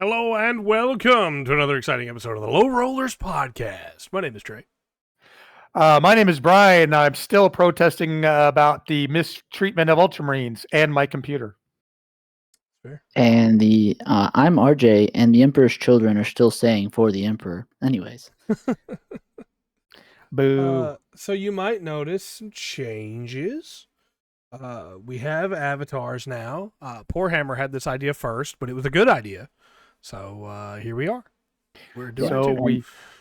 Hello and welcome to another exciting episode of the Low Rollers Podcast. My name is Trey. My name is Brian. I'm still protesting about the mistreatment of Ultramarines and my computer. Fair. And I'm RJ, and the Emperor's children are still saying for the Emperor. Anyways. Boo. So you might notice some changes. We have avatars now. Poorhammer had this idea first, but it was a good idea. So here we are. We're doing so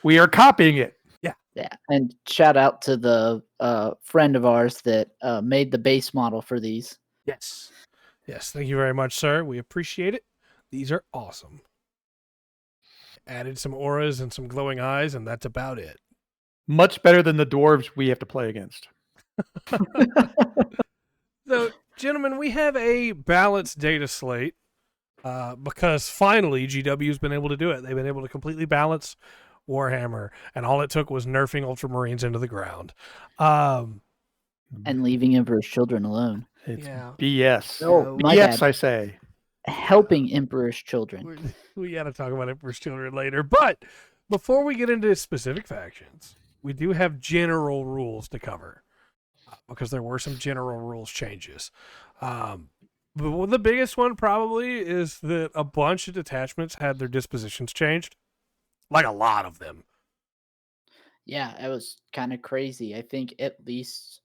we are copying it. Yeah, and shout out to the friend of ours that made the base model for these. Yes. Yes, thank you very much, sir. We appreciate it. These are awesome. Added some auras and some glowing eyes, and that's about it. Much better than the dwarves we have to play against. So, gentlemen, we have a balanced data slate because finally GW's been able to do it. They've been able to completely balance Warhammer, and all it took was nerfing Ultramarines into the ground. And leaving Emperor's children alone. It's Yeah. BS. No, my BS, bad. I say. Helping Emperor's children. We got to talk about Emperor's Children later. But before we get into specific factions, we do have general rules to cover because there were some general rules changes. But the biggest one probably is that a bunch of detachments had their dispositions changed. Like a lot of them. Yeah, it was kind of crazy. I think at least,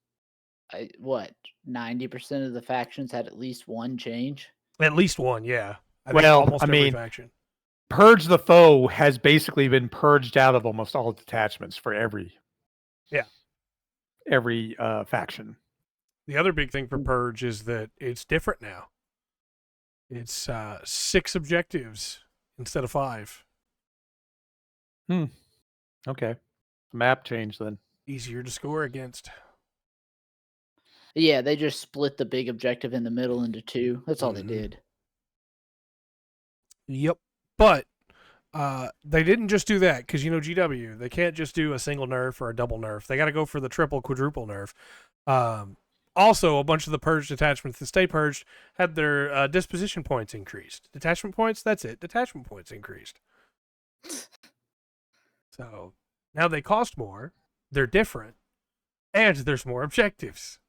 90% of the factions had at least one change. At least one, yeah. Every faction. Purge the Foe has basically been purged out of almost all detachments for every faction. The other big thing for Purge is that it's different now. It's 6 objectives instead of 5. Okay. Map change then. Easier to score against. Yeah, they just split the big objective in the middle into 2. That's all Mhm. they did. Yep. But they didn't just do that because, GW, they can't just do a single nerf or a double nerf. They got to go for the triple, quadruple nerf. Also, a bunch of the purged detachments that stay purged had their disposition points increased. Detachment points, that's it. Detachment points increased. So now they cost more, they're different, and there's more objectives.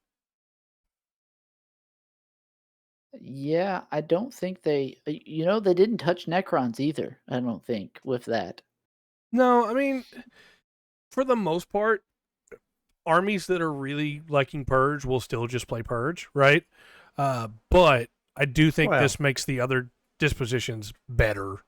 Yeah, I don't think they didn't touch Necrons either, I don't think, with that. No, I mean, for the most part, armies that are really liking Purge will still just play Purge, right? But I do think this makes the other dispositions better.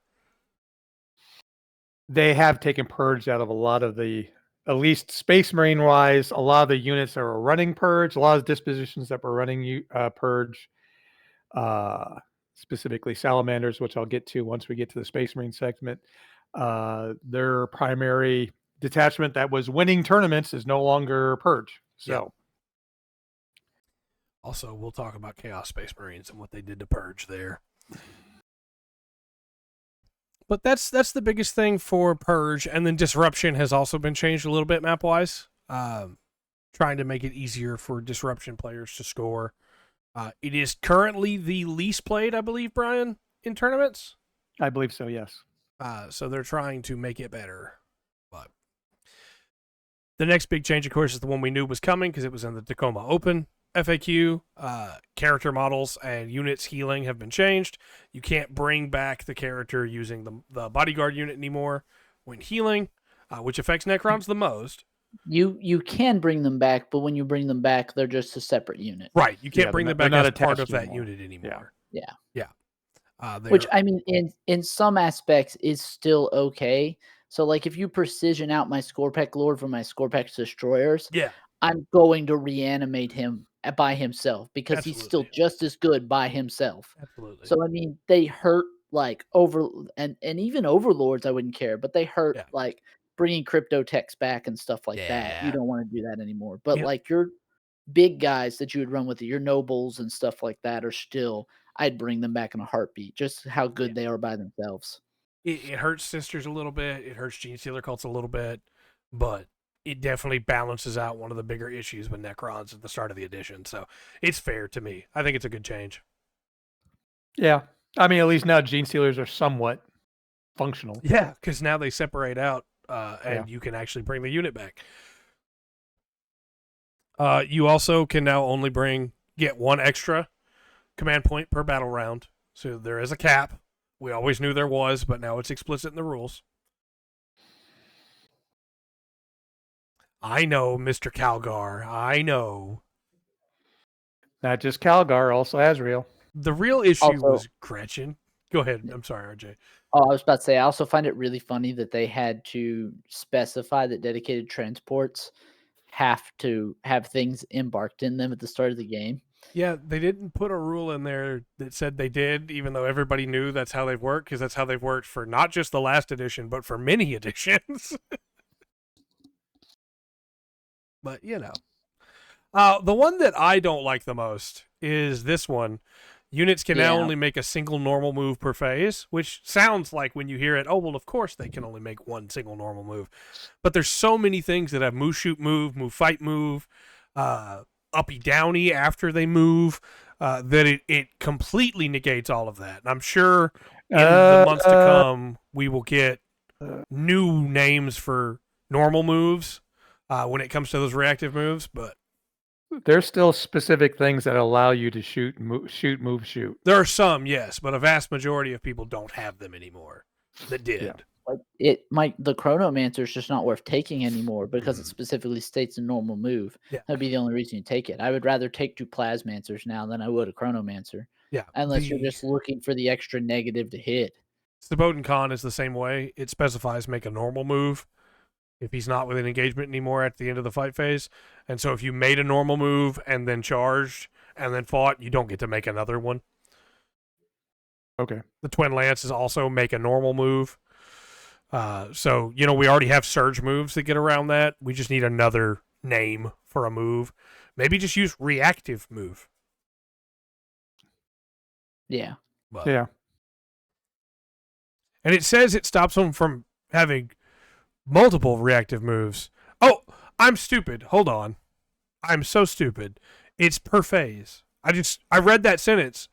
They have taken Purge out of a lot of the, at least Space Marine wise, a lot of the units that were running Purge, a lot of dispositions that were running Purge, specifically Salamanders, which I'll get to once we get to the Space Marine segment. Their primary detachment that was winning tournaments is no longer Purge. So, Yep. Also, we'll talk about Chaos Space Marines and what they did to Purge there. But that's the biggest thing for Purge, and then Disruption has also been changed a little bit map-wise, trying to make it easier for Disruption players to score. It is currently the least played, I believe, Brian, in tournaments. I believe so, yes. So they're trying to make it better. But the next big change, of course, is the one we knew was coming because it was in the Tacoma Open FAQ. Character models and units healing have been changed. You can't bring back the character using the bodyguard unit anymore when healing, which affects Necrons the most. You can bring them back, but when you bring them back, they're just a separate unit. Right. You can't bring them back as part of that anymore. unit anymore. Yeah. Which, I mean, in some aspects is still okay. So, like, if you precision out my Scorpec Lord from my Scorpec Destroyers, yeah, I'm going to reanimate him by himself because he's still Absolutely. just as good by himself. absolutely. So, I mean, they hurt like and even Overlords, I wouldn't care, but they hurt Yeah. like bringing crypto techs back and stuff like that. Yeah. You don't want to do that anymore. But Yep. like your big guys that you would run with, your nobles and stuff like that, are still, I'd bring them back in a heartbeat. Just how good they are by themselves. It hurts Sisters a little bit. It hurts Genestealer Cults a little bit, but it definitely balances out one of the bigger issues with Necrons at the start of the edition. So it's fair to me. I think it's a good change. Yeah. I mean, at least now Genestealers are somewhat functional. Yeah, because now they separate out, and you can actually bring the unit back. You also can now only get one extra command point per battle round. So there is a cap. We always knew there was, but now it's explicit in the rules. I know, Mr. Calgar. I know. Not just Calgar, also Azrael. The real issue Also- was Gretchen. Go ahead. I'm sorry, RJ. Oh, I was about to say, I also find it really funny that they had to specify that dedicated transports have to have things embarked in them at the start of the game. Yeah, they didn't put a rule in there that said they did, even though everybody knew that's how they've worked, because that's how they've worked for not just the last edition, but for many editions. But, you know. The one that I don't like the most is this one. Units can now Yeah. only make a single normal move per phase, which sounds like when you hear it, oh, well, of course they can only make one single normal move. But there's so many things that have move, shoot, move, fight, move, uppy, downy after they move, that it completely negates all of that. And I'm sure in the months to come, we will get new names for normal moves when it comes to those reactive moves, but There's still specific things that allow you to shoot, move, shoot. there are some, yes, but a vast majority of people don't have them anymore that did. Yeah. Like the Chronomancer is just not worth taking anymore because it specifically states a normal move. Yeah. That'd be the only reason you take it. I would rather take 2 Plasmancers now than I would a Chronomancer. Yeah. Unless you're just looking for the extra negative to hit. The Votann is the same way. It specifies make a normal move if he's not within engagement anymore at the end of the fight phase. And so if you made a normal move and then charged and then fought, you don't get to make another one. Okay. The Twin Lance is also make a normal move. So, we already have surge moves that get around that. We just need another name for a move. Maybe just use reactive move. Yeah. But, Yeah. And it says it stops them from having multiple reactive moves. Oh, I'm stupid. Hold on. I'm so stupid. It's per phase. I read that sentence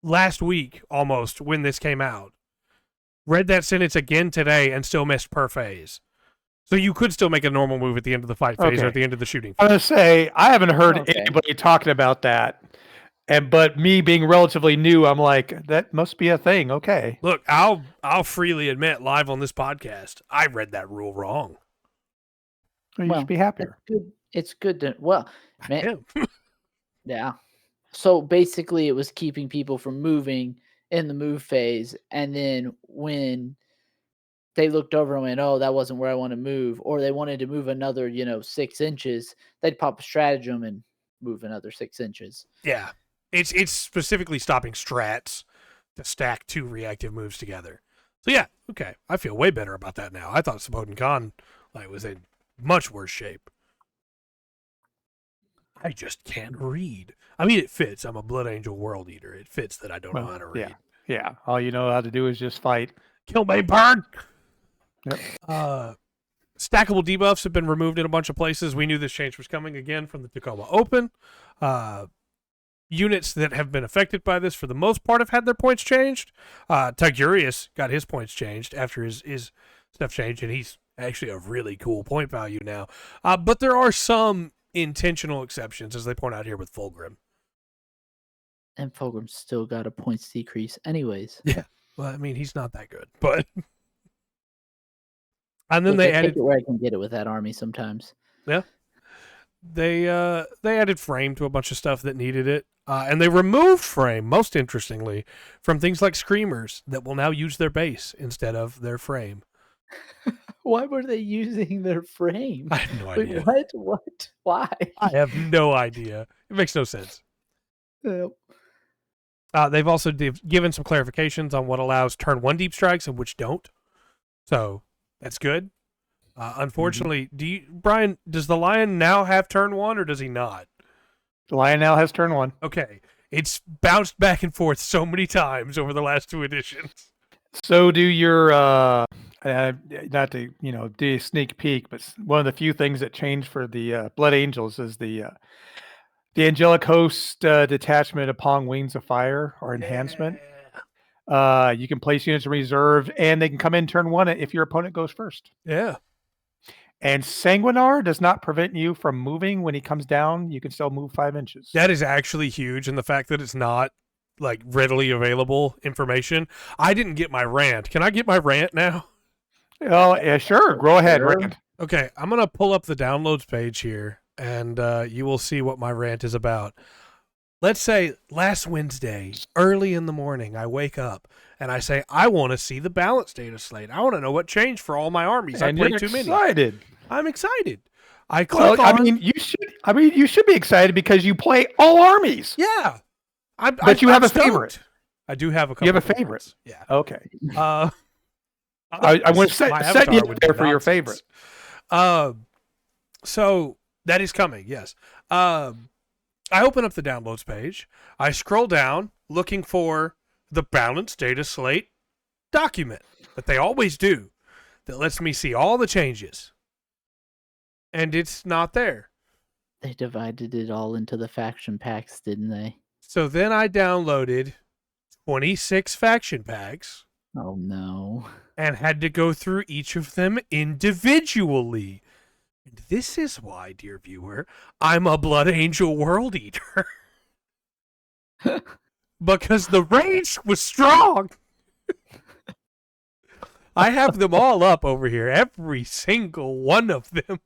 last week almost when this came out. Read that sentence again today and still missed per phase. So you could still make a normal move at the end of the fight phase or at the end of the shooting phase. I'm going to say, I haven't heard Okay. anybody talking about that. But me being relatively new, I'm like, that must be a thing. Okay. Look, I'll freely admit live on this podcast, I read that rule wrong. Well, you should be happier. It's good to, well, man, Yeah. yeah. So basically, it was keeping people from moving in the move phase, and then when they looked over and went, "Oh, that wasn't where I want to move," or they wanted to move another, 6 inches, they'd pop a stratagem and move another 6 inches. Yeah. It's specifically stopping strats to stack 2 reactive moves together. So yeah, okay. I feel way better about that now. I thought Votann was in much worse shape. I just can't read. I mean, it fits. I'm a Blood Angel World Eater. It fits that I don't know how to read. Yeah. All you know how to do is just fight. Kill me, burn! Yep. Stackable debuffs have been removed in a bunch of places. We knew this change was coming again from the Tacoma Open. Units that have been affected by this, for the most part, have had their points changed. Tugurius got his points changed after his stuff changed, and he's actually a really cool point value now. But there are some intentional exceptions, as they point out here with Fulgrim. And Fulgrim's still got a points decrease anyways. Yeah. Well, I mean, he's not that good, but... And then Look, they I added... take it where I can get it with that army sometimes. Yeah. They added frame to a bunch of stuff that needed it. And they removed frame, most interestingly, from things like Screamers that will now use their base instead of their frame. Why were they using their frame? I have no Wait, idea. what? Why? I have no idea. It makes no sense. Yep. They've also given some clarifications on what allows turn 1 deep strikes and which don't. So that's good. Unfortunately, Brian, does the Lion now have turn 1 or does he not? The Lion now has turn 1. Okay. It's bounced back and forth so many times over the last 2 editions. So do your, not to, do a sneak peek, but one of the few things that changed for the Blood Angels is the Angelic Host detachment upon Wings of Fire or enhancement. You can place units in reserve, and they can come in turn 1 if your opponent goes first. Yeah. And Sanguinar does not prevent you from moving when he comes down. You can still move 5 inches. That is actually huge, and the fact that it's not like readily available information. I didn't get my rant. Can I get my rant now? Oh, yeah, sure. Go ahead, Sure. Rant. Okay, I'm going to pull up the downloads page here, and you will see what my rant is about. Let's say last Wednesday, early in the morning, I wake up, and I say, I want to see the balance data slate. I want to know what changed for all my armies. And I played you're too many. excited. I'm excited. I click Well, on... you should be excited because you play all armies. Yeah. But you have a favorite. I do have a couple. You have a favorite. Yeah. Okay. I want to set you up there for your favorite. So that is coming, yes. I open up the downloads page. I scroll down looking for the balanced data slate document that they always do that lets me see all the changes. And it's not there. They divided it all into the faction packs, didn't they? So then I downloaded 26 faction packs. Oh, no. And had to go through each of them individually. And this is why, dear viewer, I'm a Blood Angel World Eater. Because the rage was strong. I have them all up over here, every single one of them.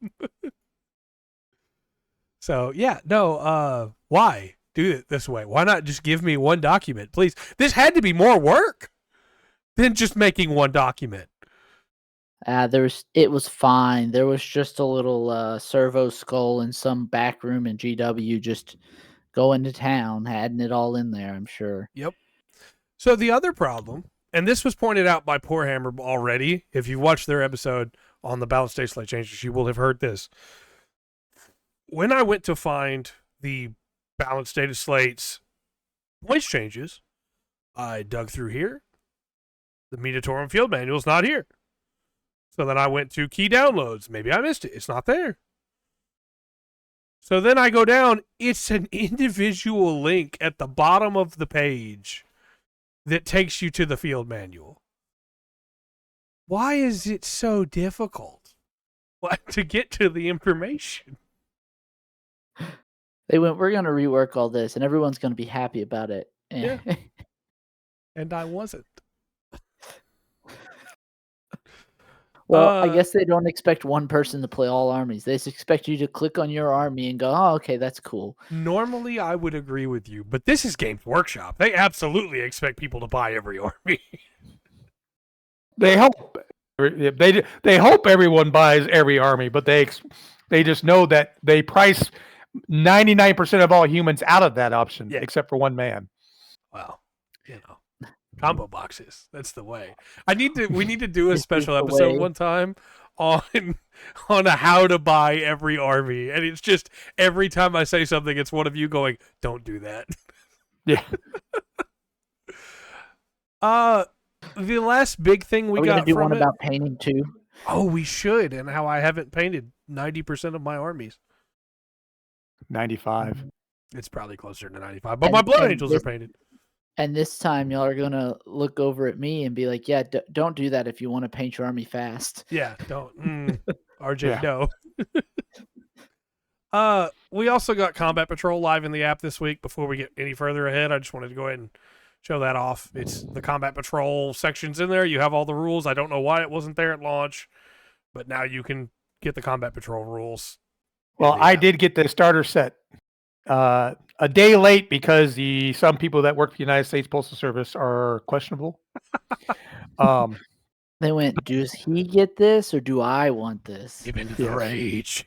So, yeah, no, why do it this way? Why not just give me one document, please? This had to be more work than just making one document. It was fine. There was just a little servo skull in some back room in GW just going to town, adding it all in there, I'm sure. Yep. So the other problem, and this was pointed out by Poorhammer already, if you watched their episode on the balanced data slate changes, you will have heard this. When I went to find the balanced data slates voice changes, I dug through here. The Meditorum field manual is not here. So then I went to key downloads. Maybe I missed it. It's not there. So then I go down. It's an individual link at the bottom of the page that takes you to the field manual. Why is it so difficult to get to the information? They went, we're going to rework all this, and everyone's going to be happy about it. Yeah. And I wasn't. Well, I guess they don't expect one person to play all armies. They just expect you to click on your army and go, oh, okay, that's cool. Normally, I would agree with you, but this is Games Workshop. They absolutely expect people to buy every army. They hope. They hope everyone buys every army, but they just know that they price 99% of all humans out of that option, except for one man. Well, combo boxes. That's the way. We need to do a special episode one time on how to buy every army. And it's just every time I say something, it's one of you going, don't do that. Yeah. The last big thing we got do from one it. About painting too. Oh, we should, and how I haven't painted 90% of my armies. 95. It's probably closer to 95, but my Blood Angels are painted. And this time, y'all are going to look over at me and be like, yeah, don't do that if you want to paint your army fast. Yeah, don't. RJ, no. We also got Combat Patrol live in the app this week. Before we get any further ahead, I just wanted to go ahead and show that off. It's the Combat Patrol sections in there. You have all the rules. I don't know why it wasn't there at launch, but now you can get the Combat Patrol rules. Well, I did get the starter set a day late because some people that work for the United States Postal Service are questionable. They went, does he get this or do I want this? Give into the rage.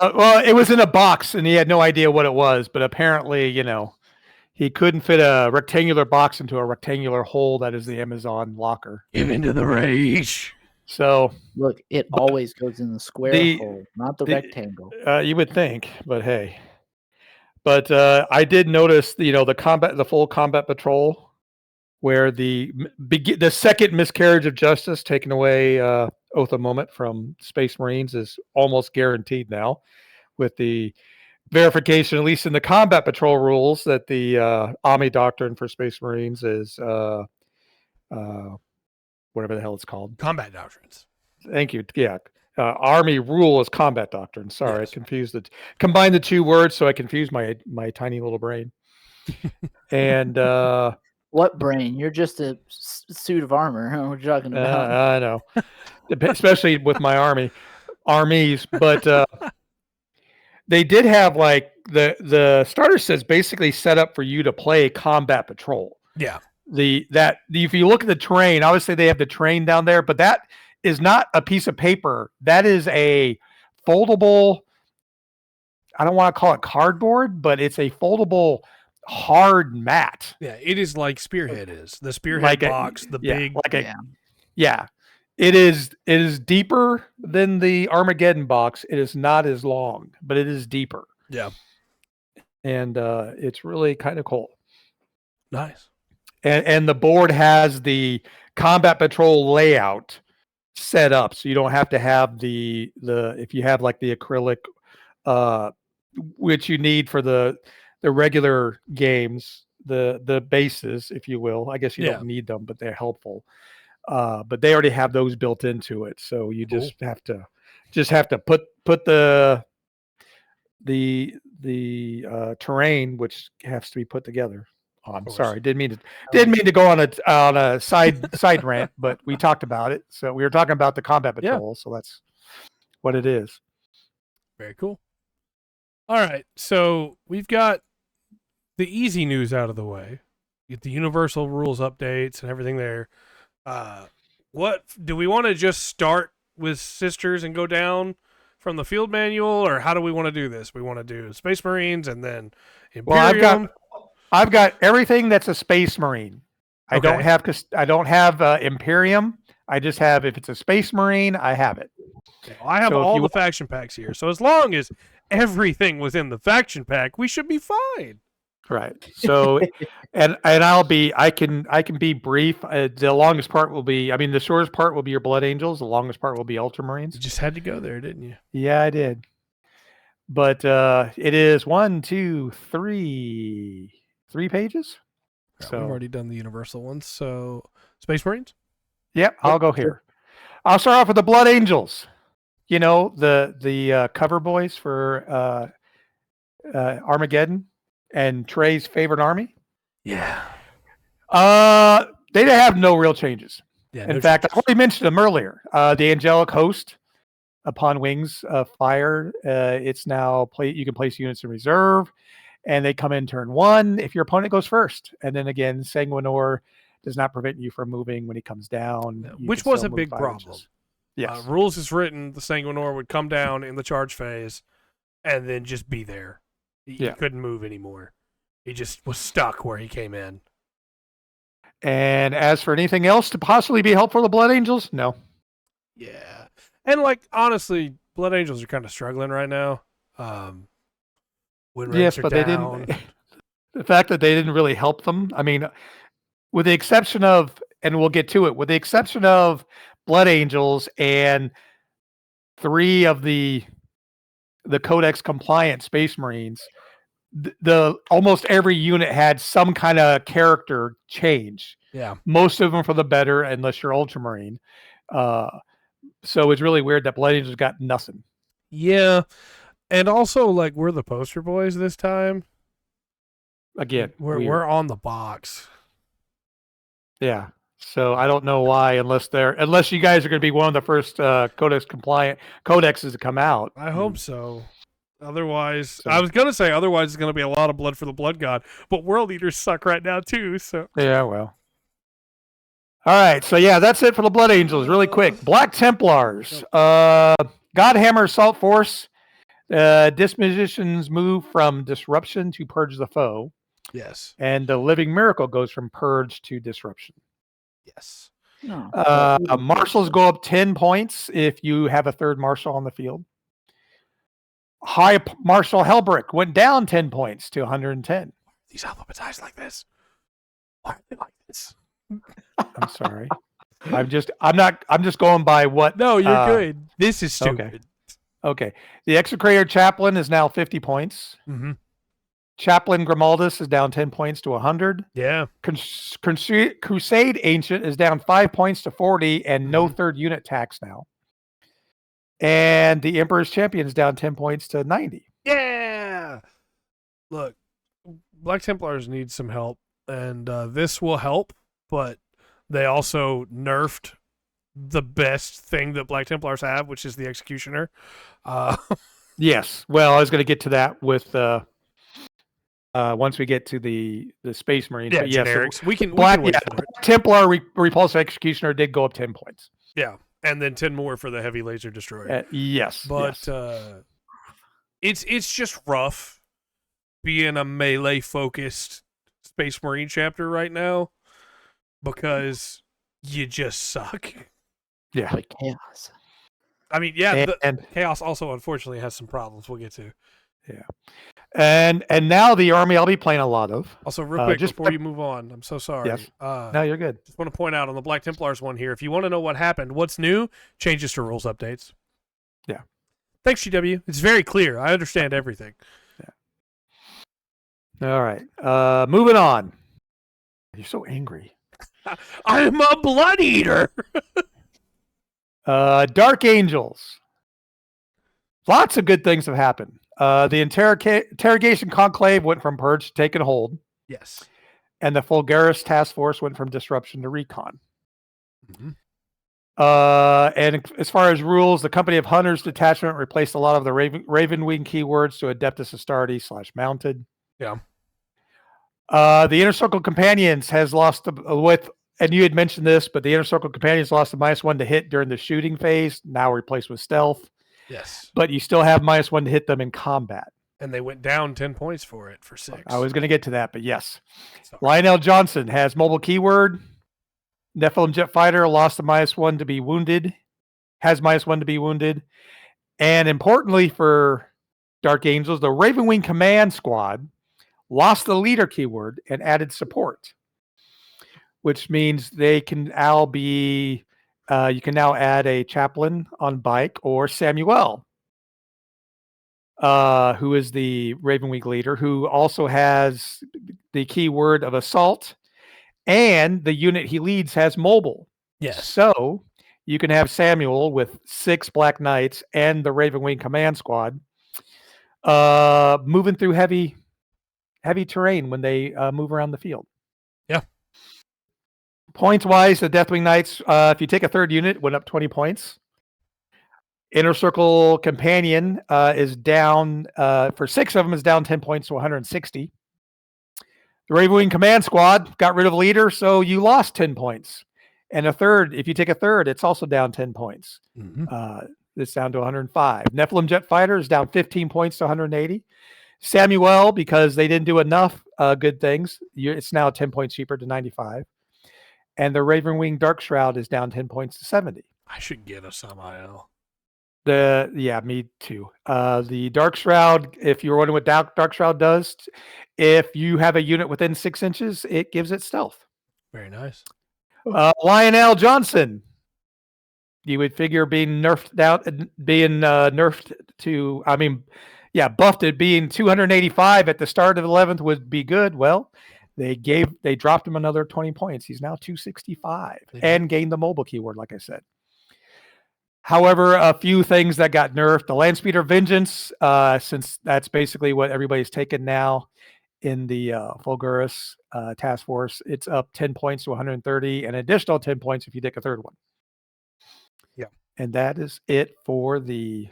Well, it was in a box and he had no idea what it was, but apparently, he couldn't fit a rectangular box into a rectangular hole that is the Amazon locker. Give into the rage. So look, it always goes in the square hole, not the rectangle. You would think, but hey. But I did notice, the full combat patrol, where the second miscarriage of justice, taking away Oath of Moment from Space Marines, is almost guaranteed now, with the verification, at least in the combat patrol rules, that the Ami doctrine for Space Marines is whatever the hell it's called. Combat doctrines. Thank you. Yeah. Army rule is combat doctrine. Sorry, Yes. I confused it. Combined the two words, so I confused my tiny little brain. And What brain? You're just a suit of armor. What are you talking about? I know, especially with my armies. But they did have like the starter sets basically set up for you to play combat patrol. Yeah. If you look at the terrain, obviously they have the terrain down there, but that is not a piece of paper. That is a foldable, I don't want to call it cardboard, but it's a foldable hard mat. Yeah, it is like Spearhead is. The Spearhead box, big. It is deeper than the Armageddon box. It is not as long, but it is deeper. Yeah. And it's really kind of cool. Nice. And the board has the combat patrol layout set up, so you don't have to have the if you have like the acrylic, which you need for the regular games, the bases, if you will. I guess you don't need them, but they're helpful. But they already have those built into it, so you just have to put the terrain, which has to be put together. Oh, I'm sorry, didn't mean to go on a side rant, but we talked about it. So we were talking about the combat patrol, so that's what it is. Very cool. All right, so we've got the easy news out of the way. Get the universal rules updates and everything there. What do we want to just start with Sisters and go down from the field manual, or how do we want to do this? We want to do Space Marines and then Imperium. Well, I've got everything that's a Space Marine. I don't have Imperium. I just have, if it's a Space Marine, I have it. Okay, well, I have all the faction packs here, so as long as everything was in the faction pack, we should be fine. Right. So, and I can be brief. The longest part will be, the shortest part will be your Blood Angels. The longest part will be Ultramarines. You just had to go there, didn't you? Yeah, I did. But it is 1, 2, 3 pages. Right, so we've already done the universal ones. So Space Marines? Yep, I'll go here. I'll start off with the Blood Angels. You know, the cover boys for Armageddon and Trey's favorite army. Yeah. They have no real changes. Yeah. In fact, I already mentioned them earlier. The Angelic Host, upon Wings of Fire, it's now you can place units in reserve, and they come in turn 1 if your opponent goes first. And then again, Sanguinor does not prevent you from moving when he comes down. Which was a big problem. Yes. Rules is written, the Sanguinor would come down in the charge phase and then just be there. He couldn't move anymore. He just was stuck where he came in. And as for anything else to possibly be helpful to Blood Angels, no. Yeah. And honestly, Blood Angels are kind of struggling right now. Win rates are down. They didn't. The fact that they didn't really help them. With the exception of, and we'll get to it, with the exception of Blood Angels and 3 of the Codex compliant Space Marines, the almost every unit had some kind of character change. Yeah. Most of them for the better, unless you're Ultramarine. So it's really weird that Blood Angels got nothing. Yeah. And also, we're the poster boys this time. Again, we're on the box. Yeah. So I don't know why, unless you guys are going to be one of the first Codex compliant codexes to come out. I hope so. Otherwise, I was going to say, otherwise it's going to be a lot of blood for the Blood God, but World Eaters suck right now too. So yeah, well. All right, so that's it for the Blood Angels. Really quick, Black Templars, Godhammer Assault Force. Dispositions move from disruption to purge the foe. Yes. And the Living Miracle goes from purge to disruption. Yes. Marshals go up 10 points if you have a third marshal on the field. High Marshal Helbrick went down 10 points to 110. These alphabetized like this. Why are they like this? I'm sorry. I'm just going by what. No, you're good. This is stupid. Okay. The Execrator Chaplain is now 50 points. Mm-hmm. Chaplain Grimaldus is down 10 points to 100. Yeah. Crusade Ancient is down 5 points to 40 and no third unit tax now. And the Emperor's Champion is down 10 points to 90. Yeah. Look, Black Templars need some help, and this will help, but they also nerfed the best thing that Black Templars have, which is the Executioner. Yes. Well, I was going to get to that with once we get to the Space Marines. Yeah, but yes, generics. We can Black wait for it. Templar Repulsive Executioner did go up 10 points. Yeah, and then 10 more for the Heavy Laser Destroyer. Yes. But yes. It's just rough being a melee-focused Space Marine chapter right now because you just suck. Yeah. But chaos. I mean, yeah, and Chaos also unfortunately has some problems we'll get to. Yeah. And now the army I'll be playing a lot of. Also, real quick, before you move on, I'm so sorry. Yes. No, you're good. Just want to point out on the Black Templars one here, if you want to know what happened, what's new, changes to rules updates. Yeah. Thanks, GW. It's very clear. I understand everything. Yeah. All right. Moving on. You're so angry. I'm a blood eater. Dark Angels. Lots of good things have happened. The interrogation conclave went from purge to taken hold. Yes. And the Fulgaris task force went from disruption to recon. Mm-hmm. And as far as rules, the Company of Hunters detachment replaced a lot of the Raven Wing keywords to Adeptus Astartes / mounted. Yeah. The Inner Circle Companions has lost and you had mentioned this, but the Inner Circle Companions lost a -1 to hit during the shooting phase, now replaced with stealth. Yes. But you still have -1 to hit them in combat. And they went down 10 points for it for 6. I was going to get to that, but yes. Sorry. Lionel Johnson has mobile keyword. Nephilim Jet Fighter lost a -1 to be wounded. Has -1 to be wounded. And importantly for Dark Angels, the Ravenwing Command Squad lost the leader keyword and added support, which means they can now be, you can now add a chaplain on bike or Samuel, who is the Ravenwing leader, who also has the keyword of assault, and the unit he leads has mobile. Yes. So you can have Samuel with 6 Black Knights and the Ravenwing Command Squad moving through heavy terrain when they move around the field. Yeah. Points wise, the Deathwing Knights, if you take a third unit, went up 20 points. Inner Circle Companion is down, for 6 of them, is down 10 points to 160. The Ravenwing Command Squad got rid of leader, so you lost 10 points. And a third, if you take a third, it's also down 10 points. Mm-hmm. It's down to 105. Nephilim Jet Fighter is down 15 points to 180. Samuel, because they didn't do enough good things, it's now 10 points cheaper to 95. And the Ravenwing Dark Shroud is down 10 points to 70. I should get a Samael. Me too. The Dark Shroud, if you're wondering what Dark Shroud does, if you have a unit within 6 inches, it gives it stealth. Very nice. Lionel Johnson. You would figure being nerfed to, buffed at being 285 at the start of 11th would be good. Well, they dropped him another 20 points. He's now 265 and gained the mobile keyword, like I said. However, a few things that got nerfed. The Landspeeder Vengeance, since that's basically what everybody's taken now in the Fulguris task force, it's up 10 points to 130, and an additional 10 points if you take a third one. Yeah. And that is it for the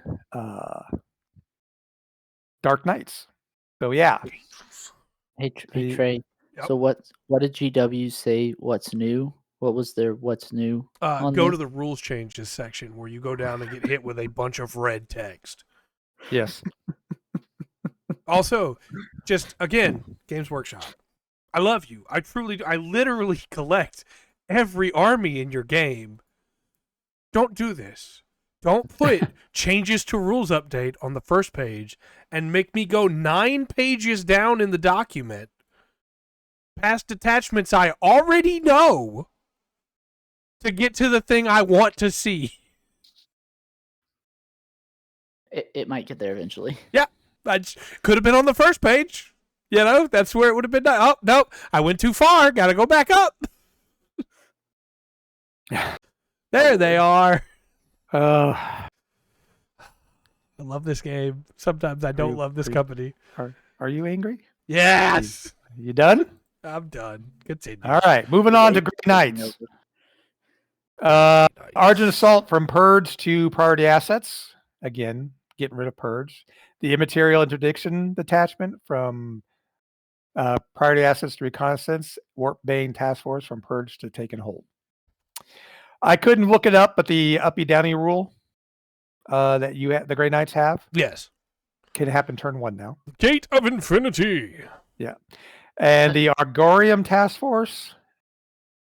Dark Knights. So, yeah. Hey Trey. Yep. So what did GW say? What's new? What was their what's new? Go to the rules changes section where you go down and get hit with a bunch of red text. Yes. Also, just again, Games Workshop. I love you. I literally collect every army in your game. Don't do this. Don't put changes to rules update on the first page and make me go 9 pages down in the document past detachments I already know to get to the thing I want to see. It might get there eventually. Yeah, that could have been on the first page. You know, that's where it would have been. Oh, nope. I went too far. Got to go back up. There they are. I love this game. Sometimes I don't love this company. Are you angry? Yes. You done? I'm done. Continue. All right. Moving on to Grey Knights. Argent Assault from Purge to Priority Assets. Again, getting rid of Purge. The Immaterial Interdiction Detachment from Priority Assets to Reconnaissance. Warp Bane Task Force from Purge to Take and Hold. I couldn't look it up, but the uppy downy rule that the Grey Knights have. Yes. Can happen turn 1 now. Gate of Infinity. Yeah. And the Argorium Task Force,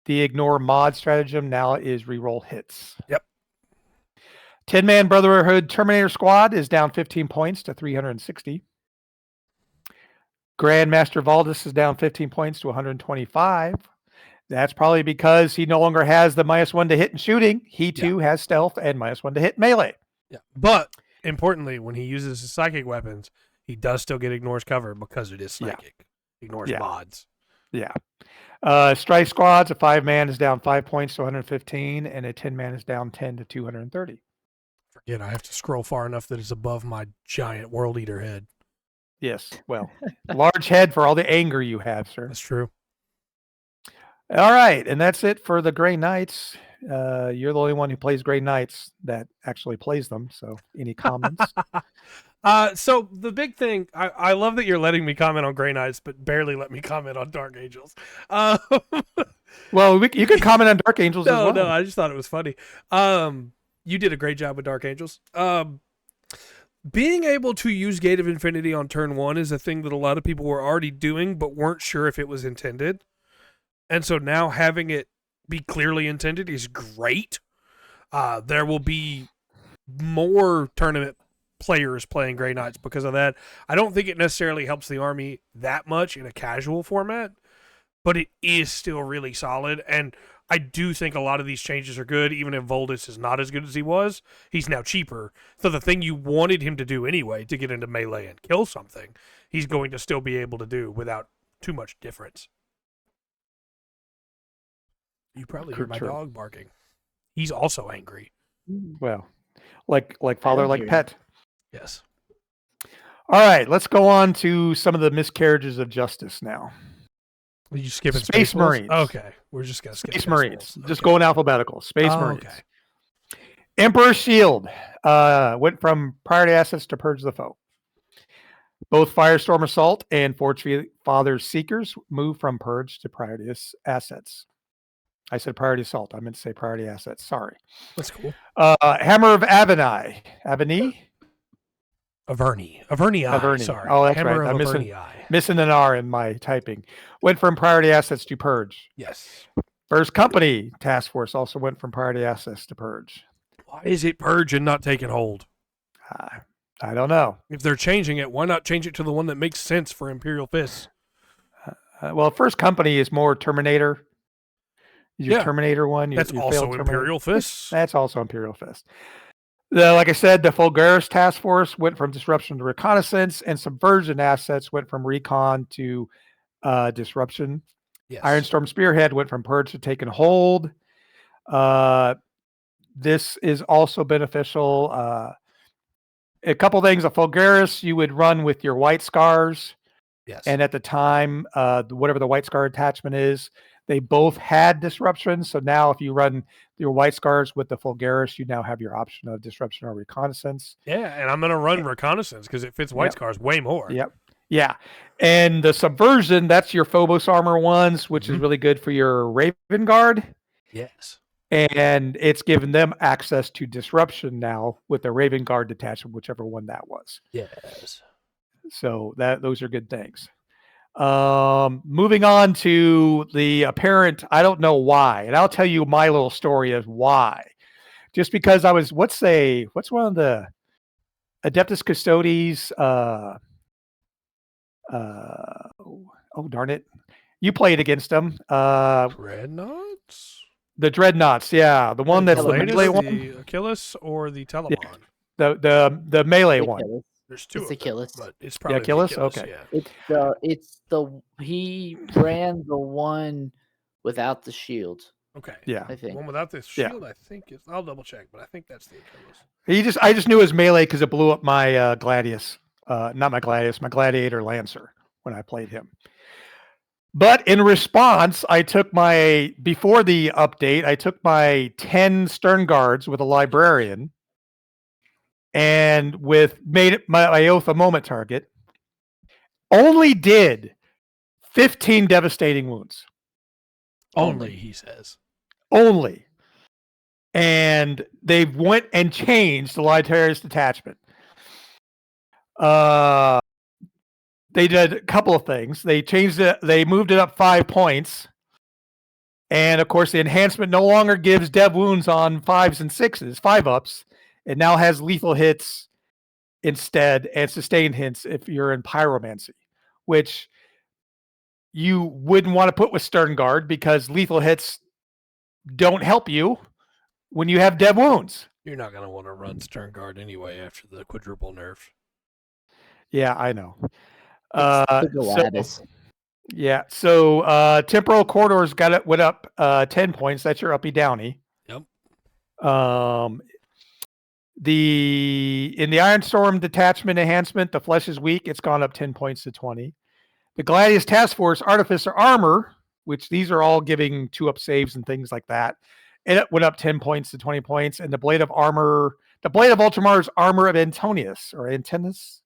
the Ignore Mod stratagem now is reroll hits. Yep. 10-man Brotherhood Terminator Squad is down 15 points to 360. Grandmaster Valdis is down 15 points to 125. That's probably because he no longer has the -1 to hit and shooting. He too has stealth and -1 to hit melee. Yeah. But importantly, when he uses his psychic weapons, he does still get ignores cover because it is psychic. Ignores mods. Yeah. Strike Squads, a 5-man is down 5 points to 115, and a 10-man is down 10 to 230. Forget, I have to scroll far enough that it's above my giant World Eater head. Yes. Well, large head for all the anger you have, sir. That's true. All right, and that's it for the Grey Knights. You're the only one who plays Grey Knights that actually plays them. So, any comments? So the big thing, I love that you're letting me comment on Grey Knights, but barely let me comment on Dark Angels. Well, you can comment on Dark Angels as well. No, I just thought it was funny. You did a great job with Dark Angels. Being able to use Gate of Infinity on turn 1 is a thing that a lot of people were already doing, but weren't sure if it was intended. And so now having it be clearly intended is great. There will be more tournament players playing Grey Knights because of that. I don't think it necessarily helps the army that much in a casual format, but it is still really solid. And I do think a lot of these changes are good, even if Voldis is not as good as he was. He's now cheaper. So the thing you wanted him to do anyway, to get into melee and kill something, he's going to still be able to do without too much difference. You probably hear my dog barking. He's also angry. Well, like father, like pet. Yes. All right, let's go on to some of the miscarriages of justice now. Are you skipping Space Marines? Okay, we're just gonna skip Space Marines. Just going alphabetical. Space Marines. Okay. Emperor's Shield went from priority assets to Purge the Foe. Both Firestorm Assault and Forge Father's Seekers moved from Purge to priority assets. I said priority assault. I meant to say priority assets. Sorry. That's cool. Hammer of Avenii. Averni. Sorry. Oh, that's Hammer right. I'm of missing an R in my typing. Went from priority assets to Purge. Yes. First Company Task Force also went from priority assets to Purge. Why is it Purge and not taking hold? I don't know. If they're changing it, why not change it to the one that makes sense for Imperial Fists? Well, First Company is more Terminator. Your Terminator one. That's also Imperial Fists. That's also Imperial Fist. Like I said, the Fulgaris Task Force went from Disruption to Reconnaissance, and Subversion assets went from Recon to Disruption. Yes. Ironstorm Spearhead went from Purge to Take and Hold. This is also beneficial. A couple things. A Fulgaris you would run with your White Scars. Yes. And at the time, whatever the White Scar attachment is, they both had Disruption. So now if you run your White Scars with the Fulgaris, you now have your option of Disruption or Reconnaissance. Yeah, and I'm going to run Reconnaissance because it fits White Scars way more. Yep. Yeah. And the Subversion, that's your Phobos armor ones, which is really good for your Raven Guard. Yes. And it's given them access to Disruption now with the Raven Guard detachment, whichever one that was. Yes. So those are good things. Moving on to the apparent, I don't know why, and I'll tell you my little story of why. Just because I was, what's one of the Adeptus Custodes? Oh darn it! You played against them. Dreadnoughts. The Dreadnoughts, yeah, the one that's the melee one. The Achilles or the Telemon? Yeah. The melee one. There's two It's of them, Achilles. but it's probably the Achilles? Achilles. Okay. Yeah. He ran the one without the shield. Okay. Yeah. I think. One without the shield, I think is. I'll double check, but I think that's the Achilles. I just knew it was melee because it blew up my Gladius, not my Gladius, my Gladiator Lancer when I played him. But in response, before the update, I took my 10 Stern Guards with a Librarian and made it my Oath a Moment target. Only did 15 devastating wounds. Only, he says. Only. And they went and changed the Librarian's detachment. They did a couple of things. They changed it. They moved it up 5 points. And of course, the enhancement no longer gives dev wounds on 5s and 6s, 5-ups. It now has lethal hits instead and sustained hits if you're in pyromancy, which you wouldn't want to put with Stern Guard because lethal hits don't help you when you have dev wounds. You're not going to want to run Stern Guard anyway after the quadruple nerf. Yeah, I know. So temporal corridors went up 10 points. That's your uppy downy. Yep. In the Ironstorm detachment enhancement, the flesh is weak. It's gone up 10 points to 20. The Gladius Task Force Artificer Armor, which these are all giving 2-up saves and things like that, it went up 10 points to 20 points. And the Blade of Ultramar's Armor of Antonius or Antinous.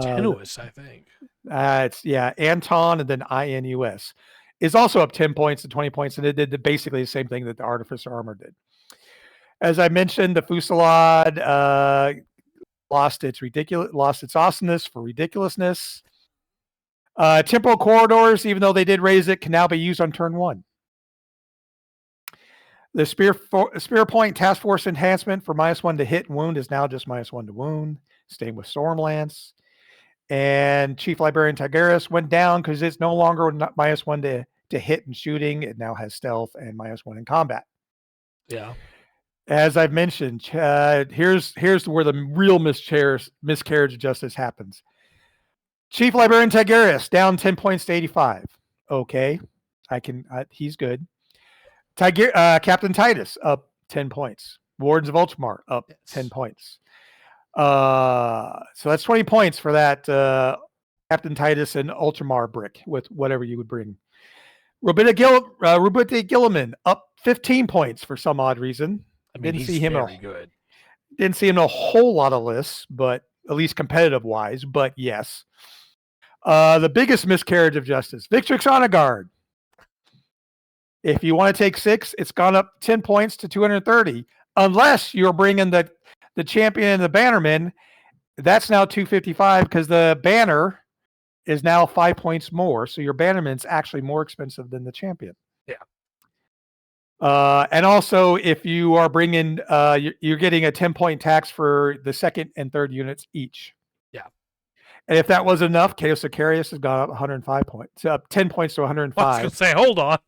Tenuous, I think. It's Anton and then INUS is also up 10 points to 20 points, and it did basically the same thing that the Artificer Armor did. As I mentioned, the Fusillade lost its awesomeness for ridiculousness. Temporal corridors, even though they did raise it, can now be used on turn 1. The Spear Point Task Force enhancement for -1 to hit and wound is now just -1 to wound, staying with Stormlance. And Chief Librarian Tigris went down because it's no longer -1 to hit and shooting. It now has stealth and -1 in combat. Yeah. As I've mentioned, here's where the real miscarriage of justice happens. Chief Librarian Tigris down 10 points to 85. Okay, he's good. Captain Titus up 10 points. Wardens of Ultramar up 10 points. So that's 20 points for that Captain Titus and Ultramar brick with whatever you would bring. Robita Gilliman up 15 points for some odd reason. I mean, he's very good. Didn't see him in a whole lot of lists, but at least competitive wise. But yes, the biggest miscarriage of justice, Victrix Honor Guard. If you want to take 6, it's gone up 10 points to 230, unless you're bringing the champion and the bannerman. That's now 255 because the banner is now 5 points more. So your bannerman's actually more expensive than the champion. Yeah. And also, if you are bringing, you're getting a 10-point tax for the second and third units each. Yeah. And if that was enough, Chaos Sicarius has gone up 105 points, up 10 points to 105. I was going to say, hold on.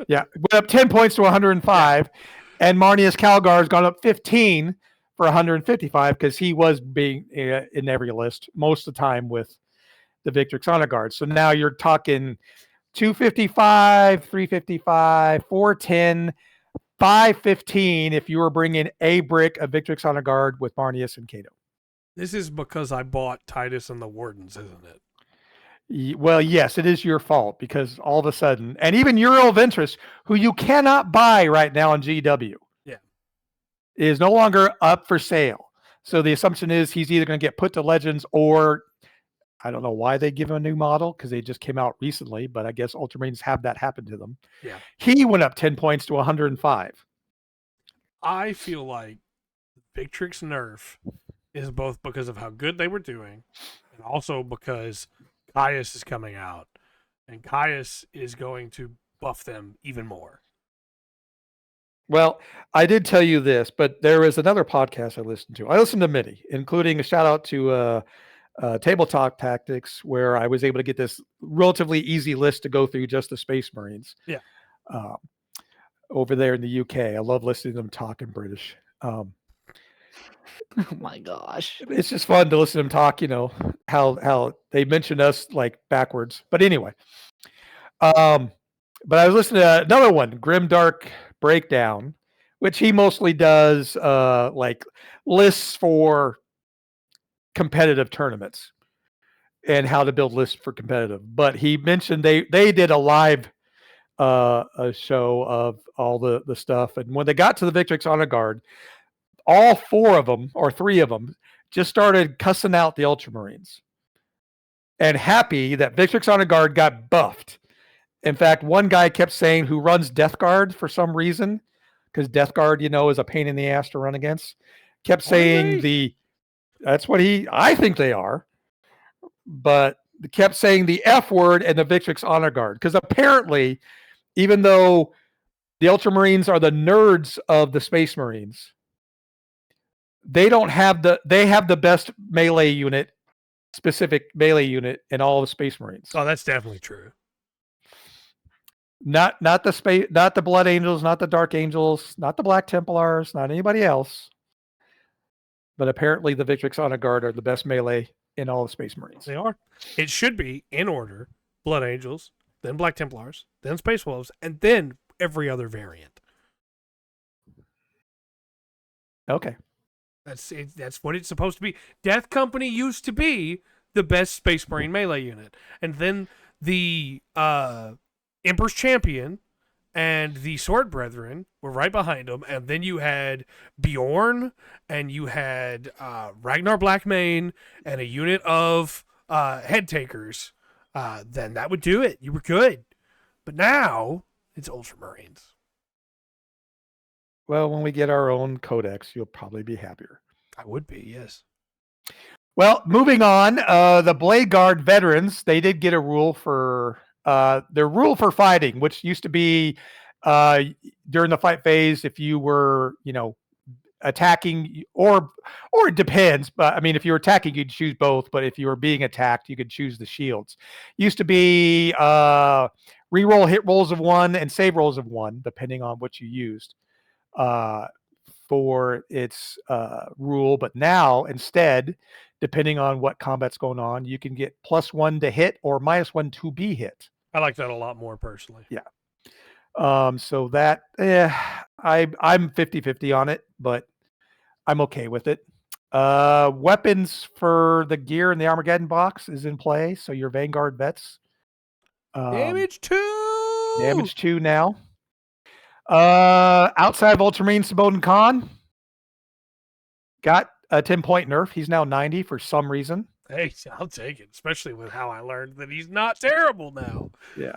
Yeah, went up 10 points to 105. Yeah. And Marnius Calgar has gone up 15 for 155 because he was being in every list most of the time with the Victrix Honor Guard. So now you're talking 255, 355, 410, 515 if you were bringing a brick of Victrix Honor Guard with Marnius and Cato. This is because I bought Titus and the Wardens, isn't it? Well, yes, it is your fault because all of a sudden, and even Euro of Interest, who you cannot buy right now on GW, is no longer up for sale. So the assumption is he's either going to get put to Legends or I don't know why they give him a new model because they just came out recently, but I guess Ultramarines have that happen to them. Yeah. He went up 10 points to 105. I feel like Victrix nerf is both because of how good they were doing and also because Caius is coming out and Caius is going to buff them even more. Well, I did tell you this, but there is another podcast I listened to. I listened to many, including a shout out to Table Talk Tactics, where I was able to get this relatively easy list to go through just the Space Marines. Yeah. Over there in the UK. I love listening to them talk in British. Oh my gosh. It's just fun to listen to them talk, how they mention us like backwards. But anyway, but I was listening to another one, Grimdark Breakdown, which he mostly does like lists for competitive tournaments and how to build lists for competitive. But he mentioned they did a live a show of all the stuff, and when they got to the Victrix Honor Guard, all four of them or three of them just started cussing out the Ultramarines and happy that Victrix Honor Guard got buffed. In fact, one guy kept saying, who runs Death Guard for some reason, because Death Guard, is a pain in the ass to run against, kept saying that's what I think they are, but kept saying the F word and the Victrix Honor Guard, because apparently, even though the Ultramarines are the nerds of the Space Marines, they have the best melee unit, specific melee unit in all of the Space Marines. Oh, that's definitely true. Not the Blood Angels, not the Dark Angels, not the Black Templars, not anybody else. But apparently the Victrix Honor Guard are the best melee in all of Space Marines. They are. It should be in order: Blood Angels, then Black Templars, then Space Wolves, and then every other variant. Okay. That's what it's supposed to be. Death Company used to be the best Space Marine melee unit, and then the Emperor's Champion and the Sword Brethren were right behind them, and then you had Bjorn, and you had Ragnar Blackmane, and a unit of head takers. Then that would do it. You were good. But now it's Ultramarines. Well, when we get our own codex, you'll probably be happier. I would be, yes. Well, moving on, the Blade Guard veterans, they did get a rule for their rule for fighting, which used to be during the fight phase, if you were, attacking, or it depends, but I mean, if you were attacking, you'd choose both, but if you were being attacked, you could choose the shields. Used to be reroll hit rolls of 1 and save rolls of 1, depending on what you used for its rule. But now, instead, depending on what combat's going on, you can get +1 to hit or -1 to be hit. I like that a lot more personally. Yeah. So that I'm 50-50 on it, but I'm okay with it. Weapons for the gear in the Armageddon box is in play, so your Vanguard vets. Damage 2! Damage 2 now. Outside of Ultramarines, Saboden Khan got a 10-point nerf. He's now 90 for some reason. Hey, I'll take it, especially with how I learned that he's not terrible now. Yeah.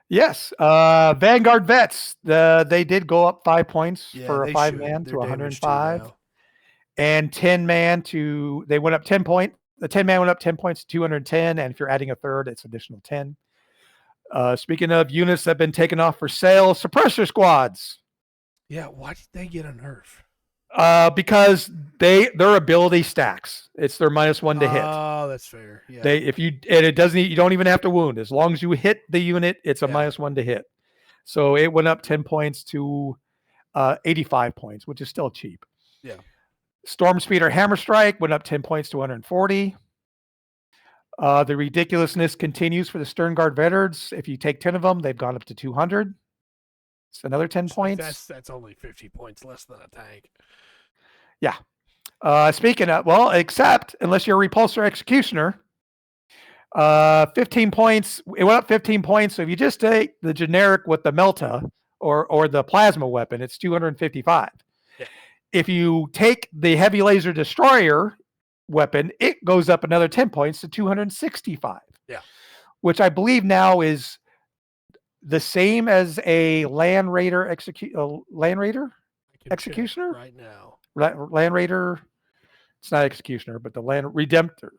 Yes. Vanguard vets, they did go up 5 points for a 5-man to 105. And 10-man they went up 10 points. The 10-man went up 10 points to 210. And if you're adding a third, it's additional 10. Speaking of units that have been taken off for sale, suppressor squads. Yeah, why did they get a nerf? Because their ability stacks. It's their -1 to hit. Oh, that's fair. Yeah. You don't even have to wound. As long as you hit the unit, it's a -1 to hit. So it went up 10 points to 85 points, which is still cheap. Yeah. Storm Speeder Hammer Strike went up 10 points to 140. The ridiculousness continues for the Stern Guard veterans. If you take 10 of them, they've gone up to 200. It's another 10 points. That's only 50 points less than a tank. Yeah. Speaking of, except unless you're a Repulsor Executioner, 15 points. It went up 15 points. So if you just take the generic with the Melta or the plasma weapon, it's 255. Yeah. If you take the Heavy Laser Destroyer weapon, it goes up another 10 points to 265. Yeah. Which I believe now is the same as a Land Raider Executioner right now. Land Raider. It's not Executioner, but the Land Redemptor.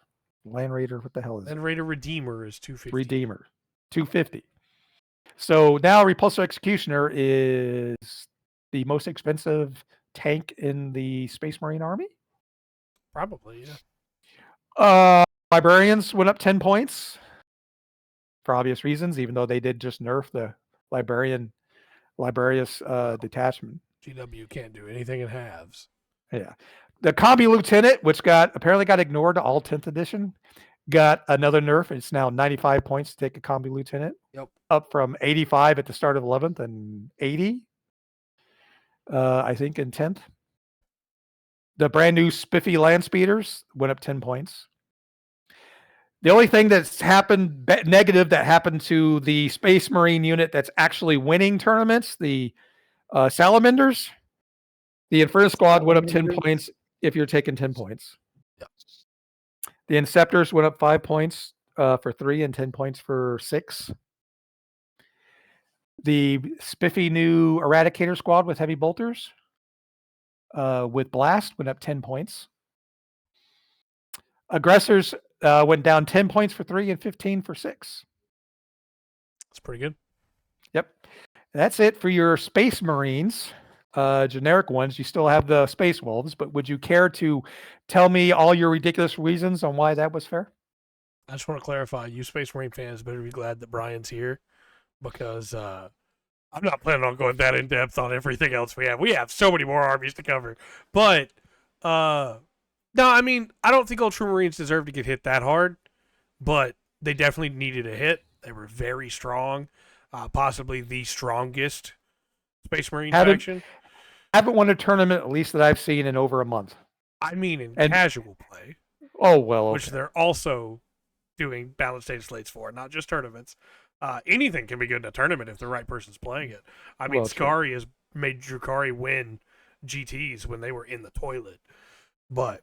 Land Raider. What the hell is Land it? Raider Redeemer is 250. Redeemer, 250. So now Repulsor Executioner is the most expensive tank in the Space Marine Army. Probably, yeah. Librarians went up 10 points for obvious reasons, even though they did just nerf the Librarius detachment. GW can't do anything in halves. Yeah. The Combi Lieutenant, which apparently got ignored all 10th edition, got another nerf. It's now 95 points to take a Combi Lieutenant. Yep. Up from 85 at the start of 11th and 80, I think, in 10th. The brand new Spiffy Land Speeders went up 10 points. The only thing that's happened negative that happened to the Space Marine unit that's actually winning tournaments, the Salamanders, the Inferno Squad went up 10 points if you're taking 10 points. Yep. The Inceptors went up 5 points for 3 and 10 points for 6. The spiffy new Eradicator Squad with heavy bolters with Blast went up 10 points. Aggressors went down 10 points for 3 and 15 for 6. That's pretty good. Yep. That's it for your Space Marines. Generic ones. You still have the Space Wolves, but would you care to tell me all your ridiculous reasons on why that was fair? I just want to clarify, you Space Marine fans better be glad that Brian's here, because I'm not planning on going that in depth on everything else we have. We have so many more armies to cover. But no, I mean, I don't think Ultramarines deserve to get hit that hard, but they definitely needed a hit. They were very strong, possibly the strongest Space Marine faction. Haven't won a tournament, at least that I've seen, in over a month. I mean, in casual play. Oh, well, okay. Which they're also doing balanced data slates for, not just tournaments. Anything can be good in a tournament if the right person's playing it. I mean, Scary has made Drukhari win GTs when they were in the toilet. But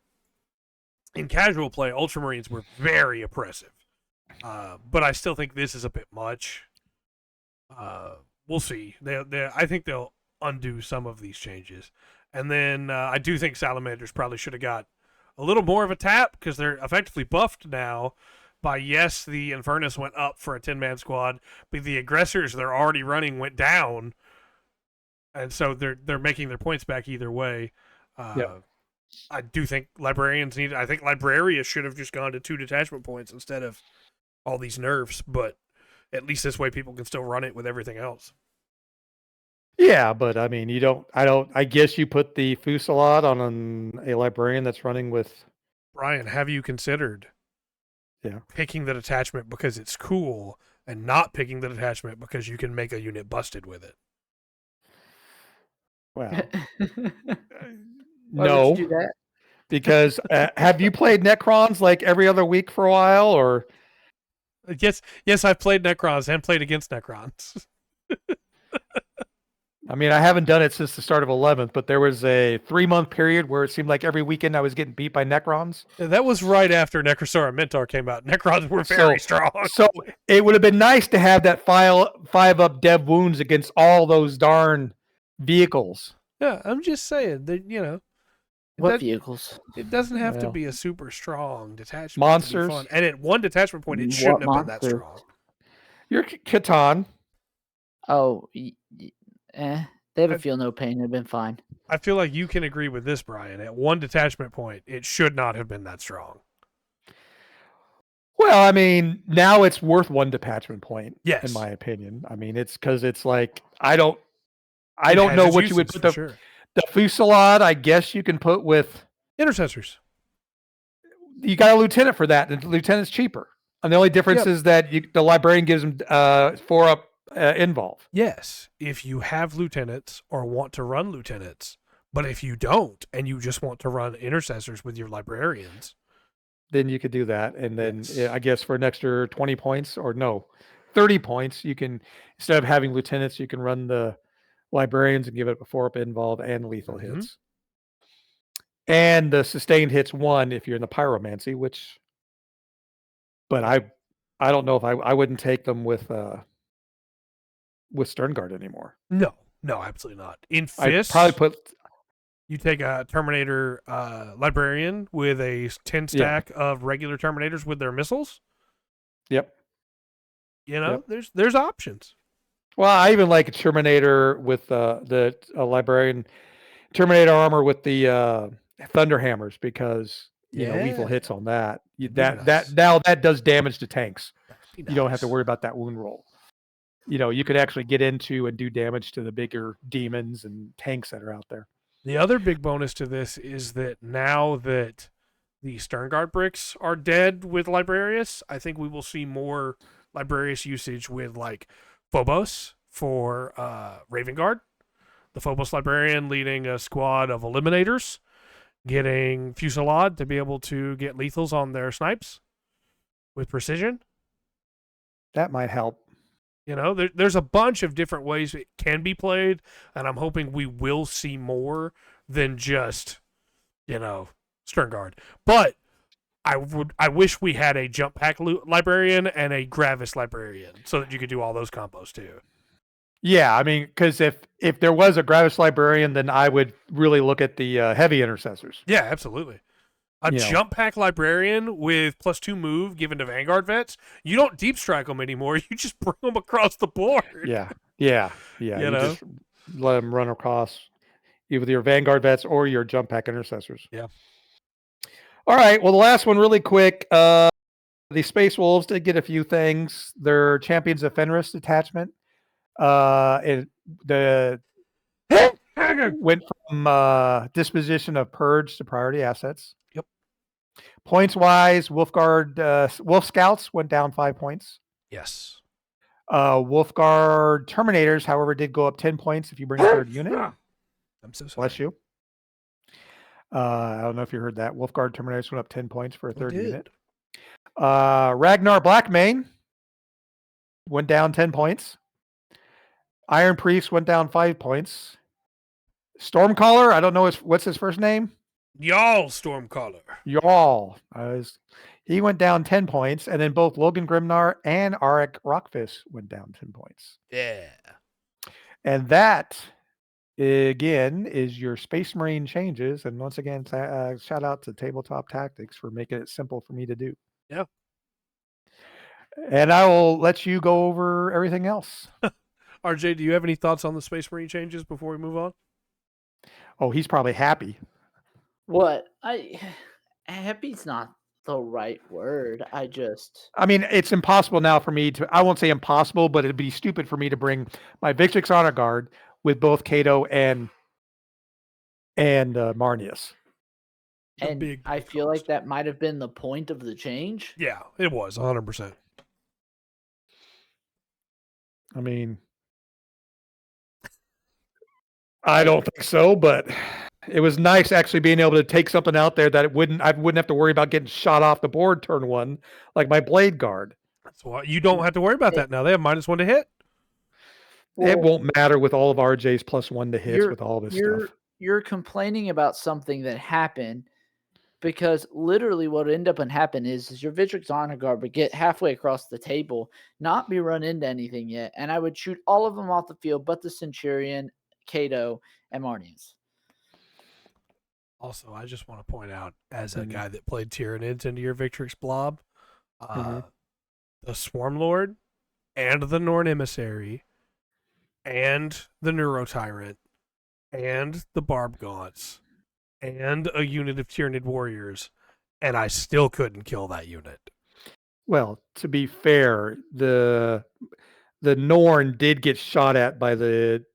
in casual play, Ultramarines were very oppressive. But I still think this is a bit much. We'll see. I think they'll undo some of these changes. And then I do think Salamanders probably should have got a little more of a tap, because they're effectively buffed now by, yes, the Infernus went up for a 10-man squad, but the aggressors they're already running went down. And so they're making their points back either way. I do think Librarians I think Libraria should have just gone to 2 detachment points instead of all these nerfs, but at least this way people can still run it with everything else. Yeah, but I mean, I guess you put the Fusillade on a Librarian that's running with... Brian, have you considered picking the detachment because it's cool and not picking the detachment because you can make a unit busted with it? Well, Why no. would you do that? Because have you played Necrons like every other week for a while, or? Yes, I've played Necrons and played against Necrons. I mean, I haven't done it since the start of 11th, but there was a 3-month period where it seemed like every weekend I was getting beat by Necrons. That was right after Necrosaur and Mentor came out. Necrons were very strong. So it would have been nice to have that 5-up dev wounds against all those darn vehicles. Yeah, I'm just saying that, What vehicles? It doesn't have to be a super strong detachment. Monsters. To be fun. And at 1 detachment point, it shouldn't have been that strong. Your Catan. Oh, they would feel no pain. It'd been fine. I feel like you can agree with this, Brian. At 1 detachment point, it should not have been that strong. Well, I mean, now it's worth 1 detachment point. Yes, in my opinion. I mean, it's because it's like I don't know what you would put the Fusillade. I guess you can put with intercessors. You got a lieutenant for that, and the lieutenant's cheaper. And the only difference is that the Librarian gives them 4-up involve. Yes, if you have lieutenants or want to run lieutenants, but if you don't and you just want to run intercessors with your Librarians, then you could do that. And then I guess for an extra 20 points or 30 points, you can, instead of having lieutenants, you can run the Librarians and give it a 4-up involve and lethal hits. And the sustained hits 1 if you're in the pyromancy, but I don't know if I wouldn't take them with Sternguard anymore. No, absolutely not. In Fist, I'd probably you take a Terminator Librarian with a 10 stack of regular Terminators with their missiles. Yep. There's options. Well, I even like a Terminator with the Librarian Terminator armor with the Thunder Hammers, because lethal hits on that. That does damage to tanks. You don't have to worry about that wound roll. You could actually get into and do damage to the bigger demons and tanks that are out there. The other big bonus to this is that now that the Sternguard bricks are dead with Librarius, I think we will see more Librarius usage with like Phobos for Raven Guard. The Phobos Librarian leading a squad of Eliminators, getting Fusillade to be able to get lethals on their snipes with precision. That might help. You know, there's a bunch of different ways it can be played, and I'm hoping we will see more than just, Sternguard. But I wish we had a jump pack librarian and a Gravis librarian so that you could do all those combos too. Yeah, I mean, because if there was a Gravis librarian, then I would really look at the heavy intercessors. Yeah, absolutely. A jump pack librarian with +2 move given to Vanguard vets, you don't deep strike them anymore. You just bring them across the board. Yeah. You just let them run across either your Vanguard vets or your jump pack intercessors. Yeah. All right. Well, the last one really quick. The Space Wolves did get a few things. Their Champions of Fenris detachment. Went from disposition of purge to priority assets. Yep. Points wise, Wolf Scouts went down 5 points. Yes. Wolf Guard Terminators, however, did go up 10 points if you bring a third unit. I'm so sorry. Bless you. I don't know if you heard that. Wolf Guard Terminators went up 10 points for a third unit. Ragnar Blackmane went down 10 points. Iron Priest went down 5 points. Stormcaller, I don't know what's his first name. Y'all Stormcaller. Y'all. He went down 10 points, and then both Logan Grimnar and Arik Rockfist went down 10 points. Yeah. And that, again, is your Space Marine changes. And once again, shout out to Tabletop Tactics for making it simple for me to do. Yeah. And I will let you go over everything else. RJ, do you have any thoughts on the Space Marine changes before we move on? Oh, he's probably happy. What? Happy's not the right word. I mean, it's impossible now for me to, I won't say impossible, but it'd be stupid for me to bring my Victrix Honor Guard with both Cato and Marnius. And I feel like that might have been the point of the change. Yeah, it was 100%. I mean, I don't think so, but it was nice actually being able to take something out there that I wouldn't have to worry about getting shot off the board turn one, like my Blade Guard. That's why you don't have to worry about that now. They have -1 to hit. Well, it won't matter with all of RJ's +1 to hits with all this stuff. You're complaining about something that happened because literally what would end up and happen is your Victrix Honor Guard would get halfway across the table, not be run into anything yet, and I would shoot all of them off the field but the Centurion, Cato, and Marnius. Also, I just want to point out, as a guy that played Tyranids into your Victrix Blob, the Swarm Lord and the Norn Emissary and the Neurotyrant and the Barb Gaunts and a unit of Tyranid Warriors, and I still couldn't kill that unit. Well, to be fair, the Norn did get shot at by the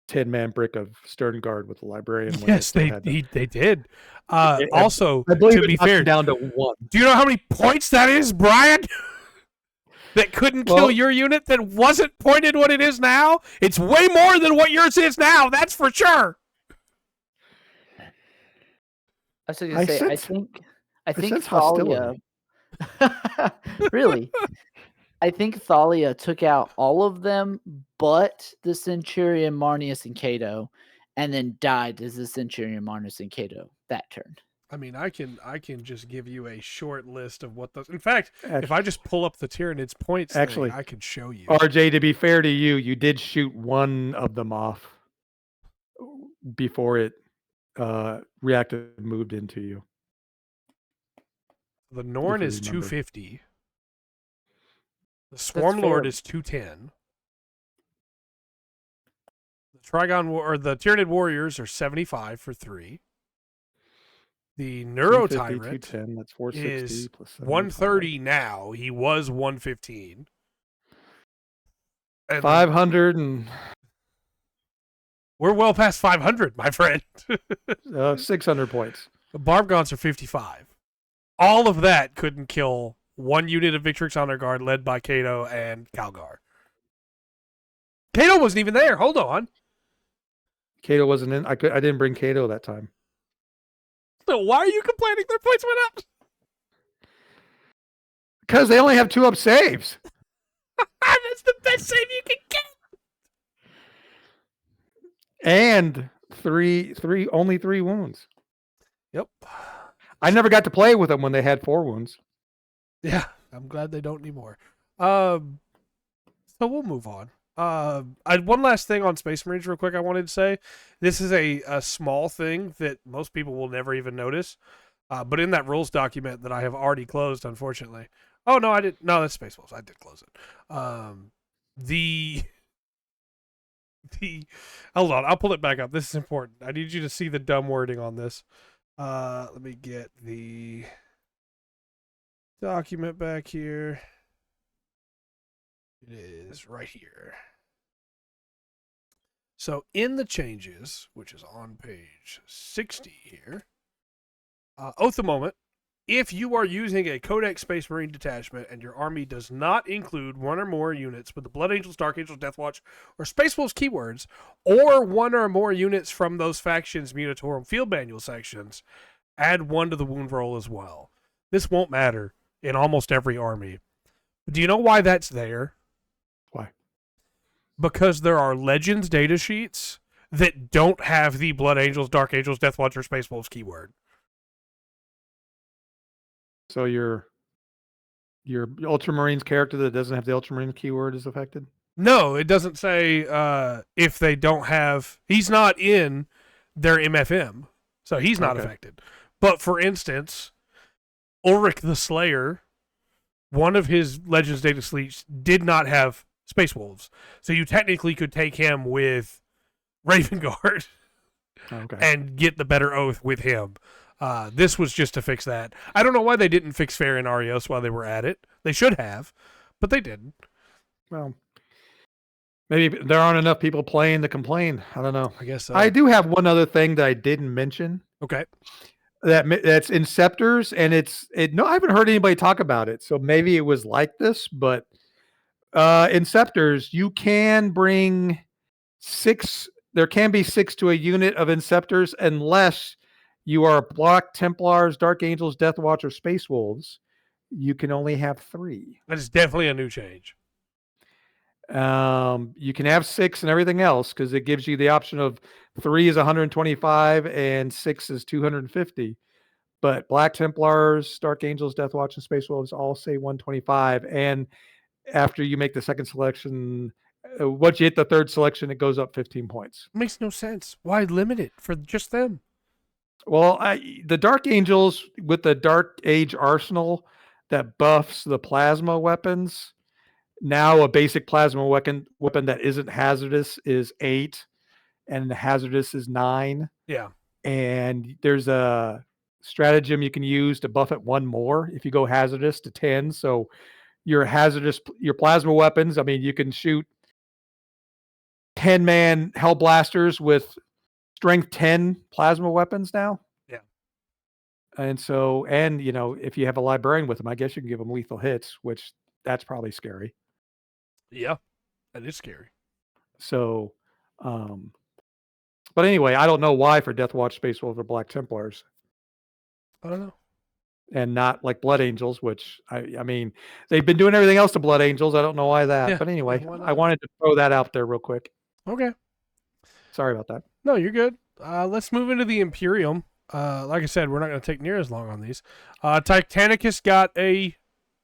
10-man brick of Stern Guard with the Librarian. Yes, they did. Also, I believe to be fair, down to 1. Do you know how many points that is, Brian? That couldn't kill your unit that wasn't pointed what it is now? It's way more than what yours is now, that's for sure. I was going to say, I think Thalia... Really? I think Thalia took out all of them but the Centurion, Marnius, and Cato, and then died as the Centurion, Marnius, and Cato that turn. I mean, I can just give you a short list of what those... In fact, if I just pull up the Tyranids points thing, I could show you. RJ, to be fair to you, you did shoot one of them off before it reactive moved into you. The Norn is 250. The Swarm Lord is 210. The the Tyranid Warriors are 75 for 3. The Neurotyrant that's 460 is plus 130 now. He was 115. And 500 and We're well past 500, my friend. 600 points. The Barb Gaunts are 55. All of that couldn't kill one unit of Victrix Honor Guard led by Kato and Calgar. Kato wasn't even there. Hold on. Kato wasn't in. I didn't bring Kato that time. So why are you complaining their points went up? Because they only have 2 up saves. That's the best save you can get. And only 3 wounds. Yep. I never got to play with them when they had 4 wounds. Yeah, I'm glad they don't anymore. So we'll move on. One last thing on Space Marines real quick I wanted to say. This is a small thing that most people will never even notice. But in that rules document that I have already closed, unfortunately. Oh, no, I didn't. No, that's Space Wolves. I did close it. Hold on, I'll pull it back up. This is important. I need you to see the dumb wording on this. Let me get the document back here. It is right here. So in the changes, which is on page 60 here, Oath of Moment, if you are using a Codex Space Marine detachment and your army does not include 1 or more units with the Blood Angels, Dark Angels, Deathwatch, or Space Wolves keywords, or 1 or more units from those factions' Munitorum Field Manual sections, add 1 to the wound roll as well. This won't matter in almost every army. Do you know why that's there? Why? Because there are Legends data sheets that don't have the Blood Angels, Dark Angels, Deathwatch, or Space Wolves keyword. So your Ultramarines character that doesn't have the Ultramarine keyword is affected? No, it doesn't say if they don't have... He's not in their MFM, so he's not affected. But for instance, Ulrich the Slayer, one of his Legends data sheets did not have Space Wolves. So you technically could take him with Raven Guard and get the better oath with him. This was just to fix that. I don't know why they didn't fix Fair and Arios while they were at it. They should have, but they didn't. Well, maybe there aren't enough people playing to complain. I don't know. I guess so. I do have one other thing that I didn't mention. Okay. That's Inceptors, and no, I haven't heard anybody talk about it. So maybe it was like this, but Inceptors, you can bring 6. There can be 6 to a unit of Inceptors unless you are Black Templars, Dark Angels, Deathwatch, or Space Wolves. You can only have 3. That is definitely a new change. You can have 6 and everything else because it gives you the option of 3 is 125 and 6 is 250. But Black Templars, Dark Angels, Deathwatch, and Space Wolves all say 125. And after you make the second selection, once you hit the third selection, it goes up 15 points. It makes no sense. Why limit it for just them? Well, the Dark Angels with the Dark Age arsenal that buffs the plasma weapons. Now a basic plasma weapon that isn't hazardous is 8, and the hazardous is 9. Yeah. And there's a stratagem you can use to buff it 1 more if you go hazardous to 10. So your plasma weapons, I mean, you can shoot 10-man Hell Blasters with strength 10 plasma weapons now. Yeah. And so, if you have a librarian with them, I guess you can give them lethal hits, which that's probably scary. Yeah, that is scary. So, but anyway, I don't know why for Deathwatch, Space Wolves, or Black Templars. I don't know. And not like Blood Angels, which I mean, they've been doing everything else to Blood Angels. I don't know why that. Yeah, but anyway, why not? I wanted to throw that out there real quick. Okay. Sorry about that. No, you're good. Let's move into the Imperium. Like I said, we're not going to take near as long on these. Titanicus got a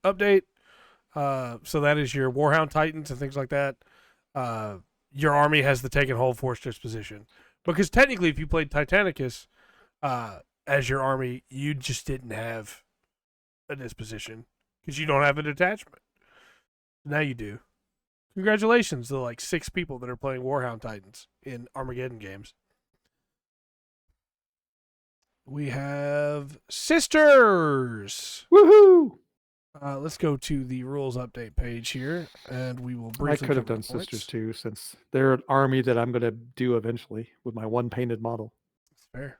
update. So that is your Warhound Titans and things like that. Your army has the Taken Hold Force Disposition. Because technically, if you played Titanicus as your army, you just didn't have a disposition because you don't have a detachment. Now you do. Congratulations to like 6 people that are playing Warhound Titans in Armageddon games. We have Sisters. Woohoo! Let's go to the rules update page here, and we will I briefly. could have cover done the points. sisters too, since they're an army that I'm going to do eventually with my one painted model. Fair.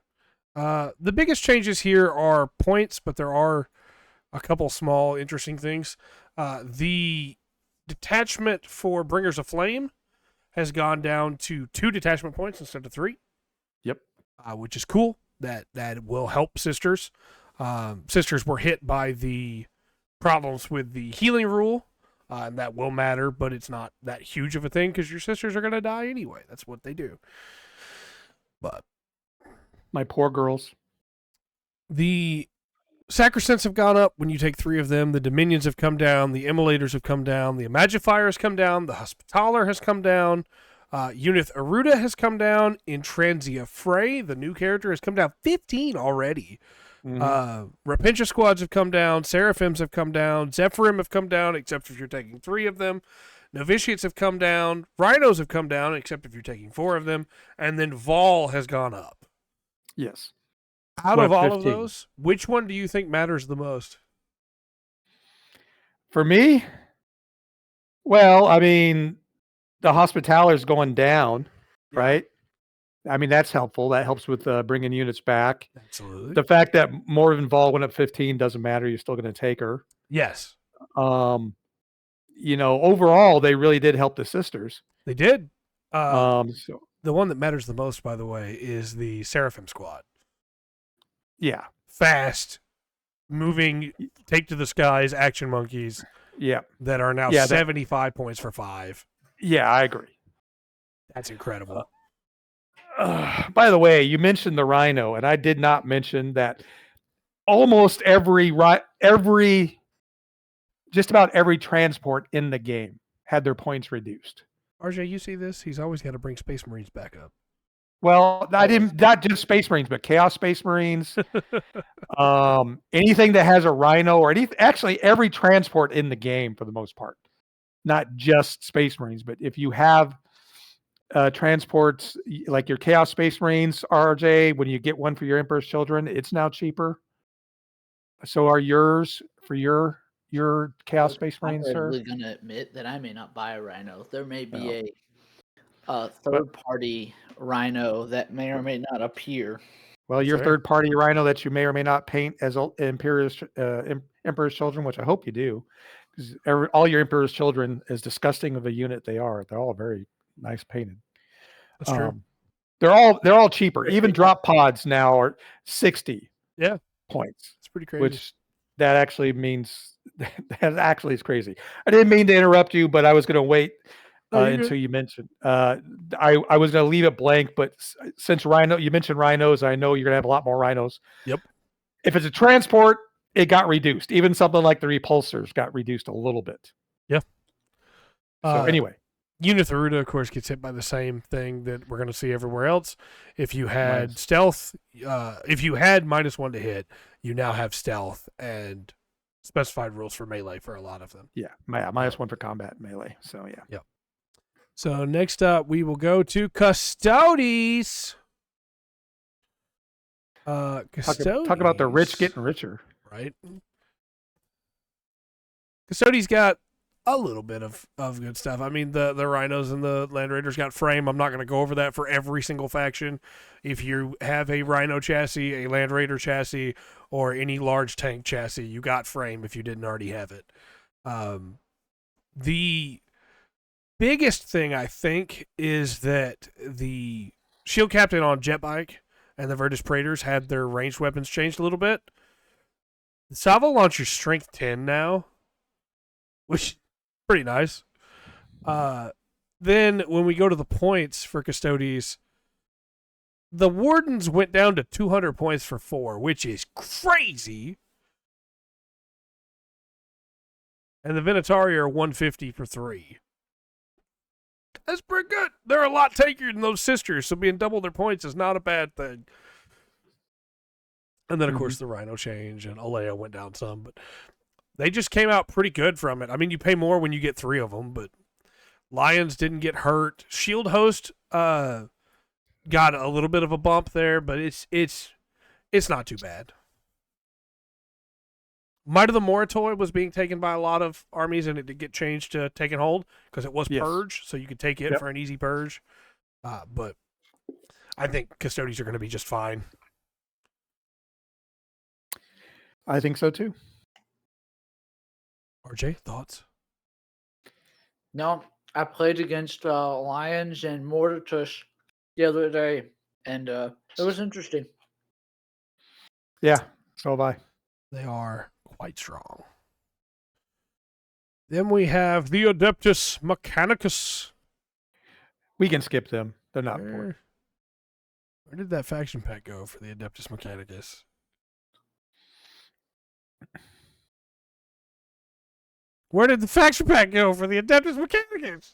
The biggest changes here are points, but there are a couple small interesting things. The detachment for Bringers of Flame has gone down to 2 detachment points instead of 3. Yep. Which is cool. That will help sisters. Sisters were hit by the problems with the healing rule, and that will matter, but it's not that huge of a thing because your sisters are going to die anyway. That's what they do. But my poor girls. The Sacrosancts have gone up when you take 3 of them. The Dominions have come down. The Immolators have come down. The Imagifier has come down. The Hospitaller has come down. Unith Aruda has come down. Intransia Frey, the new character, has come down 15 already. Rapincia squads have come down. Seraphims have come down. Zephyrim have come down, except if you're taking 3 of them. Novitiates have come down. Rhinos have come down, except if you're taking 4 of them. And then Vol has gone up. Yes. Out of all 15? of those, which one do you think matters the most? For me, well, I mean, the Hospitaller is going down, right? I mean, that's helpful. That helps with bringing units back. Absolutely. The fact that Morven Vol went up 15 doesn't matter. You're still going to take her. Yes. Overall, they really did help the sisters. They did. So, the one that matters the most, by the way, is the Seraphim squad. Yeah. Fast, moving, take to the skies, action monkeys. Yeah. That are now 75 points for 5. Yeah, I agree. That's incredible. By the way, you mentioned the Rhino, and I did not mention that almost just about every transport in the game had their points reduced. RJ, you see this? He's always got to bring Space Marines back up. Well, not just Space Marines, but Chaos Space Marines. Anything that has a Rhino or actually every transport in the game for the most part. Not just Space Marines, but if you have transports like your Chaos Space Marines, RJ, when you get one for your Emperor's Children, it's now cheaper. So are yours for your Chaos Space Marines, sir? I'm going to admit that I may not buy a Rhino. There may be a third-party Rhino that may or may not appear. Well, your third-party Rhino that you may or may not paint as Emperor's Children, which I hope you do, because all your Emperor's Children, as disgusting of a unit they are, they're all very nice painted. That's true. They're all cheaper. Even drop pods now are 60 points. It's pretty crazy. Which that actually means that actually is crazy. I didn't mean to interrupt you, but I was going to wait until you mentioned. I was going to leave it blank, but since you mentioned rhinos, I know you're going to have a lot more rhinos. Yep. If it's a transport, it got reduced. Even something like the repulsors got reduced a little bit. Yeah. So anyway. Unith Aruda, of course, gets hit by the same thing that we're going to see everywhere else. If you had stealth, if you had -1 to hit, you now have stealth and specified rules for melee for a lot of them. Yeah, -1 for combat melee. So yeah. Yep. So next up, we will go to Custodes. Custodes. Talk about the rich getting richer. Right. Custodes got a little bit of good stuff. I mean, the Rhinos and the Land Raiders got frame. I'm not going to go over that for every single faction. If you have a Rhino chassis, a Land Raider chassis, or any large tank chassis, you got frame if you didn't already have it. The biggest thing, I think, is that the Shield Captain on Jetbike and the Virtus Praetors had their ranged weapons changed a little bit. The Salvo Launcher's strength 10 now, which pretty nice. Then when we go to the points for Custodes, the Wardens went down to 200 points for 4, which is crazy. And the Venatari are 150 for 3. That's pretty good. They're a lot tankier than those sisters, so being double their points is not a bad thing. And then, of course, the Rhino change and Alea went down some, but they just came out pretty good from it. I mean, you pay more when you get 3 of them, but Lions didn't get hurt. Shield Host got a little bit of a bump there, but it's not too bad. Might of the Moritoi was being taken by a lot of armies, and it did get changed to Taken Hold because it was Yes. Purge, so you could take it Yep. for an easy Purge. But I think Custodes are going to be just fine. I think so too. RJ, thoughts? No, I played against Lions and Mortitus the other day, and it was interesting. Yeah, so have I. They are quite strong. Then we have the Adeptus Mechanicus. We can skip them. They're not important. Where did that faction pack go for the Adeptus Mechanicus? Where did the faction pack go for the Adeptus Mechanicus?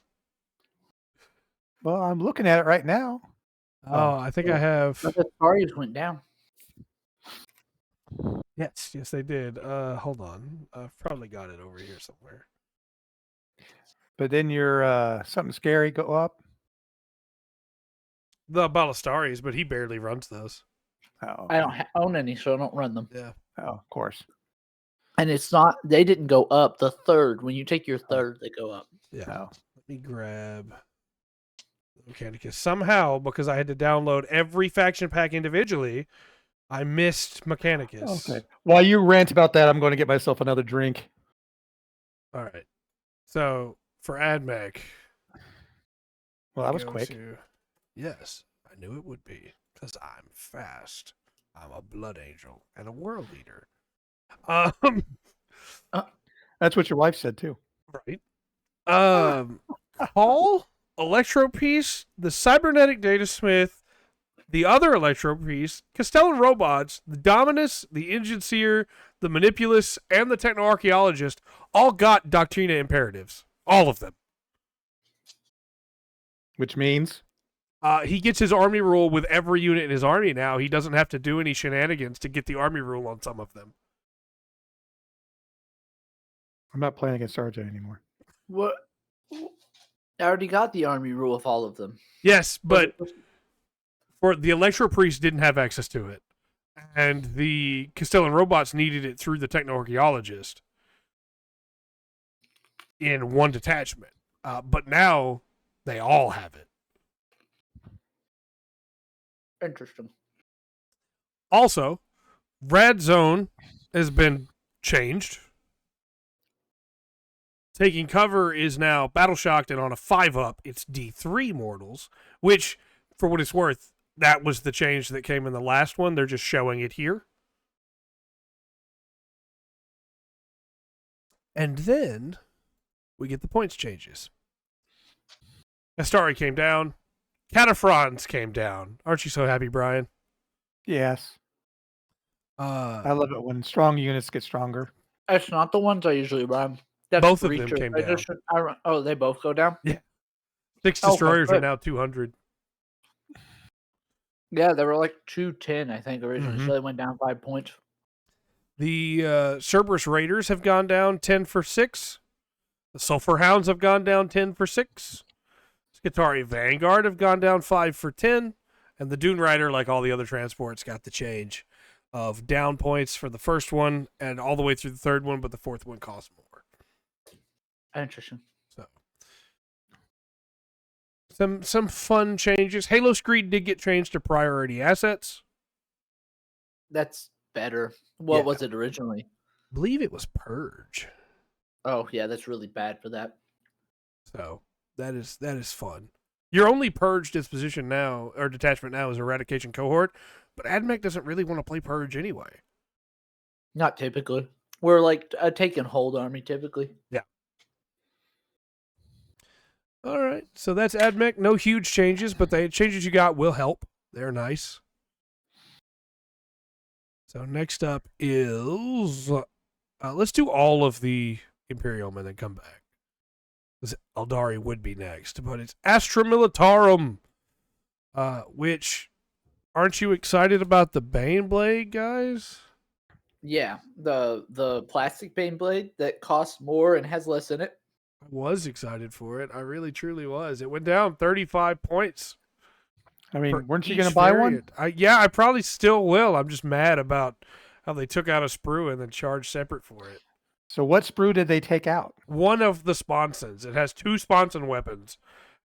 Well, I'm looking at it right now. Oh, I think I have. But the Stars went down. Yes, they did. Hold on. I've probably got it over here somewhere. But then your something scary go up. The Ballestaris, but he barely runs those. Oh, I don't own any, so I don't run them. Yeah. oh, of course. And it's not, they didn't go up. The third, when you take your third, they go up. Yeah. Oh. Let me grab Mechanicus. Somehow, because I had to download every faction pack individually, I missed Mechanicus. Okay. While you rant about that, I'm going to get myself another drink. All right. So for AdMech. Well, that was go quick. to- Yes, I knew it would be because I'm fast. I'm a blood angel and a world eater. That's what your wife said too. Right. Paul, Electro Piece, the Cybernetic Data Smith, the other Electro Piece, Castellan Robots, the Dominus, the Ingenseer, the Manipulus, and the Techno-Archaeologist all got Doctrina Imperatives. All of them. Which means He gets his army rule with every unit in his army now. He doesn't have to do any shenanigans to get the army rule on some of them. I'm not playing against RJ anymore. What? I already got the army rule of all of them. Yes, but for the Electro Priest didn't have access to it. And the Castellan Robots needed it through the Techno-Archaeologist in one detachment. But now they all have it. Interesting. Also, Rad Zone has been changed. Taking cover is now battle shocked, and on a 5-up, it's D3 mortals, which, for what it's worth, that was the change that came in the last one. They're just showing it here. And then we get the points changes. Astari came down. Cataphrons came down. Aren't you so happy, Brian? Yes. I love it when strong units get stronger. That's not the ones I usually run. That's Both of them Breachers. came I down. Oh, they both go down? 6 Okay, destroyers are good. now 200. Yeah, they were like 210, I think, originally. Mhm. So they went down 5 points. The Cerberus Raiders have gone down 10 for 6. The Sulphur Hounds have gone down 10 for 6. Skitarii Vanguard have gone down 5 for 10. And the Dune Rider, like all the other transports, got the change of down points for the first one and all the way through the third one, but the fourth one costs more. Interesting. So some fun changes. Halo Screed did get changed to priority assets. That's better. What Yeah. was it originally? I believe it was Purge. Oh, yeah, that's really bad for that. So that is fun. Your only Purge disposition now, or detachment now, is Eradication Cohort, but AdMech doesn't really want to play Purge anyway. Not typically. We're like a take and hold army, typically. All right, so that's AdMech. No huge changes, but the changes you got will help. They're nice. So next up is let's do all of the Imperium and then come back. Because Eldari would be next, but it's Astra Militarum, which aren't you excited about the Baneblade, guys? Yeah, the plastic Bane blade that costs more and has less in it. I was excited for it. I really, truly was. It went down 35 points. I mean, for weren't you each going to buy one? variant. I probably still will. I'm just mad about how they took out a sprue and then charged separate for it. So what sprue did they take out? One of the sponsons. It has 2 sponson weapons,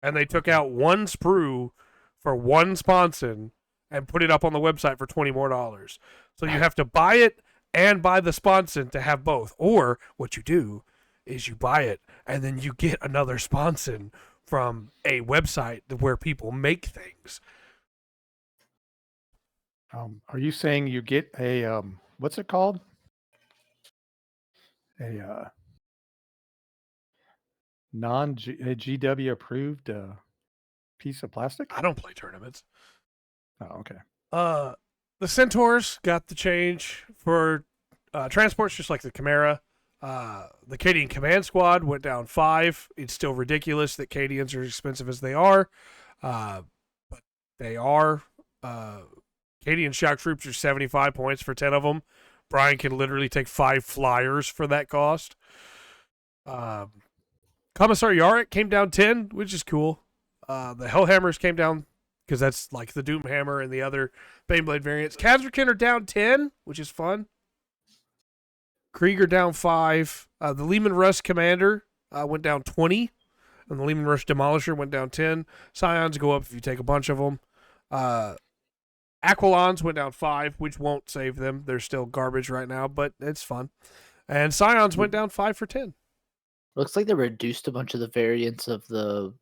and they took out 1 sprue for 1 sponson and put it up on the website for $20 more. So you have to buy it and buy the sponson to have both. Or what you do is you buy it and then you get another sponson from a website where people make things. Are you saying you get a what's it called? A non-GW approved piece of plastic? I don't play tournaments. Oh, okay. The Centaurs got the change for transports, just like the Chimera. The Cadian Command Squad went down 5. It's still ridiculous that Cadians are as expensive as they are, but they are. Cadian shock troops are 75 points for 10 of them. Brian can literally take 5 flyers for that cost. Commissar Yarrick came down 10, which is cool. The Hellhammers came down because that's like the Doomhammer and the other Baneblade variants. Khazrakan are down 10, which is fun. Krieger down 5. The Lehman Rush Commander went down 20. And the Lehman Rush Demolisher went down 10. Scions go up if you take a bunch of them. Aquilons went down 5, which won't save them. They're still garbage right now, but it's fun. And Scions went down 5 for 10. Looks like they reduced a bunch of the variants of the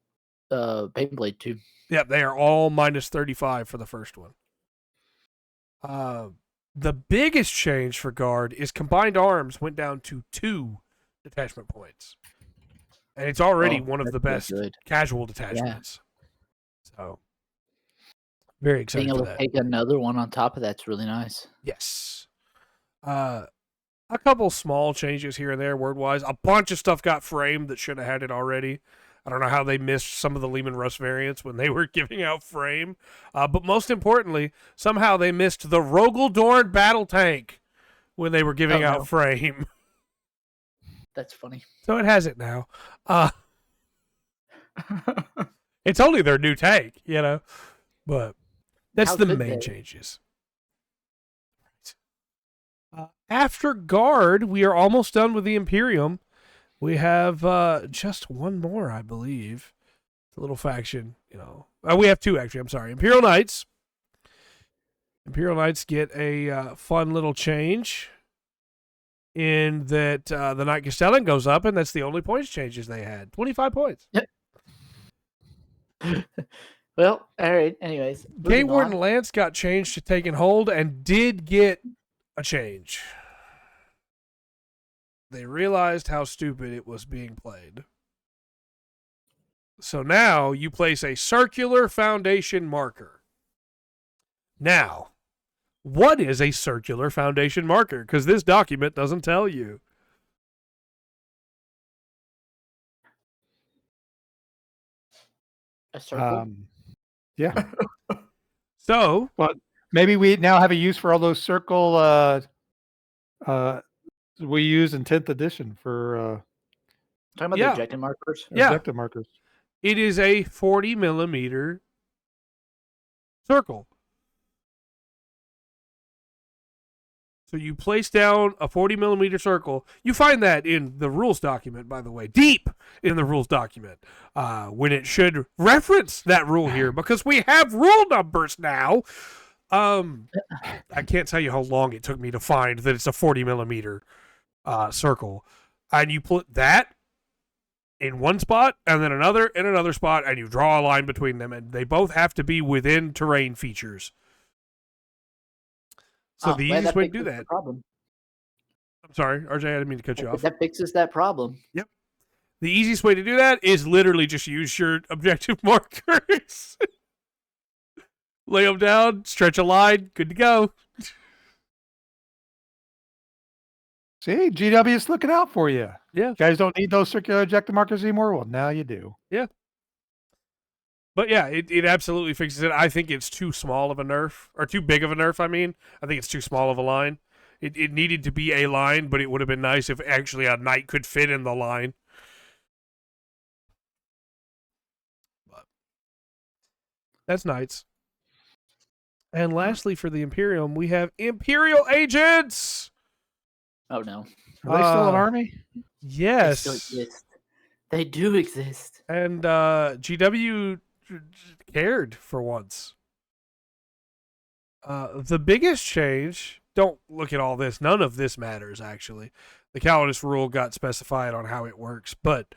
Beyblade too. Yep, they are all minus 35 for the first one. The biggest change for Guard is combined arms went down to 2 detachment points. And it's already one of the best casual detachments. Yeah. So, very excited being able for that. to take another one on top of that's really nice. Yes. A couple small changes here and there word-wise. A bunch of stuff got framed that should have had it already. I don't know how they missed some of the Lehman Russ variants when they were giving out frame. But most importantly, somehow they missed the Rogel Dorn battle tank when they were giving out frame. That's funny. So it has it now. It's only their new tank, you know. But that's the main changes. After Guard, we are almost done with the Imperium. We have just one more, I believe. It's a little faction, you know. We have 2, actually. I'm sorry. Imperial Knights. Imperial Knights get a fun little change in that the Knight Castellan goes up, and that's the only points changes they had. 25 points. Yep. Well, all right. Anyways. Gay Warden Lance got changed to Taken Hold and did get a change. They realized how stupid it was being played. So now you place a circular foundation marker. Now, what is a circular foundation marker? Because this document doesn't tell you. A circle? Yeah. So, well, maybe we now have a use for all those circle we use in 10th edition for talking about the objective markers? Yeah. Objective markers. It is a 40 millimeter circle. So you place down a 40 millimeter circle. You find that in the rules document, by the way, deep in the rules document, when it should reference that rule here because we have rule numbers now. I can't tell you how long it took me to find that it's a 40 millimeter circle. And you put that in one spot and then another in another spot, and you draw a line between them, and they both have to be within terrain features. So the easiest way to do that. I'm sorry, RJ, I didn't mean to cut you off. That fixes that problem. Yep. The easiest way to do that is literally just use your objective markers. Lay them down, stretch a line, good to go. See, GW is looking out for you. Yeah. You guys don't need those circular objective markers anymore? Well, now you do. Yeah. But yeah, it absolutely fixes it. I think it's too small of a nerf, or too big of a nerf, I mean. I think it's too small of a line. It needed to be a line, but it would have been nice if actually a knight could fit in the line. But that's knights. And lastly, for the Imperium, we have Imperial Agents. Oh no. Are they still an army? They Yes. still exist. They do exist. And GW cared for once. The biggest change, don't look at all this. None of this matters, actually. The Calidus rule got specified on how it works. But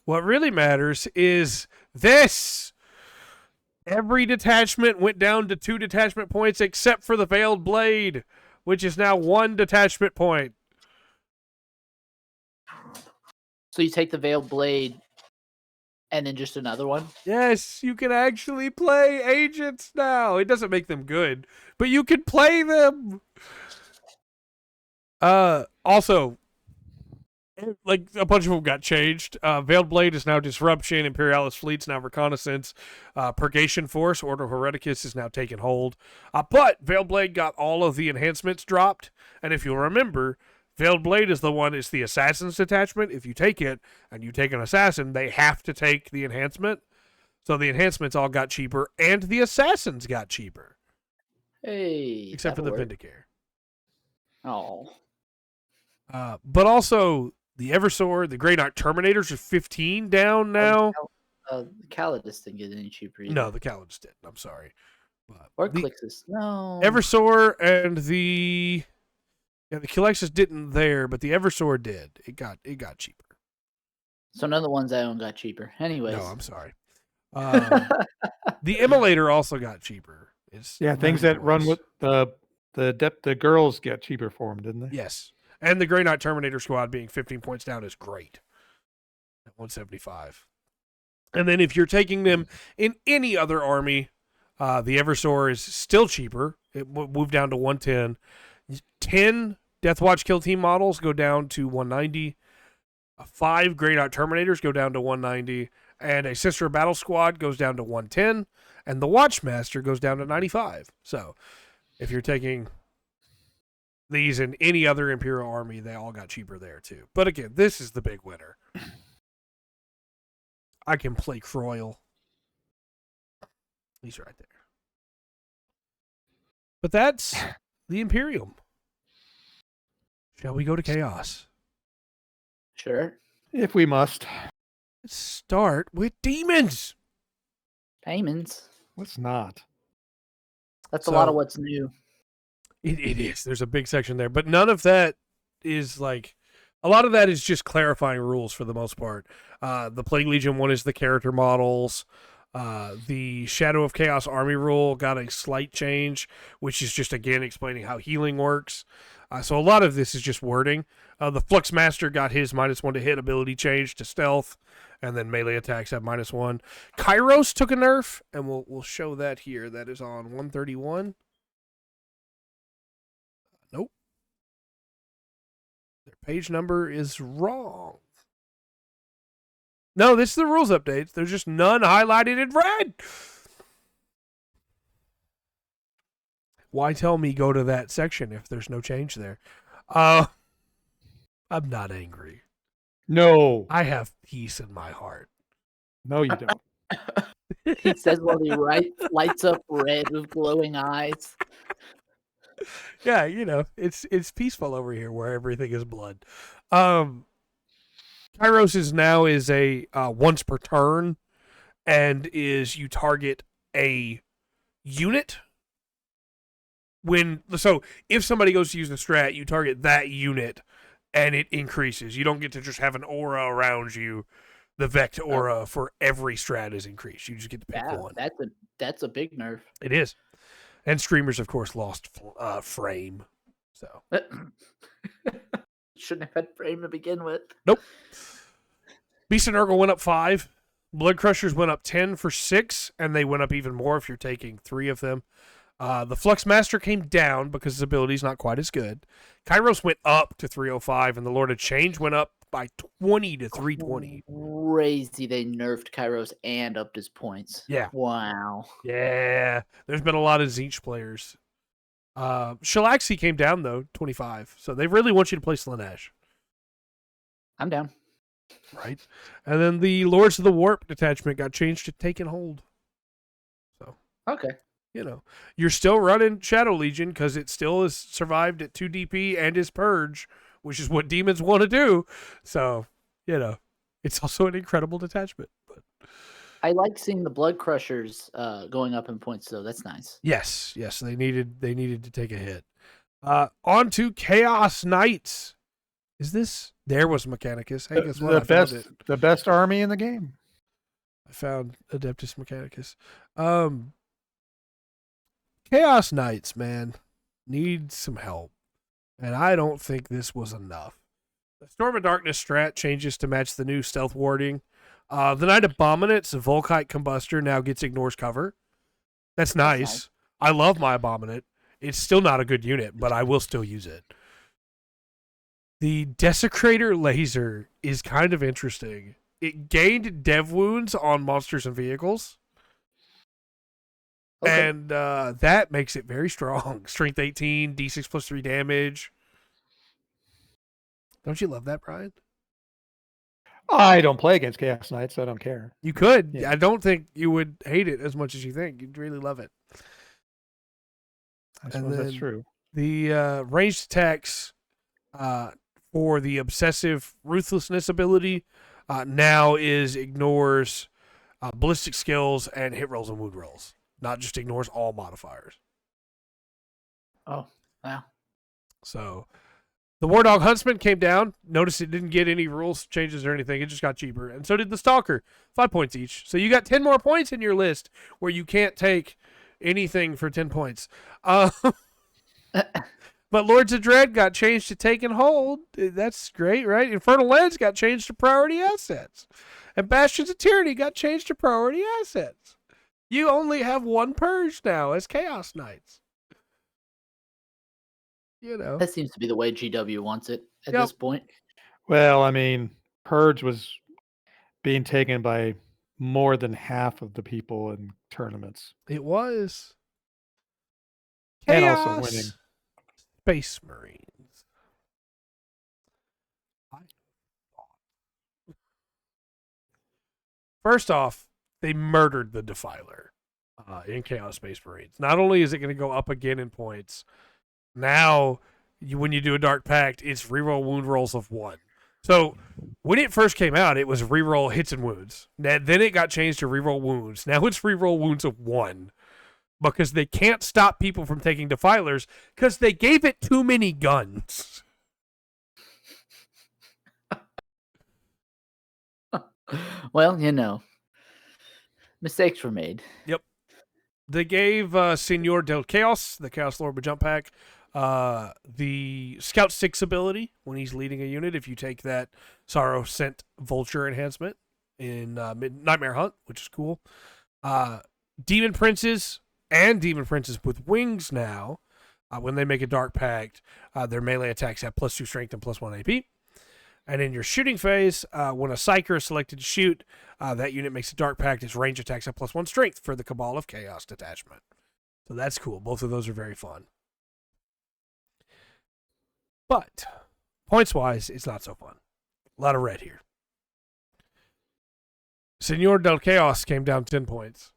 what really matters is this. Every detachment went down to 2 detachment points except for the Veiled Blade, which is now 1 detachment point. So you take the Veiled Blade and then just another one? Yes, you can actually play agents now. It doesn't make them good, but you can play them. Also, like a bunch of them got changed. Veiled Blade is now Disruption. Imperialis Fleet's now Reconnaissance. Purgation Force, Order Hereticus is now taking hold. But Veiled Blade got all of the enhancements dropped. And if you'll remember, Veiled Blade is the Assassin's detachment. If you take it and you take an Assassin, they have to take the enhancement. So the enhancements all got cheaper, and the Assassins got cheaper. Hey. Except for the that'll work. Vindicare. Oh. But also, the Eversword, the Grey Knight Terminators are 15 down now. Calidus didn't get any cheaper either. No, the Calidus didn't. I'm sorry. Or The Clixus. No. Eversword and the Calexis didn't there, but the Eversword did. It got cheaper. So none of the ones I own got cheaper. Anyways. No, I'm sorry. The Immolator also got cheaper. Things that run with the girls get cheaper for them, didn't they? Yes. And the Grey Knight Terminator squad being 15 points down is great. At 175. And then if you're taking them in any other army, the Eversword is still cheaper. It moved down to 110. 10 Deathwatch kill team models go down to 190. 5 Grey Knight Terminators go down to 190. And a Sister Battle Squad goes down to 110. And the Watchmaster goes down to 95. So if you're taking these in any other Imperial army, they all got cheaper there too. But again, this is the big winner. I can play Croyle. He's right there. But that's the Imperium. Shall we go to Chaos? Sure. If we must. Let's start with Demons. Payments. Let's not. That's a lot of what's new. It is. There's a big section there. But none of that is like... A lot of that is just clarifying rules for the most part. The Plague Legion one is the character models. The Shadow of Chaos army rule got a slight change, which is just, again, explaining how healing works. So a lot of this is just wording. The Flux Master got his -1 to hit ability change to stealth, and then melee attacks have -1. Kairos took a nerf, and we'll show that here. That is on 131. Nope. Their page number is wrong. No, this is the rules updates. There's just none highlighted in red. Why tell me go to that section if there's no change there? I'm not angry. No. I have peace in my heart. No, you don't. He says while he lights up red with glowing eyes. Yeah, you know, it's peaceful over here where everything is blood. Kairos is now a once per turn, and is you target a unit. So if somebody goes to use the strat, you target that unit, and it increases. You don't get to just have an aura around you. The Vect aura for every strat is increased. You just get to pick one. That's a big nerf. It is. And streamers, of course, lost frame. So shouldn't have had frame to begin with. Nope. Beast and Nurgle went up 5. Blood Crushers went up 10 for 6, and they went up even more if you're taking 3 of them. The Flux Master came down because his ability is not quite as good. Kairos went up to 305, and the Lord of Change went up by 20 to 320. Crazy, they nerfed Kairos and upped his points. Yeah. Wow. Yeah. There's been a lot of Tzeentch players. Shalaxi came down, though, 25. So they really want you to play Slaanesh. I'm down. Right. And then the Lords of the Warp detachment got changed to Taken Hold. So okay. You know, you're still running Shadow Legion because it still is survived at 2 DP and is Purge, which is what demons want to do. So, you know, it's also an incredible detachment. But I like seeing the Blood Crushers going up in points, though. That's nice. yes, they needed to take a hit. On to Chaos Knights. There was Mechanicus. Hey, guess what? The best army in the game. I found Adeptus Mechanicus. Chaos Knights, man, need some help. And I don't think this was enough. The Storm of Darkness strat changes to match the new stealth warding. The Knight Abominate's Volkite Combustor now gets ignores cover. That's nice. I love my Abominate. It's still not a good unit, but I will still use it. The Desecrator Laser is kind of interesting. It gained dev wounds on monsters and vehicles. Okay. And that makes it very strong. Strength 18, D6 plus 3 damage. Don't you love that, Brian? I don't play against Chaos Knights, so I don't care. You could. Yeah. I don't think you would hate it as much as you think. You'd really love it. I suppose that's true. The ranged attacks for the Obsessive Ruthlessness ability now ignores ballistic skills and hit rolls and wound rolls. Not just ignores all modifiers. Oh, wow. So the War Dog Huntsman came down. Notice it didn't get any rules changes or anything. It just got cheaper. And so did the Stalker. 5 points each. So you got 10 more points in your list where you can't take anything for 10 points. But Lords of Dread got changed to Taken Hold. That's great, right? Infernal Lens got changed to priority assets. And Bastions of Tyranny got changed to priority assets. You only have one Purge now as Chaos Knights. You know. That seems to be the way GW wants it at this point. Well, I mean, Purge was being taken by more than half of the people in tournaments. It was. And also winning. Space Marines. First off, they murdered the Defiler in Chaos Space Marines. Not only is it going to go up again in points, now when you do a Dark Pact, it's reroll wound rolls of 1. So when it first came out, it was reroll hits and wounds. Then it got changed to reroll wounds. Now it's reroll wounds of 1 because they can't stop people from taking Defilers because they gave it too many guns. Well, you know, mistakes were made. Yep. They gave Senor del Chaos, the Chaos Lord with Jump Pack, the Scout 6 ability when he's leading a unit if you take that Sorrow Scent Vulture enhancement in Nightmare Hunt, which is cool. Demon Princes and Demon Princes with Wings now, when they make a Dark Pact, their melee attacks have +2 strength and +1 AP. And in your shooting phase, when a Psyker is selected to shoot, that unit makes a Dark Pact. Its range attacks have +1 strength for the Cabal of Chaos detachment. So that's cool. Both of those are very fun. But points-wise, it's not so fun. A lot of red here. Senor del Chaos came down 10 points.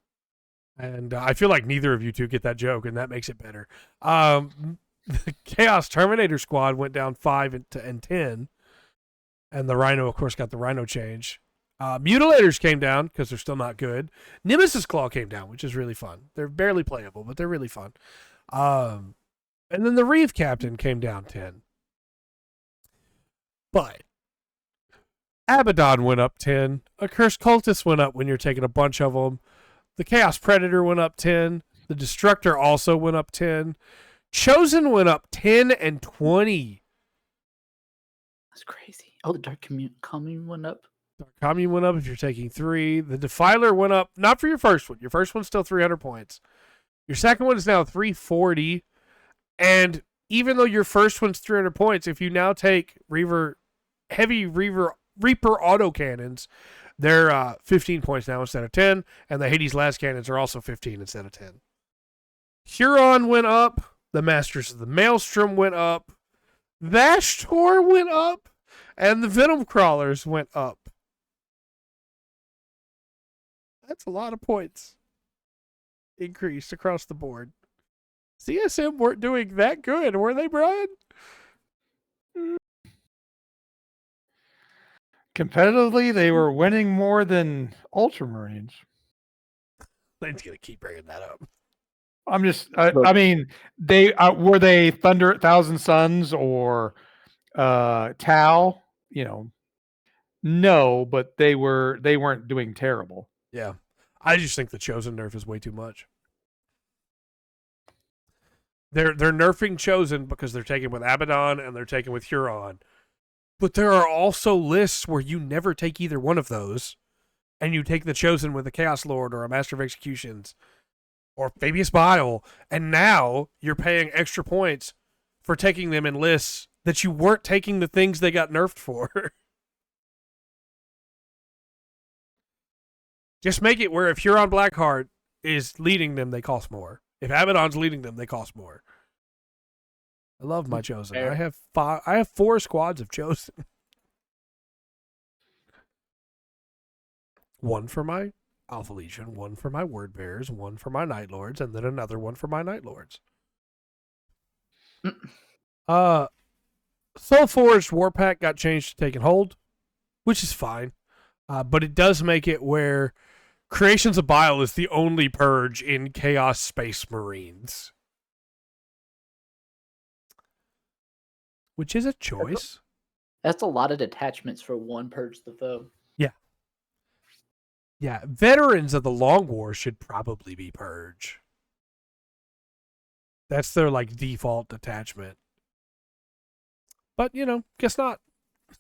And I feel like neither of you two get that joke, and that makes it better. The Chaos Terminator Squad went down 5 and 10. And the Rhino, of course, got the Rhino change. Mutilators came down because they're still not good. Nemesis Claw came down, which is really fun. They're barely playable, but they're really fun. And then the Reeve Captain came down 10. But Abaddon went up 10. Accursed Cultist went up when you're taking a bunch of them. The Chaos Predator went up 10. The Destructor also went up 10. Chosen went up 10 and 20. That's crazy. Oh, the Dark Commune went up. Dark Commune went up if you're taking 3. The Defiler went up, not for your first one. Your first one's still 300 points. Your second one is now 340. And even though your first one's 300 points, if you now take heavy Reaper autocannons, they're 15 points now instead of 10. And the Hades Last Cannons are also 15 instead of 10. Huron went up. The Masters of the Maelstrom went up. Vashtor went up. And the Venom Crawlers went up. That's a lot of points. increased across the board. CSM weren't doing that good, were they, Brian? Competitively, they were winning more than Ultramarines. They're gonna keep bringing that up. I'm just, I mean, they were they Thunder Thousand Suns or Tau? No, but they weren't doing terrible. Yeah, I just think the Chosen nerf is way too much. They're nerfing Chosen because they're taking with Abaddon and they're taking with Huron. But there are also lists where you never take either one of those, and you take the Chosen with a Chaos Lord or a Master of Executions or Fabius Bile, and now you're paying extra points for taking them in lists that you weren't taking the things they got nerfed for. Just make it where if Huron Blackheart is leading them, they cost more. If Abaddon's leading them, they cost more. I love my Chosen. Fair. I have 4 squads of Chosen. One for my Alpha Legion, one for my Word Bearers, one for my Night Lords, and then another one for my Night Lords. Soul Forged Warpack got changed to Taken Hold, which is fine. But it does make it where Creations of Bile is the only purge in Chaos Space Marines. Which is a choice. That's a lot of detachments for one purge the foe. Yeah, veterans of the Long War should probably be purge. That's their default detachment. But, guess not. I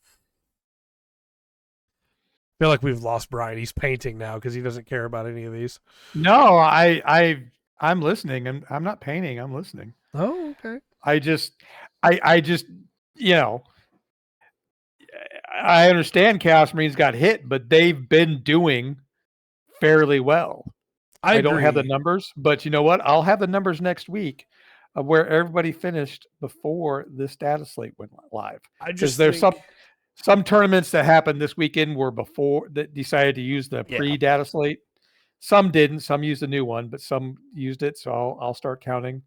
feel like we've lost Brian. He's painting now because he doesn't care about any of these. No, I'm listening. I'm not painting. I'm listening. Oh, okay. I just, I understand Chaos Marines got hit, but they've been doing fairly well. I don't have the numbers, but you know what? I'll have the numbers next week of where everybody finished before this data slate went live. Because there's some tournaments that happened this weekend were before that decided to use the pre-data slate. Some didn't. Some used a new one, but some used it. So I'll start counting,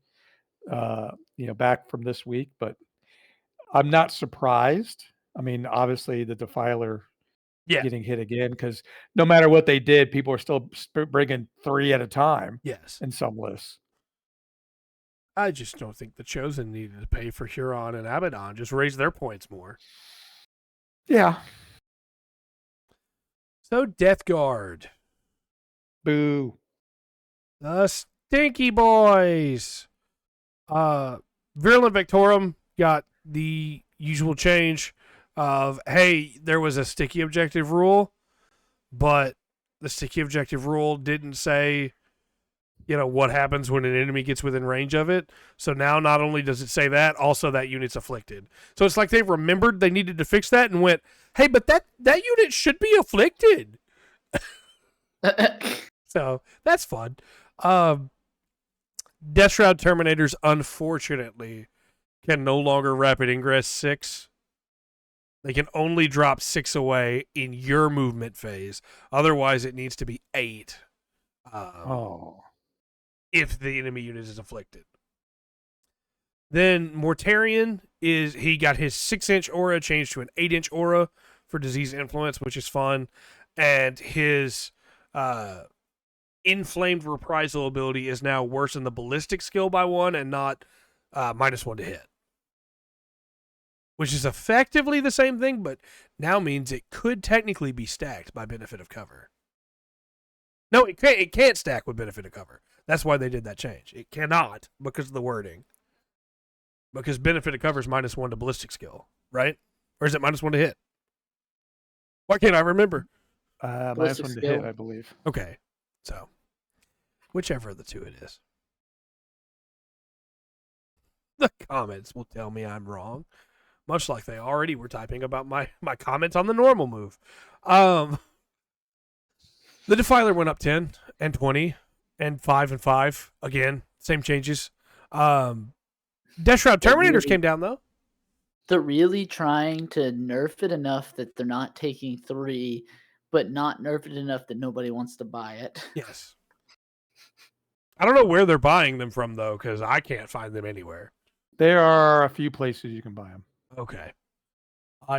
back from this week. But I'm not surprised. I mean, obviously the Defiler getting hit again because no matter what they did, people are still bringing 3 at a time. Yes. In some lists. I just don't think the Chosen needed to pay for Huron and Abaddon. Just raise their points more. Yeah. So Death Guard. Boo. The Stinky Boys. Virulent Victorum got the usual change of, hey, there was a sticky objective rule, but the sticky objective rule didn't say, what happens when an enemy gets within range of it. So now not only does it say that, also that unit's afflicted. So it's like they remembered they needed to fix that and went, hey, but that unit should be afflicted. So that's fun. Death Shroud Terminators, unfortunately, can no longer rapid ingress 6. They can only drop 6 away in your movement phase. Otherwise, it needs to be 8. If the enemy unit is afflicted. Then Mortarion he got his 6-inch aura changed to an 8-inch aura for disease influence, which is fun. And his inflamed reprisal ability is now worse than the ballistic skill by 1 and not -1 to hit. Which is effectively the same thing, but now means it could technically be stacked by benefit of cover. No, it can't stack with benefit of cover. That's why they did that change. It cannot because of the wording. Because benefit of cover is -1 to ballistic skill, right? Or is it -1 to hit? Why can't I remember? -1 to hit, I believe. Okay. So, whichever of the two it is. The comments will tell me I'm wrong. Much like they already were typing about my comments on the normal move. The Defiler went up 10 and 20 and 5 and 5. Again, same changes. Death Shroud Terminators came down, though. They're really trying to nerf it enough that they're not taking 3, but not nerf it enough that nobody wants to buy it. Yes. I don't know where they're buying them from, though, because I can't find them anywhere. There are a few places you can buy them. Okay.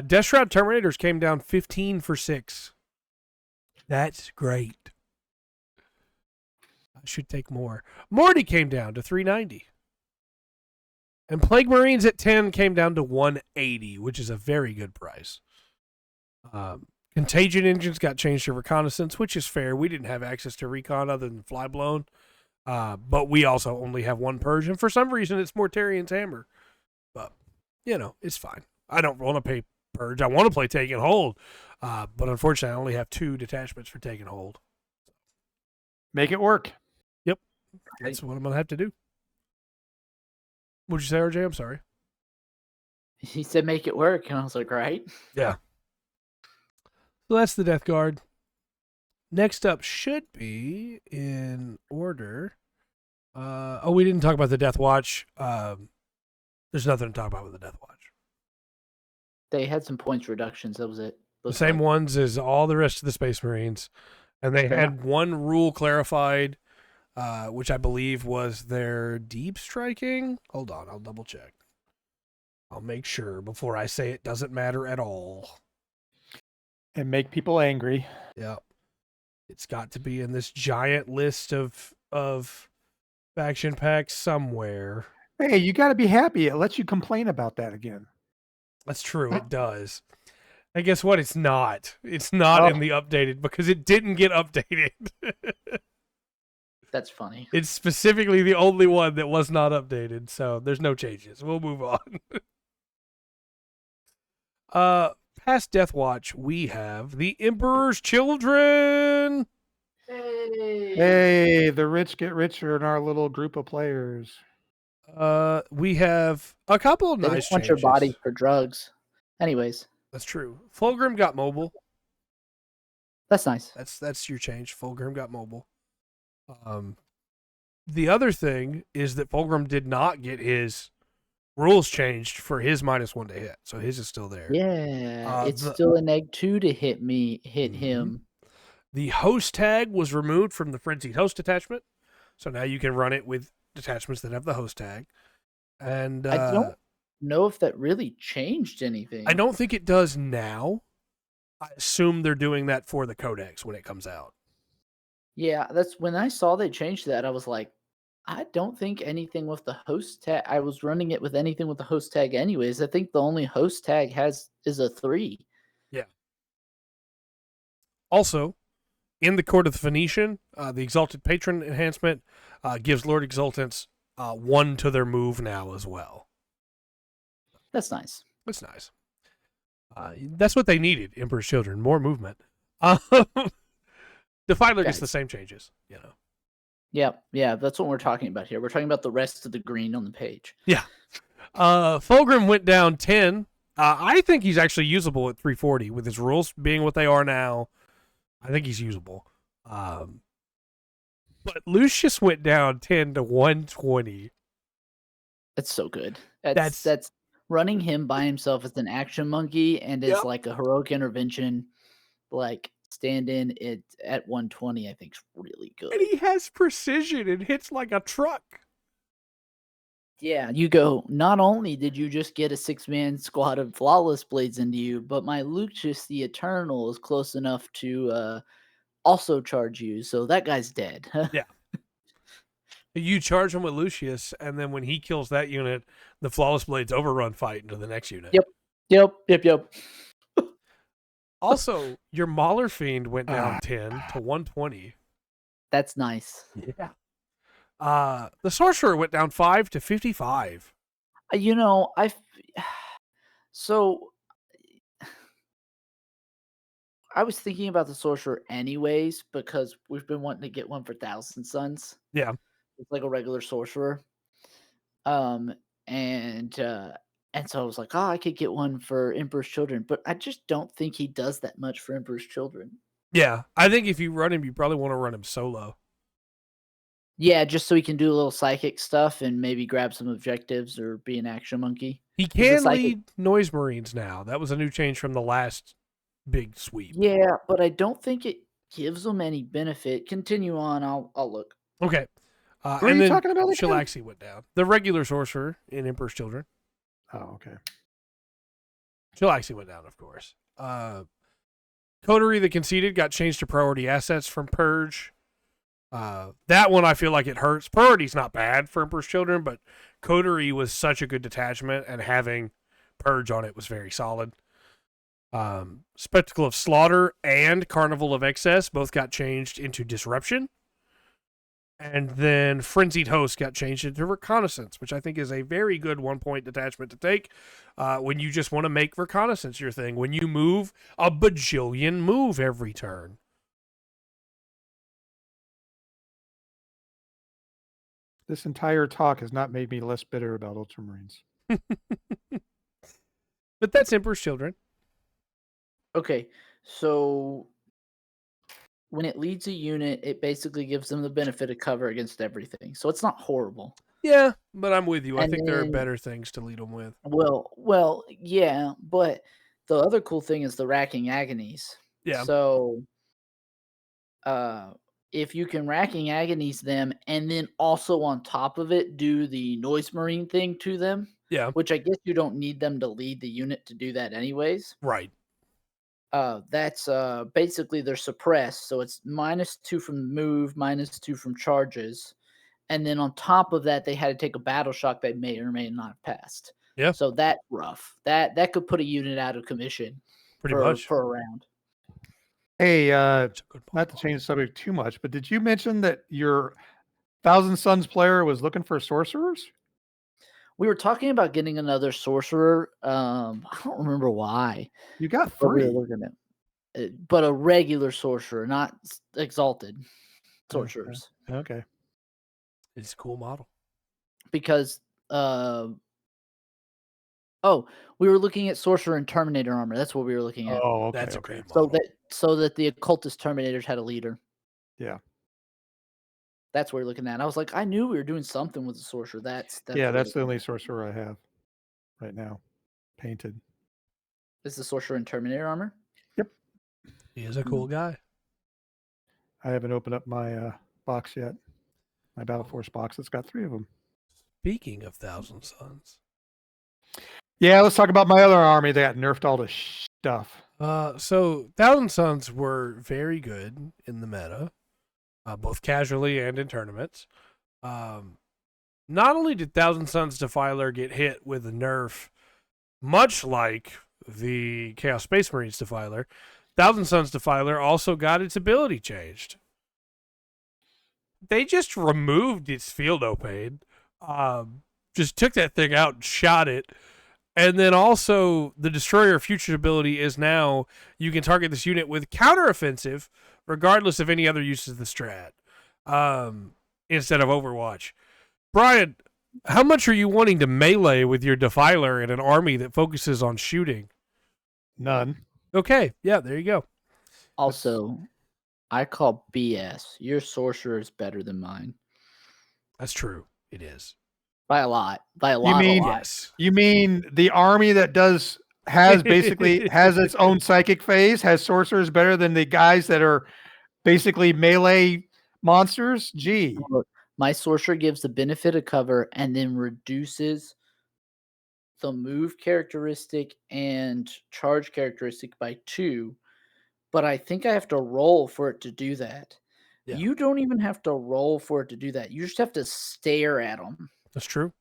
Death Shroud Terminators came down 15 for 6. That's great. I should take more. Morty came down to 390. And Plague Marines at 10 came down to 180, which is a very good price. Contagion engines got changed to reconnaissance, which is fair. We didn't have access to recon other than Flyblown. But we also only have one Persian. For some reason, it's Mortarian's Hammer. But, it's fine. I don't want to pay Purge. I want to play Take and Hold. But unfortunately, I only have 2 detachments for Take and Hold. Make it work. Yep. That's what I'm going to have to do. What'd you say, RJ? I'm sorry. He said make it work, and I was like, right? Yeah. So that's the Death Guard. Next up should be in order. We didn't talk about the Deathwatch. There's nothing to talk about with the Deathwatch. They had some points reductions. That was it. The same ones as all the rest of the Space Marines. And they had one rule clarified, which I believe was their deep striking. Hold on, I'll double check. I'll make sure before I say it doesn't matter at all. And make people angry. Yep. It's got to be in this giant list of faction packs somewhere. Hey, you got to be happy. It lets you complain about that again. That's true. It does. And guess what? It's not. It's not in the updated because it didn't get updated. That's funny. It's specifically the only one that was not updated, so there's no changes. We'll move on. Past Deathwatch, we have the Emperor's Children. Hey, the rich get richer in our little group of players. We have a couple of They nice just want changes. your body for drugs. Anyways. That's true. Fulgrim got mobile. That's nice. That's your change. Fulgrim got mobile. The other thing is that Fulgrim did not get his rules changed for his -1 to hit, so his is still there. Yeah, it's still a -2 to hit him. The host tag was removed from the Frenzied Host attachment, so now you can run it with detachments that have the host tag. And I don't know if that really changed anything. I don't think it does now. I assume they're doing that for the Codex when it comes out. Yeah, that's when I saw they changed that. I was like, I don't think anything with the host tag. I was running it with anything with the host tag, anyways. I think the only host tag is a 3. Yeah. Also, in the Court of the Phoenician, the Exalted Patron enhancement gives Lord Exultants 1 to their move now as well. That's nice. That's nice. That's what they needed, Emperor's Children. More movement. Defiler gets the same changes, Yeah, that's what we're talking about here. We're talking about the rest of the green on the page. Yeah. Fulgrim went down 10. I think he's actually usable at 340 with his rules being what they are now. I think he's usable. But Lucius went down 10 to 120. That's so good. That's running him by himself as an action monkey and as like a heroic intervention, like stand in it at 120, I think is really good. And he has precision and hits like a truck. Yeah, you go, not only did you just get a 6-man squad of flawless blades into you, but my Lucius the Eternal is close enough to also charge you, so that guy's dead. Yeah. You charge him with Lucius, and then when he kills that unit, the flawless blades overrun fight into the next unit. Yep. Also, your Mauler Fiend went down 10 to 120. That's nice. Yeah. The Sorcerer went down 5 to 55. So I was thinking about the Sorcerer anyways, because we've been wanting to get one for Thousand Suns. Yeah. It's like a regular Sorcerer. And so I was like, I could get one for Emperor's Children, but I just don't think he does that much for Emperor's Children. Yeah, I think if you run him, you probably want to run him solo. Yeah, just so he can do a little psychic stuff and maybe grab some objectives or be an action monkey. He can lead Noise Marines now. That was a new change from the last big sweep. Yeah, but I don't think it gives them any benefit. Continue on. I'll look. Okay. Who are And you then talking about again? Shalaxi went down. The regular sorcerer in Emperor's Children. Oh, okay. Shalaxi went down, of course. Coterie the Conceited got changed to priority assets from Purge. That one I feel like it hurts. Priority's not bad for Emperor's Children, but Coterie was such a good detachment, and having Purge on it was very solid. Spectacle of Slaughter and Carnival of Excess both got changed into Disruption. And then Frenzied Host got changed into Reconnaissance, which I think is a very good 1-point detachment to take when you just want to make Reconnaissance your thing. When you move a bajillion move every turn. This entire talk has not made me less bitter about Ultramarines. But that's Emperor's Children. Okay, so when it leads a unit, it basically gives them the benefit of cover against everything. So it's not horrible. Yeah, but I'm with you. I And think there are then- better things to lead them with. Well, yeah, but the other cool thing is the racking agonies. Yeah. So, if you can racking agonies them, and then also on top of it do the noise marine thing to them, Yeah, which I guess you don't need them to lead the unit to do that anyways. right. That's basically they're suppressed, so it's -2 from move, -2 from charges, and then on top of that, they had to take a battle shock they may or may not have passed. Yeah. So that's rough. That could put a unit out of commission Pretty much. for a round. Hey, It's a good point. not to change the subject too much, but did you mention that your Thousand Suns player was looking for sorcerers? We were talking about getting another sorcerer. I don't remember why. You got But we were 3. looking at but a regular sorcerer, not exalted sorcerers. Okay. It's a cool model. Because we were looking at sorcerer and terminator armor. That's what we were looking at. Oh, okay. That's a okay. great model. So that the occultist terminators had a leader. Yeah. That's what we're looking at. I was like, I knew we were doing something with the sorcerer. That's Yeah, what that's the we're only looking sorcerer I have right now. Painted. at. Is the sorcerer and terminator armor? He is a cool guy. I haven't opened up my box yet. My Battle Force box. It's got 3 of them. Speaking of Thousand Suns. Yeah, let's talk about my other army that nerfed all the stuff. So Thousand Suns were very good in the meta, both casually and in tournaments. Not only did Thousand Suns Defiler get hit with a nerf, much like the Chaos Space Marines Defiler, Thousand Suns Defiler also got its ability changed. They just removed its field opaid, just took that thing out and shot it. And then also the Destroyer Future ability is now you can target this unit with counteroffensive regardless of any other uses of the strat, instead of Overwatch. Brian, how much are you wanting to melee with your Defiler in an army that focuses on shooting? None. Okay, yeah, there you go. Also, I call BS. Your sorcerer is better than mine. That's true. It is. By a lot. By a lot. mean- a lot. Yes. You mean the army that has basically has its own psychic phase, has sorcerers better than the guys that are basically melee monsters? Gee. Look, my sorcerer gives the benefit of cover and then reduces the move characteristic and charge characteristic by 2. But I think I have to roll for it to do that. Yeah. You don't even have to roll for it to do that. You just have to stare at them. That's true.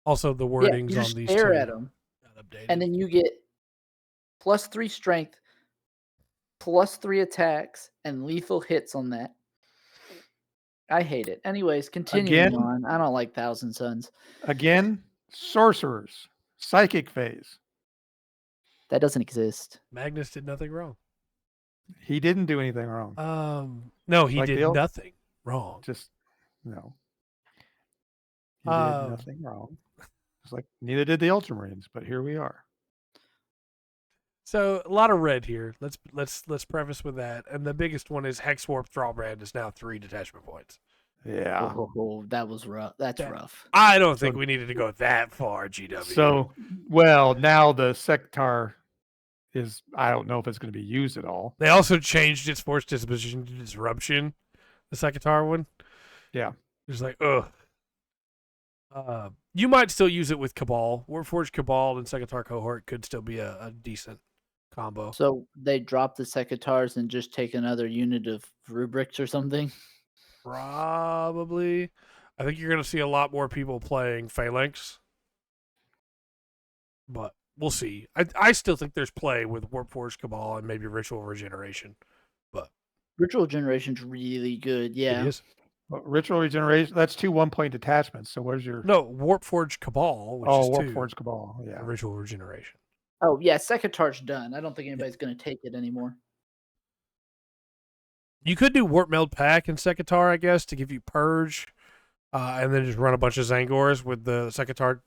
Also, the Yeah, wordings you just on these stare two at them, got updated. and then you get +3 strength, +3 attacks, and lethal hits on that. I hate it. Anyways, continuing Again? on. I don't like Thousand Suns. Again, sorcerers, psychic phase. That doesn't exist. Magnus did nothing wrong. He didn't do anything wrong. No, he Like did the old- nothing wrong. Just no. He did Um, nothing wrong. It's like neither did the Ultramarines, but here we are. So a lot of red here. Let's preface with that. And the biggest one is Hex Warp Thrallbrand is now 3 detachment points. Yeah. Oh, that was rough. That's That- rough. I don't think we needed to go that far, GW. So, well, now the Sectar is, I don't know if it's going to be used at all. they also changed its force disposition to disruption, the Sekatar one. Yeah. It's like, ugh. You might still use it with Cabal. Warforged Cabal and Sekitar Cohort could still be a decent combo. So they drop the Sekatars and just take another unit of rubrics or something. Probably. I think you're going to see a lot more people playing Phalanx. But we'll see. I still think there's play with Warforged Cabal and maybe Ritual Regeneration. But Ritual Generation's really good. Yeah. it is. Well, Ritual Regeneration, that's 2 1-point detachments. So where's your... No, Warforged Cabal, which is 2. Warforged Cabal, yeah. And Ritual Regeneration. Oh, yeah, Sekatar's done. I don't think anybody's going to take it anymore. You could do Warp Meld Pack and Sekitar, I guess, to give you Purge, and then just run a bunch of Zangors with the Sekitar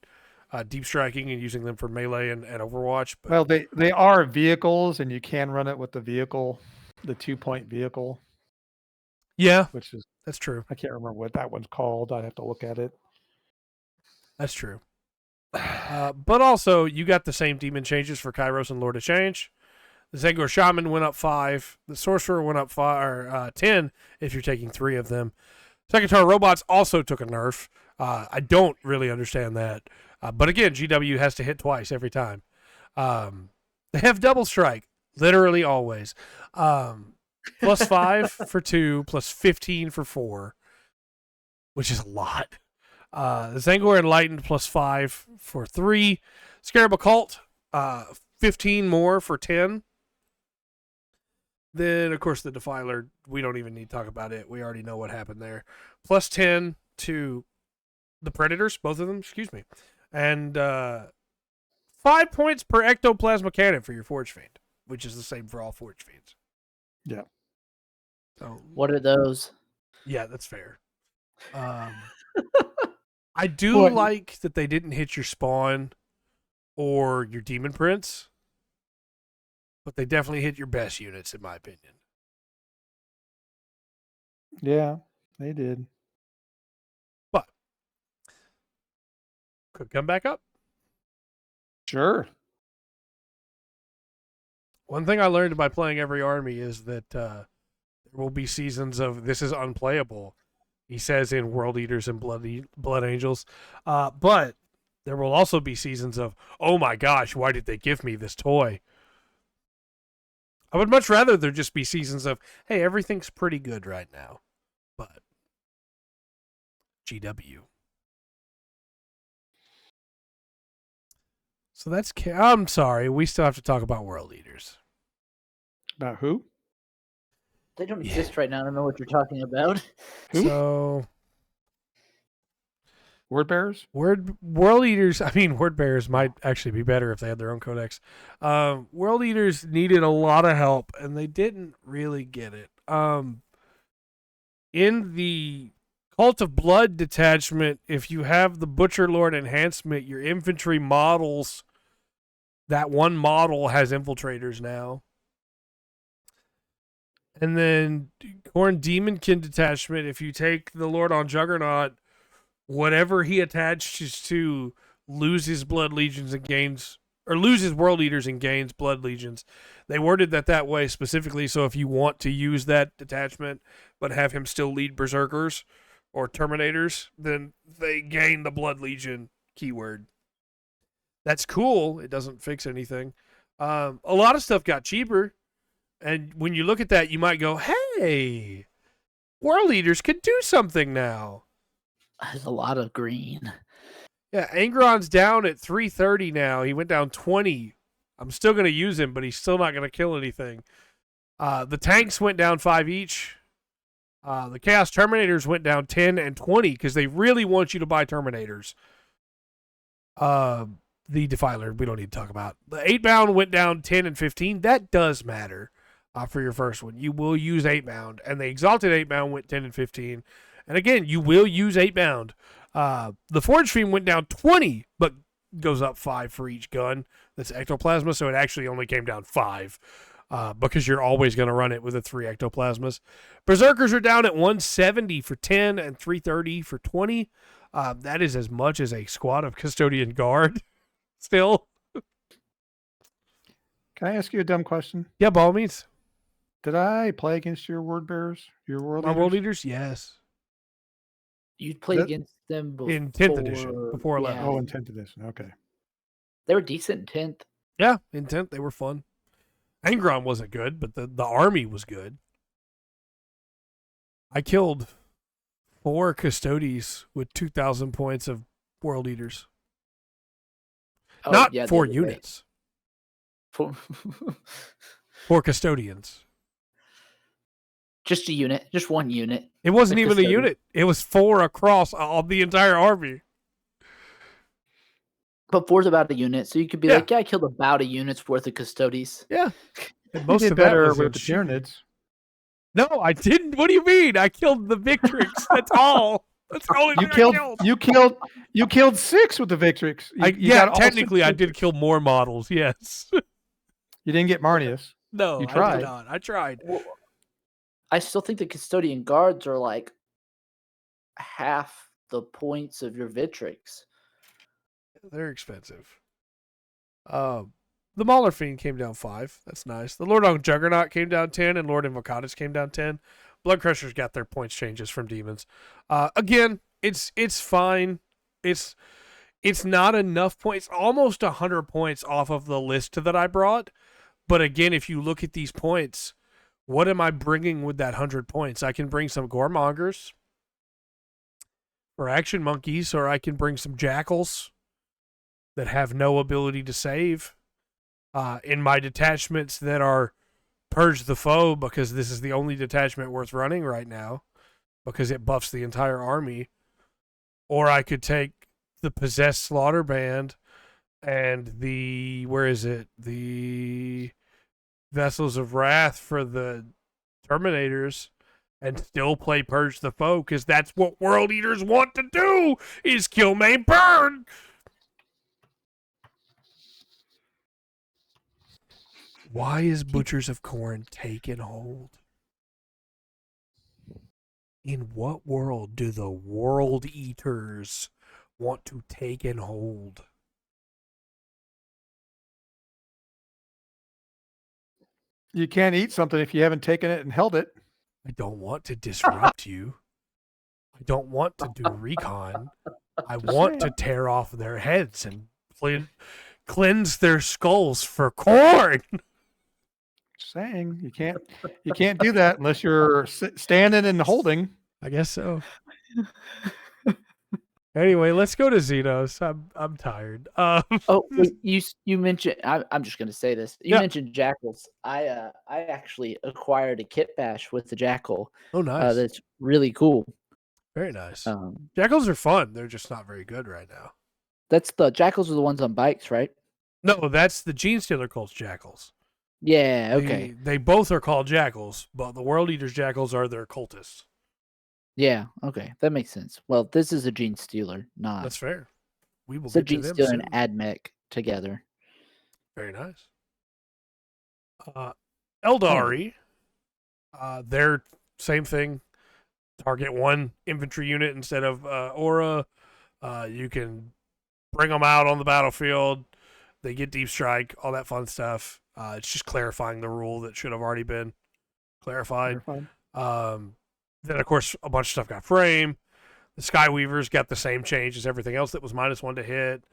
deep striking and using them for melee and Overwatch. But Well, they are vehicles, and you can run it with the vehicle, the 2-point vehicle. Yeah, which is, that's true. I can't remember what that one's called. I'd have to look at it. That's true. But also, you got the same demon changes for Kairos and Lord of Change. The Zangor Shaman went up 5. The Sorcerer went up 10 if you're taking 3 of them. Sekitar Robots also took a nerf. I don't really understand that. But again, GW has to hit twice every time. They have double strike, literally always. Plus 5 for 2, plus 15 for 4, which is a lot. The Zangor Enlightened plus 5 for 3. Scarab Occult, 15 more for 10. Then, of course, the Defiler, we don't even need to talk about it. We already know what happened there. Plus 10 to the Predators, both of them, excuse me. And 5 points per Ectoplasma Cannon for your Forge Fiend, which is the same for all Forge Fiends. Yeah. So, What are those? yeah, that's fair. I do like that they didn't hit your Spawn or your Demon Prince, but they definitely hit your best units, in my opinion. Yeah, they did. But could come back up. Sure. One thing I learned by playing every army is that there will be seasons of this is unplayable. He says in World Eaters and Blood Angels. But there will also be seasons of, oh my gosh, why did they give me this toy? I would much rather there just be seasons of, hey, everything's pretty good right now. But GW. So that's, I'm sorry, we still have to talk about World Eaters. About who? They don't exist right now. I don't know what you're talking about. Who? So Word bearers? World Eaters, I mean, Word Bearers might actually be better if they had their own codex. World Eaters needed a lot of help, and they didn't really get it. In the Cult of Blood detachment, if you have the Butcher Lord enhancement, your infantry models, that one model has infiltrators now. And then Khorne Demonkin detachment, if you take the Lord on Juggernaut, whatever he attaches to loses Blood Legions and gains, or loses World Eaters and gains Blood Legions. They worded that way specifically, so if you want to use that detachment but have him still lead Berserkers or Terminators, then they gain the Blood Legion keyword. That's cool. It doesn't fix anything. A lot of stuff got cheaper. And when you look at that, you might go, hey, World Eaters could do something now. There's a lot of green. Yeah, Angron's down at 330 now. He went down 20. I'm still going to use him, but he's still not going to kill anything. The tanks went down 5 each. The Chaos Terminators went down 10 and 20 because they really want you to buy Terminators. The Defiler, we don't need to talk about. The 8-bound went down 10 and 15. That does matter for your first one. You will use 8-bound. And the Exalted 8-bound went 10 and 15. And again, you will use 8-bound. The Forge Fiend went down 20, but goes up 5 for each gun. That's Ectoplasma, so it actually only came down 5 because you're always going to run it with the 3 Ectoplasmas. Berserkers are down at 170 for 10 and 330 for 20. That is as much as a squad of Custodian Guard still. Can I ask you a dumb question? Yeah, by all means. Did I play against your word bearers? Your world My eaters? World Eaters? Yes. You played That- against them before In 10th edition, before 11th. Yeah, Oh, in 10th edition. Okay. they were decent in 10th. Yeah, in 10th, they were fun. Angron wasn't good, but the army was good. I killed 4 Custodes with 2,000 points of World Eaters. Oh, Not yeah, 4 they were great. units, Four- 4 Custodians. just a unit, just one unit. It wasn't The even a Custodian. unit. It was 4 across all the entire army. But 4's about a unit, so you could be Yeah. like, yeah, I killed about a unit's worth of Custodes. Yeah. And You most did of that better was in with the shooting. Tyranids. No, I didn't. What do you mean? I killed the Victrix. That's all. That's the only You thing killed. I killed. You killed 6 with the Victrix. You Yeah, got all 6 technically, I did Victrix. kill more models. Yes. You didn't get Marnius. No, You I tried. did not. I tried. Well, I still think the Custodian guards are like half the points of your Victrix. They're expensive. The Mauler Fiend came down 5. That's nice. The Lord on Juggernaut came down 10, and Lord Invocatus came down 10. Blood Crushers got their points changes from Demons. Again, it's fine. It's not enough points. Almost 100 points off of the list that I brought. But again, if you look at these points, what am I bringing with that 100 points? I can bring some Goremongers or Action Monkeys, or I can bring some Jackals that have no ability to save. In my detachments that are Purge the Foe, because this is the only detachment worth running right now, because it buffs the entire army. Or I could take the Possessed Slaughter Band and the, the Vessels of Wrath for the Terminators and still play Purge the Foe, because that's what World Eaters want to do, is kill, maim, burn. Why is Butchers of Khorne taking hold? In what world do the World Eaters want to take and hold? You can't eat something if you haven't taken it and held it. I don't want to disrupt you. I don't want to do recon. I want to tear off their heads and cleanse their skulls for corn. Saying you can't do that unless you're standing and holding. I guess so. Anyway, let's go to Xenos. I'm tired. Oh, wait, you mentioned. I'm just gonna say this. You Yeah. mentioned jackals. I actually acquired a kit bash with the jackal. Oh, nice. That's really cool. Very nice. Um, Jackals are fun. They're just not very good right now. that's the jackals are the ones on bikes, right? No, that's the Genestealer Cults Jackals. Yeah. Okay. They both are called Jackals, but the World Eaters Jackals are their cultists. Yeah. Okay. That makes sense. Well, this is a Genestealer, not. That's fair. We will It's a get to them Genestealer soon. and AdMech together. Very nice. Eldari, they're same thing. Target 1 infantry unit instead of aura. You can bring them out on the battlefield. They get deep strike, all that fun stuff. It's just clarifying the rule that should have already been clarified. Then, of course, a bunch of stuff got frame. The Skyweavers got the same change as everything else that was -1 to hit.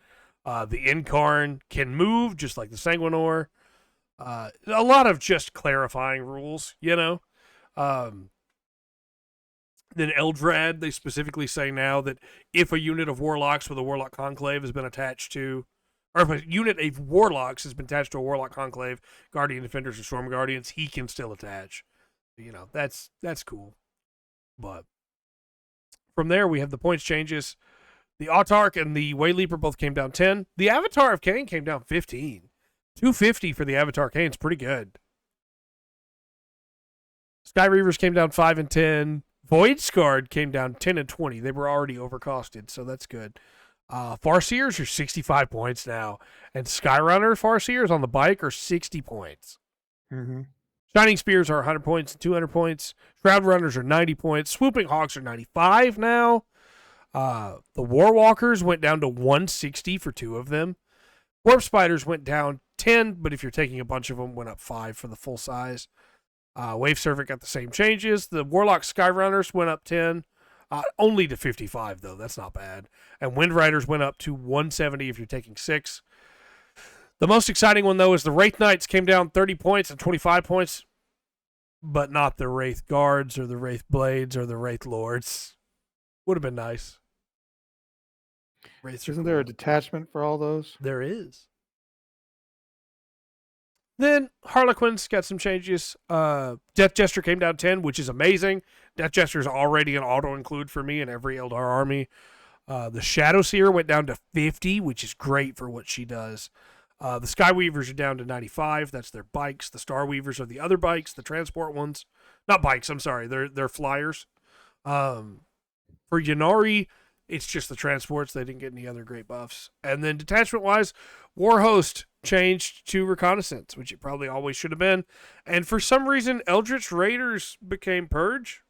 The Incarn can move, just like the Sanguinor. A lot of just clarifying rules, you know. Then Eldrad, they specifically say now that if a unit of Warlocks with a Warlock Conclave has been attached to, or if a unit of Warlocks has been attached to a Warlock Conclave, Guardian Defenders, or Storm Guardians, he can still attach. You know, that's cool. But from there, we have the points changes. The Autarch and the Wayleaper both came down 10. The Avatar of Cain came down 15. 250 for the Avatar Cain is pretty good. Sky Reavers came down 5 and 10. Void Scarred came down 10 and 20. They were already overcosted, so that's good. Farseers are 65 points now. And Skyrunner Farseers on the bike are 60 points. Mm-hmm. Shining Spears are 100 points and 200 points. Shroud Runners are 90 points. Swooping Hawks are 95 now. The Warwalkers went down to 160 for 2 of them. Warp Spiders went down 10, but if you're taking a bunch of them, went up 5 for the full size. Wave Servant got the same changes. The Warlock Skyrunners went up 10. Only to 55, though. That's not bad. And Wind Riders went up to 170 if you're taking 6. The most exciting one, though, is the Wraith Knights came down 30 points and 25 points, but not the Wraith Guards or the Wraith Blades or the Wraith Lords. Would have been nice. Isn't there a detachment for all those? There is. Then Harlequin's got some changes. Death Jester came down 10, which is amazing. Death Jester is already an auto-include for me in every Eldar army. The Shadow Seer went down to 50, which is great for what she does. The Skyweavers are down to 95. That's their bikes. The Star Weavers are the other bikes, the transport ones. Not bikes, I'm sorry. They're flyers. For Ynnari, it's just the transports. They didn't get any other great buffs. And then detachment-wise, Warhost changed to Reconnaissance, which it probably always should have been. And for some reason, Eldritch Raiders became Purge.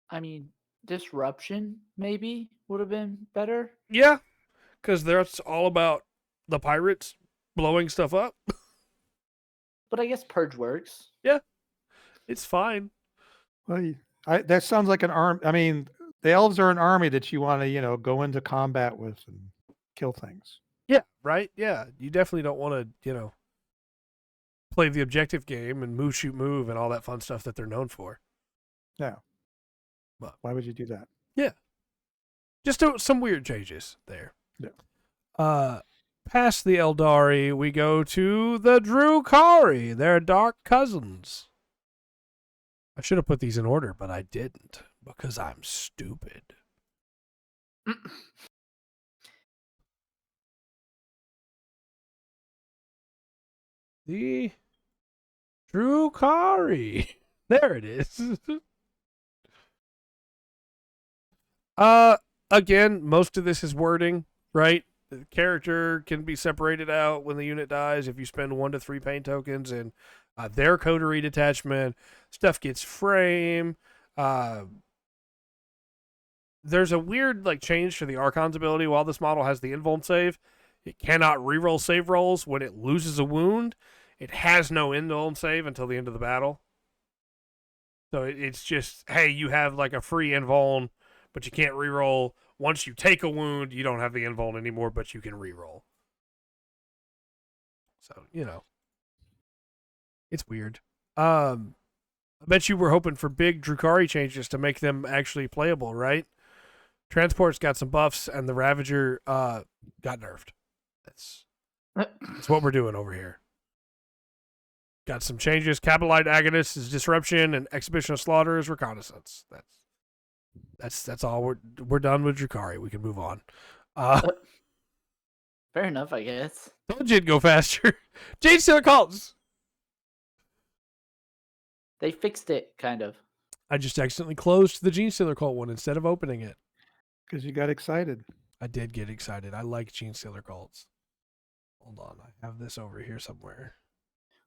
I mean, Disruption maybe would have been better. Yeah, because that's all about the pirates blowing stuff up. But I guess Purge works. Yeah, it's fine. Well, that sounds like an arm. I mean, the elves are an army that you want to, go into combat with and kill things. Yeah, right? Yeah, you definitely don't want to, play the objective game and move, shoot, move, and all that fun stuff that they're known for. Yeah. But why would you do that? Yeah. Just some weird changes there. Yeah. Past the Eldari, we go to the Drukhari, their dark cousins. I should have put these in order, but I didn't because I'm stupid. The Drukhari. There it is. Again, most of this is wording, right? The character can be separated out when the unit dies if you spend 1 to 3 pain tokens, and their coterie detachment stuff gets frame. There's a weird change to the Archon's ability. While this model has the invuln save, it cannot reroll save rolls when it loses a wound. It has no invuln save until the end of the battle. So it's just, hey, you have a free invuln, but you can't reroll. Once you take a wound, you don't have the invuln anymore, but you can reroll. So, it's weird. I bet you were hoping for big Drukhari changes to make them actually playable, right? Transport's got some buffs, and the Ravager got nerfed. That's what we're doing over here. Got some changes. Cabalite Agonist is Disruption, and Exhibition of Slaughter is Reconnaissance. That's all. We're done with Drukhari. We can move on. Fair enough, I guess. Told you go faster. Genestealer Cults. They fixed it, kind of. I just accidentally closed the Genestealer Cult one instead of opening it. Because you got excited. I did get excited. I like Genestealer Cults. Hold on. I have this over here somewhere.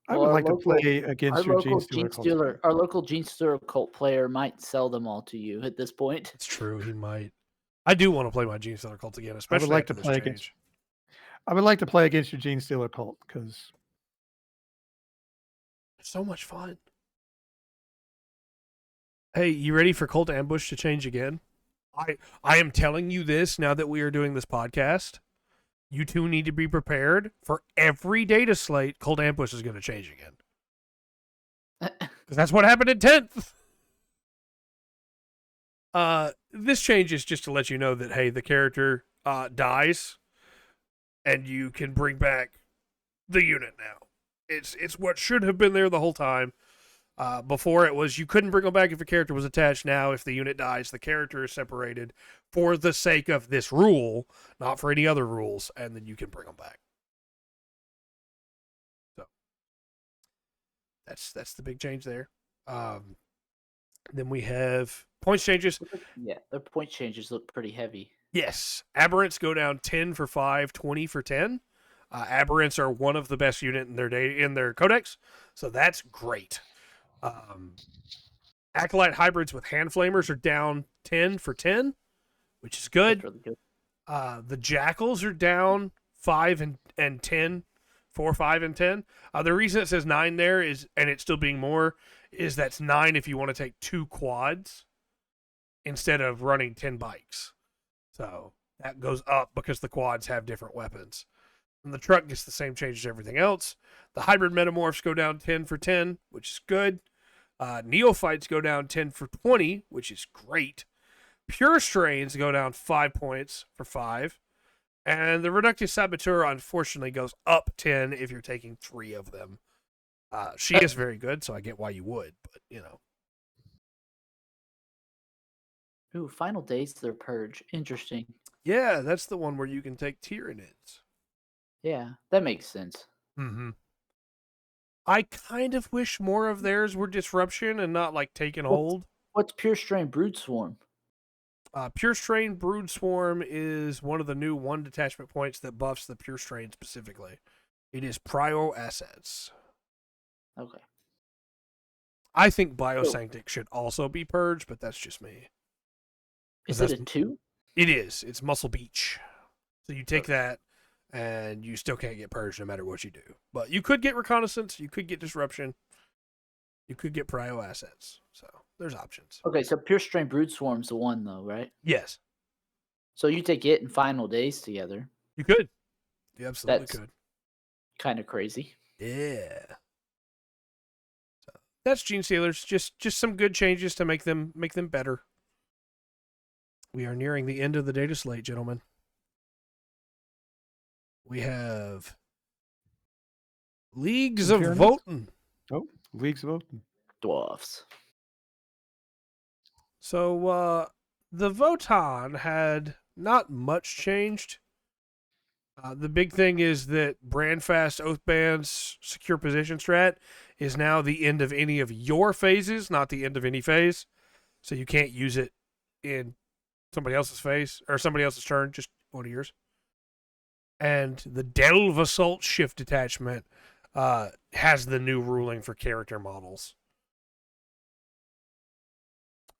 I would like to play against your Genestealer Cult. Our local Genestealer Cult player might sell them all to you at this point. It's true. He might. I do want to play my Genestealer Cult again, especially I would like after to this play change. I would like to play against your Genestealer Cult because it's so much fun. Hey, you ready for Cult Ambush to change again? I am telling you this now that we are doing this podcast. You two need to be prepared for every data slate. Cult Ambush is going to change again. Because that's what happened in 10th. This change is just to let you know that, hey, the character dies, and you can bring back the unit now. It's what should have been there the whole time. Before it was you couldn't bring them back if a character was attached. Now, if the unit dies, the character is separated for the sake of this rule, not for any other rules, and then you can bring them back. So that's the big change there. Then we have points changes. Yeah, the point changes look pretty heavy. Yes, Aberrants go down 10 for 5, 20 for 10. Aberrants are one of the best unit in their codex, so that's great. Acolyte hybrids with hand flamers are down 10 for 10, which is good. That's really good. The jackals are down 5 and 10, 4, 5, and 10. The reason it says 9 there is, and it's still being more, is that's 9 if you want to take 2 quads instead of running 10 bikes. So that goes up because the quads have different weapons. And the truck gets the same change as everything else. The hybrid metamorphs go down 10 for 10, which is good. Neophytes go down 10 for 20, which is great. Pure strains go down 5 points for 5. And the Reductive Saboteur, unfortunately, goes up 10 if you're taking 3 of them. She is very good, so I get why you would, but, you know. Ooh, Final Days, their Purge. Interesting. Yeah, that's the one where you can take Tyranids. Yeah, that makes sense. Mm-hmm. I kind of wish more of theirs were Disruption and not, like, taking hold. What's Pure Strain Brood Swarm? Pure Strain Brood Swarm is one of the new 1 detachment points that buffs the Pure Strain specifically. It is Prio Assets. Okay. I think Biosanctic should also be purged, but that's just me. Is it a 2? It is. It's Muscle Beach. So you take that, and you still can't get purged no matter what you do. But you could get Reconnaissance, you could get Disruption, you could get Prio Assets. So there's options. Okay, so Pure Strain Brood Swarm's the one, though, right? Yes. So you take it and Final Days together. You could. You absolutely could. Kind of crazy. Yeah. So that's Genestealers. Just some good changes to make them better. We are nearing the end of the data slate, gentlemen. We have Leagues of Votann. Oh, Leagues of Votann. Dwarfs. So the Votann had not much changed. The big thing is that Brandfast Oathband's secure position strat is now the end of any of your phases, not the end of any phase. So you can't use it in somebody else's phase or somebody else's turn, just one of yours. And the Delve Assault Shift Detachment has the new ruling for character models.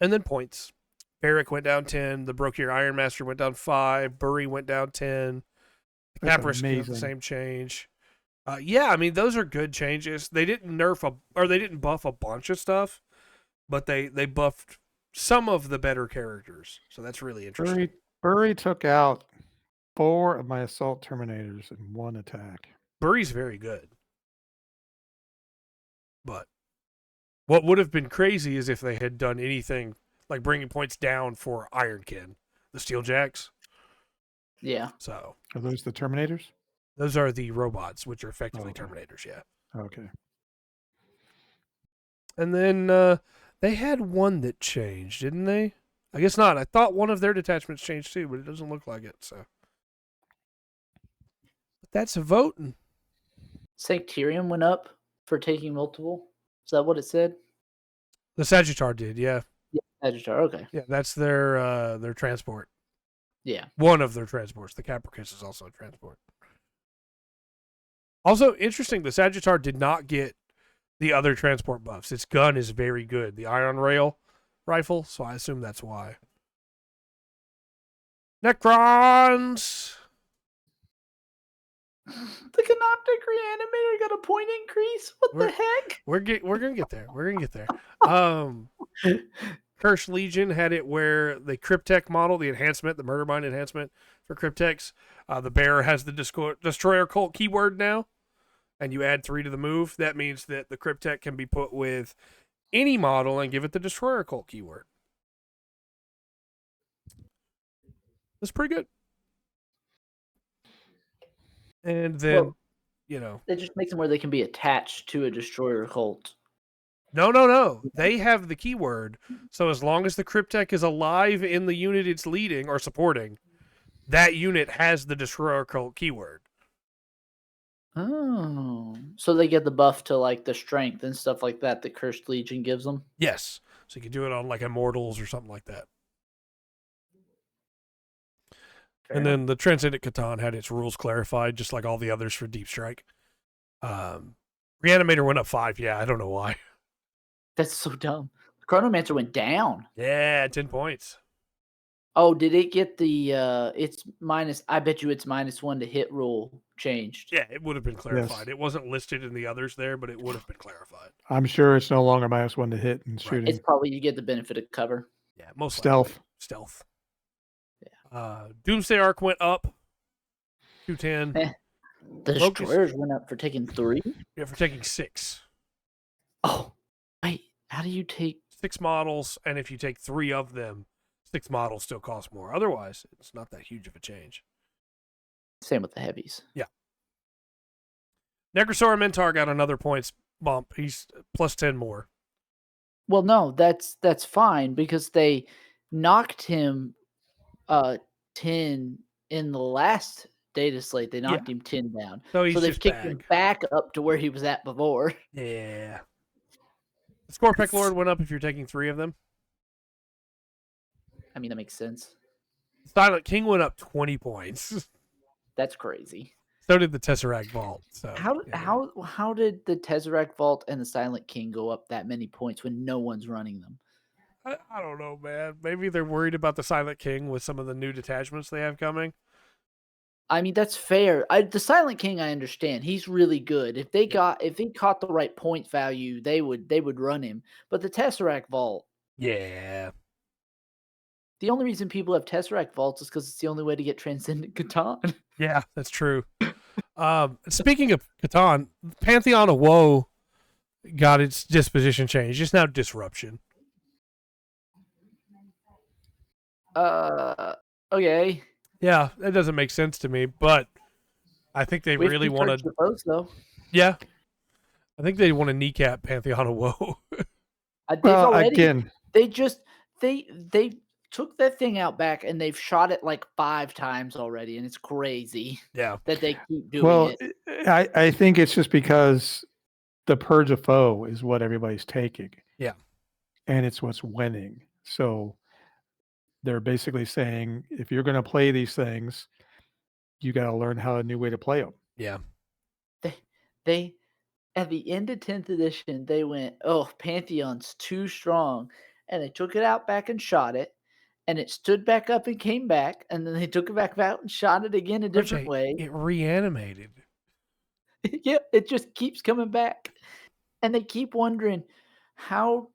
And then points. Barrack went down 10. The Brokir Ironmaster went down 5. Bury went down 10. The Capris got the same change. Yeah, I mean, those are good changes. They didn't they didn't buff a bunch of stuff, but they buffed some of the better characters. So that's really interesting. Bury took out 4 of my Assault Terminators in 1 attack. Bury's very good. But what would have been crazy is if they had done anything like bringing points down for Ironkin, the Steeljacks. Yeah. So Are those the Terminators? Those are the robots, which are effectively Terminators, yeah. Okay. And then they had one that changed, didn't they? I guess not. I thought one of their detachments changed too, but it doesn't look like it. So, but that's a Votann. Sanctarium went up for taking multiple. Is that what it said? The Sagittar did, yeah. Yeah, Sagittar. Okay. Yeah, that's their transport. Yeah. One of their transports. The Capricus is also a transport. Also, interesting, the Sagittar did not get the other transport buffs. Its gun is very good. The Iron Rail rifle, so I assume that's why. Necrons! The Canoptic Reanimator got a point increase? What the heck? We're gonna get there. We're gonna get there. Cursed Legion had it where the Cryptek model, the enhancement, the Murder Mind enhancement for Crypteks, the Bearer has the Destroyer Cult keyword now, and you add 3 to the move. That means that the Cryptek can be put with any model and give it the Destroyer Cult keyword. That's pretty good. And then, They just make them where they can be attached to a Destroyer Cult. No. They have the keyword. So as long as the Cryptek is alive in the unit it's leading or supporting, that unit has the Destroyer Cult keyword. Oh. So they get the buff to like the strength and stuff like that Cursed Legion gives them? Yes. So you can do it on like Immortals or something like that. And then the Transcendent Catan had its rules clarified, just like all the others for Deep Strike. Reanimator went up 5. Yeah, I don't know why. That's so dumb. The Chronomancer went down. Yeah, 10 points. Oh, did it get the it's minus? I bet you it's -1 to hit rule changed. Yeah, it would have been clarified. It wasn't listed in the others there, but it would have been clarified. I'm sure it's no longer -1 to hit and shooting. It's probably you get the benefit of cover. Yeah, most Stealth. likely. Stealth. Yeah. Doomsday Arc went up 210. The destroyers went up for taking 3. Yeah, for taking 6. Oh, wait. How do you take 6 models? And if you take 3 of them, 6 models still cost more. Otherwise, it's not that huge of a change. Same with the heavies. Yeah. Necrosaur Mentar got another points bump. He's plus 10 more. Well, no, that's fine because they knocked him 10 in the last Dataslate. They knocked him 10 down. So he's they've just kicked him back up to where he was at before. Yeah. The Scorpec Lord went up if you're taking 3 of them. I mean, that makes sense. Silent King went up 20 points. That's crazy. So did the Tesseract Vault. So how did the Tesseract Vault and the Silent King go up that many points when no one's running them? I don't know, man. Maybe they're worried about the Silent King with some of the new detachments they have coming. I mean, that's fair. The Silent King, I understand. He's really good. If he caught the right point value, they would run him. But the Tesseract Vault. Yeah. The only reason people have Tesseract Vaults is because it's the only way to get Transcendent Catan. Yeah, that's true. Speaking of Catan, Pantheon of Woe got its disposition changed. It's now Disruption. Okay. Yeah, that doesn't make sense to me, but I think they really want to. Though. Yeah, I think they want to kneecap Pantheon of Woe. Again, they took that thing out back and they've shot it like 5 times already, and it's crazy. Yeah, that they keep doing it. I think it's just because the Purge of Foe is what everybody's taking. Yeah, and it's what's winning. So they're basically saying, if you're going to play these things, you got to learn how a new way to play them. Yeah. They at the end of 10th edition, they went, oh, Pantheon's too strong. And they took it out back and shot it. And it stood back up and came back. And then they took it back out and shot it again a different way. It reanimated. Yeah, it just keeps coming back. And they keep wondering, how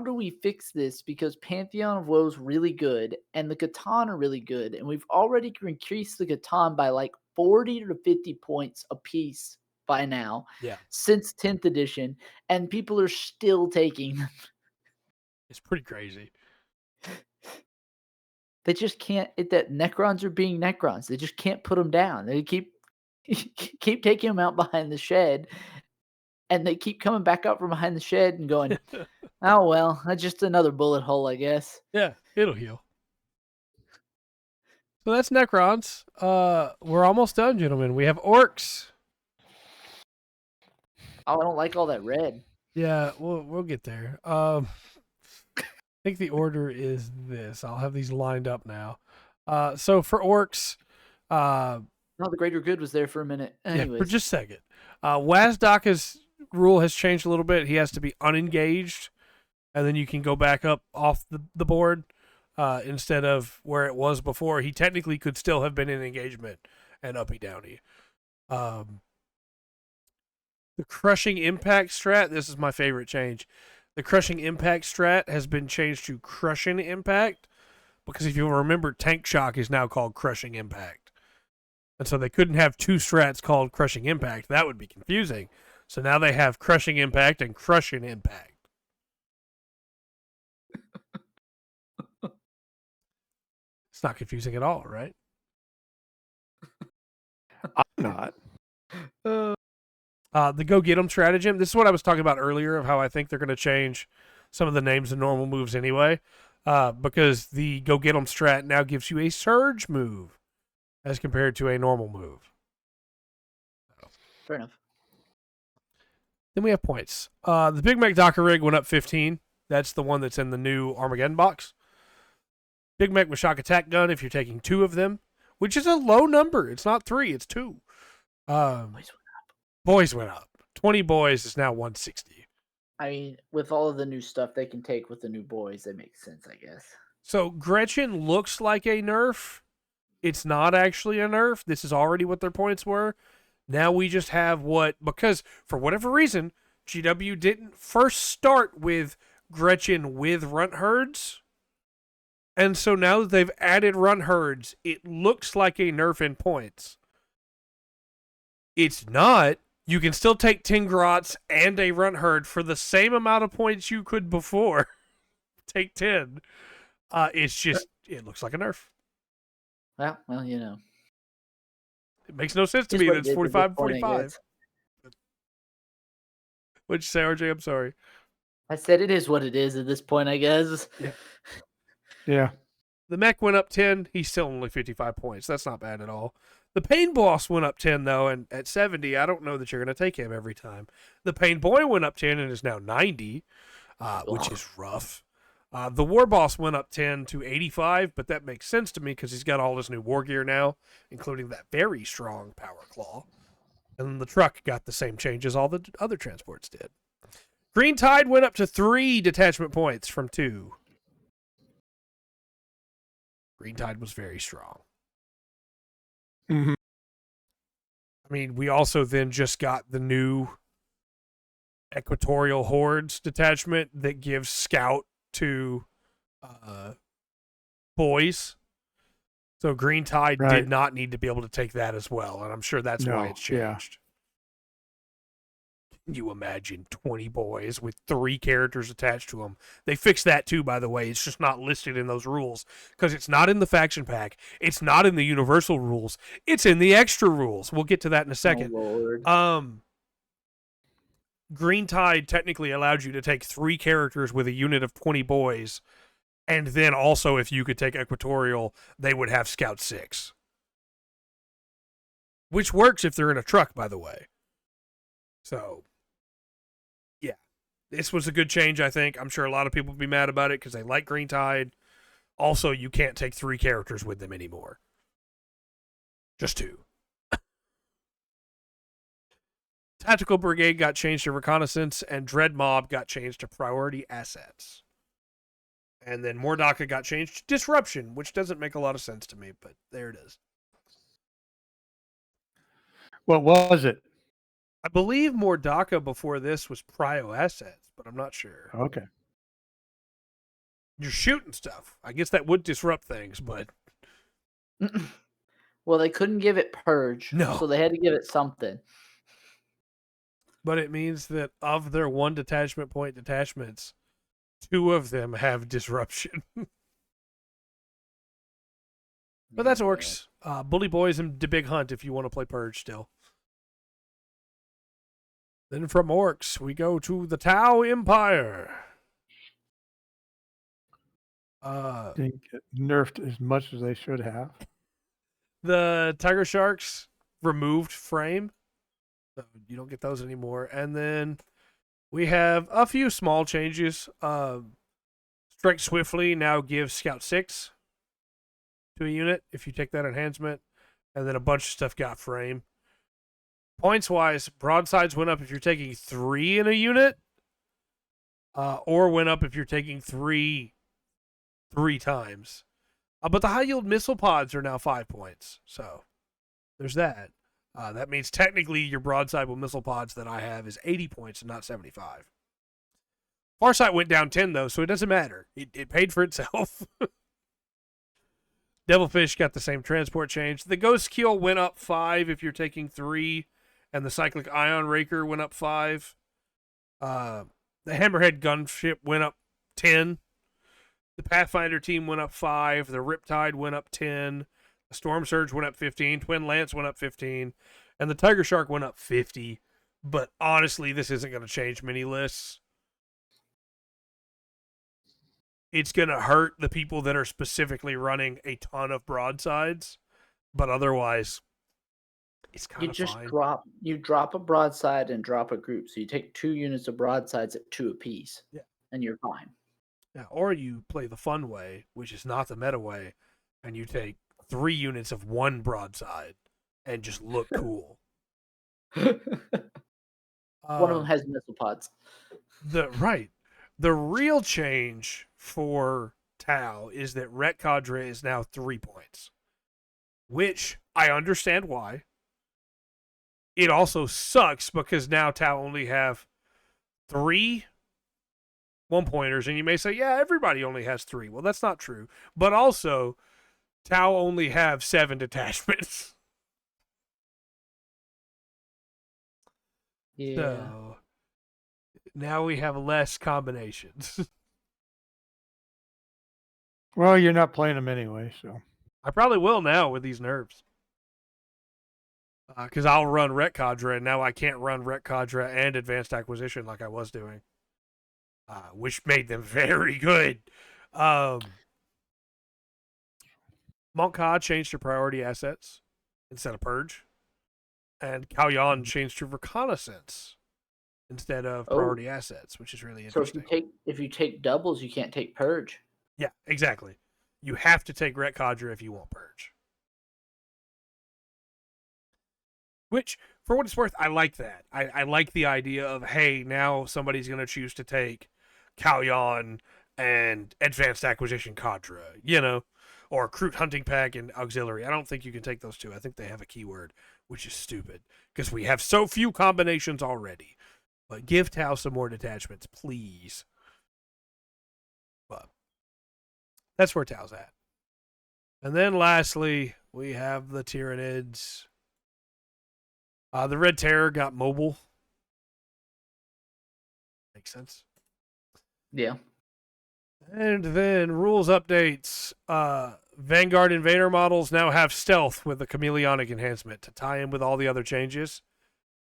do we fix this? Because Pantheon of Woe's really good and the Catan are really good. And we've already increased the Catan by like 40 to 50 points a piece by now. Yeah. Since 10th edition. And people are still taking them. It's pretty crazy. They just can't. That Necrons are being Necrons. They just can't put them down. They keep taking them out behind the shed. And they keep coming back up from behind the shed and going, oh, well, that's just another bullet hole, I guess. Yeah, it'll heal. So that's Necrons. We're almost done, gentlemen. We have Orks. Oh, I don't like all that red. Yeah, we'll get there. I think the order is this. I'll have these lined up now. So for Orks... no, the greater good was there for a minute. Anyways. Yeah, for just a second. Wazdaka's rule has changed a little bit. He has to be unengaged, and then you can go back up off the board instead of where it was before. He technically could still have been in engagement and uppy downy. The Crushing Impact strat, this is my favorite change. The Crushing Impact strat has been changed to Crushing Impact because if you'll remember, Tank Shock is now called Crushing Impact. And so they couldn't have 2 strats called Crushing Impact. That would be confusing. So now they have Crushing Impact and Crushing Impact. It's not confusing at all, right? I'm not. The Go Get 'em stratagem. This is what I was talking about earlier of how I think they're going to change some of the names of normal moves anyway. Because the Go Get 'em strat now gives you a surge move as compared to a normal move. Fair enough. Then we have points. The Big Mech Docker Rig went up 15. That's the one that's in the new Armageddon box. Big Mech with Shock Attack Gun if you're taking 2 of them, which is a low number. It's not 3, it's 2. Boys went up. 20 boys is now 160. I mean, with all of the new stuff they can take with the new boys, that makes sense, I guess. So Gretchen looks like a nerf. It's not actually a nerf. This is already what their points were. Now we just have because for whatever reason, GW didn't first start with Gretchen with runt herds. And so now that they've added runt herds, it looks like a nerf in points. It's not. You can still take 10 grots and a runt herd for the same amount of points you could before. Take 10. It's just, it looks like a nerf. Well, It makes no sense to me that it's 45 and 45. What'd you say, RJ? I'm sorry. I said it is what it is at this point, I guess. Yeah. The mech went up 10. He's still only 55 points. That's not bad at all. The pain boss went up 10, though, and at 70, I don't know that you're going to take him every time. The pain boy went up 10 and is now 90, which is rough. The war boss went up 10 to 85, but that makes sense to me because he's got all his new war gear now, including that very strong power claw. And then the truck got the same change as all the other transports did. Green Tide went up to 3 detachment points from 2. Green Tide was very strong. Mm-hmm. I mean, we also then just got the new Equatorial Hordes detachment that gives Scout to boys. So Green Tide did not need to be able to take that as well, and I'm sure that's why it's changed. Can you imagine 20 boys with 3 characters attached to them? They fixed that too, by the way. It's just not listed in those rules because it's not in the faction pack. It's not in the universal rules. It's in the extra rules. We'll get to that in a second. Oh, Lord. Green Tide technically allowed you to take 3 characters with a unit of 20 boys, and then also if you could take Equatorial, they would have Scout 6. Which works if they're in a truck, by the way. So, yeah. This was a good change, I think. I'm sure a lot of people will be mad about it because they like Green Tide. Also, you can't take 3 characters with them anymore. Just 2. Tactical Brigade got changed to Reconnaissance, and Dread Mob got changed to Priority Assets. And then Mordaka got changed to Disruption, which doesn't make a lot of sense to me, but there it is. What was it? I believe Mordaka before this was Prio Assets, but I'm not sure. Okay. You're shooting stuff. I guess that would disrupt things, but... Well, they couldn't give it Purge, so they had to give it something. But it means that of their 1 detachment point detachments, 2 of them have Disruption. But that's Orks. Bully Boys and the Big Hunt if you want to play Purge still. Then from Orks, we go to the Tau Empire. Didn't get nerfed as much as they should have. The Tiger Sharks removed frame. So you don't get those anymore. And then we have a few small changes. Strike Swiftly now gives Scout 6 to a unit if you take that enhancement. And then a bunch of stuff got frame. Points-wise, broadsides went up if you're taking 3 in a unit. Or went up if you're taking 3 times. But the high-yield missile pods are now 5 points. So there's that. That means technically your broadside with missile pods that I have is 80 points and not 75. Farsight went down 10, though, so it doesn't matter. It paid for itself. Devilfish got the same transport change. The Ghost Keel went up 5 if you're taking 3, and the Cyclic Ion Raker went up 5. The Hammerhead Gunship went up 10. The Pathfinder team went up 5. The Riptide went up 10. The Storm Surge went up 15. Twin Lance went up 15. And the Tiger Shark went up 50. But honestly, this isn't going to change many lists. It's going to hurt the people that are specifically running a ton of broadsides. But otherwise, it's kind of fine. You drop a broadside and drop a group. So you take 2 units of broadsides at 2 apiece. Yeah. And you're fine. Yeah, or you play the fun way, which is not the meta way, and you take 3 units of 1 broadside and just look cool. One of them has missile pods. The real change for Tau is that Ret Cadre is now 3 points, which I understand why. It also sucks because now Tau only have 3 1-pointers, and you may say, yeah, everybody only has 3. Well, that's not true. But also, Tau only have 7 detachments. Yeah. So now we have less combinations. Well, you're not playing them anyway, so. I probably will now with these nerfs. Because I'll run Ret Cadre, and now I can't run Ret Cadre and Advanced Acquisition like I was doing, which made them very good. Monk Ka changed to priority assets instead of purge, and Kalyan changed to reconnaissance instead of priority assets, which is really interesting. So if you take doubles, you can't take purge. Yeah, exactly. You have to take Ret Cadre if you want purge. Which, for what it's worth, I like that. I like the idea of, hey, now somebody's going to choose to take Kalyan and Advanced Acquisition Cadre, or Recruit Hunting Pack and Auxiliary. I don't think you can take those two. I think they have a keyword, which is stupid, because we have so few combinations already. But give Tau some more detachments, please. But that's where Tau's at. And then lastly, we have the Tyranids. The Red Terror got mobile. Makes sense. Yeah. And then rules updates. Vanguard Invader models now have stealth with the chameleonic enhancement to tie in with all the other changes.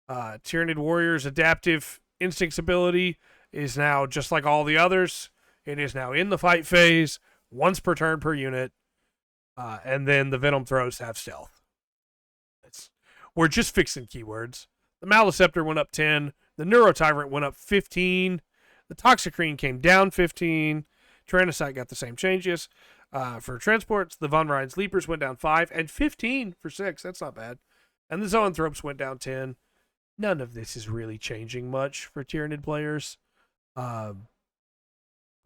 Tyranid Warrior's adaptive instincts ability is now just like all the others. It is now in the fight phase, once per turn per unit. And then the Venom Throats have stealth. We're just fixing keywords. The Maleceptor went up 10. The Neurotyrant went up 15. The Toxicrene came down 15. Tyrannocyte got the same changes. For transports, the Von Ryan's Leapers went down 5 and 15 for 6. That's not bad. And the Zoanthropes went down 10. None of this is really changing much for Tyranid players. None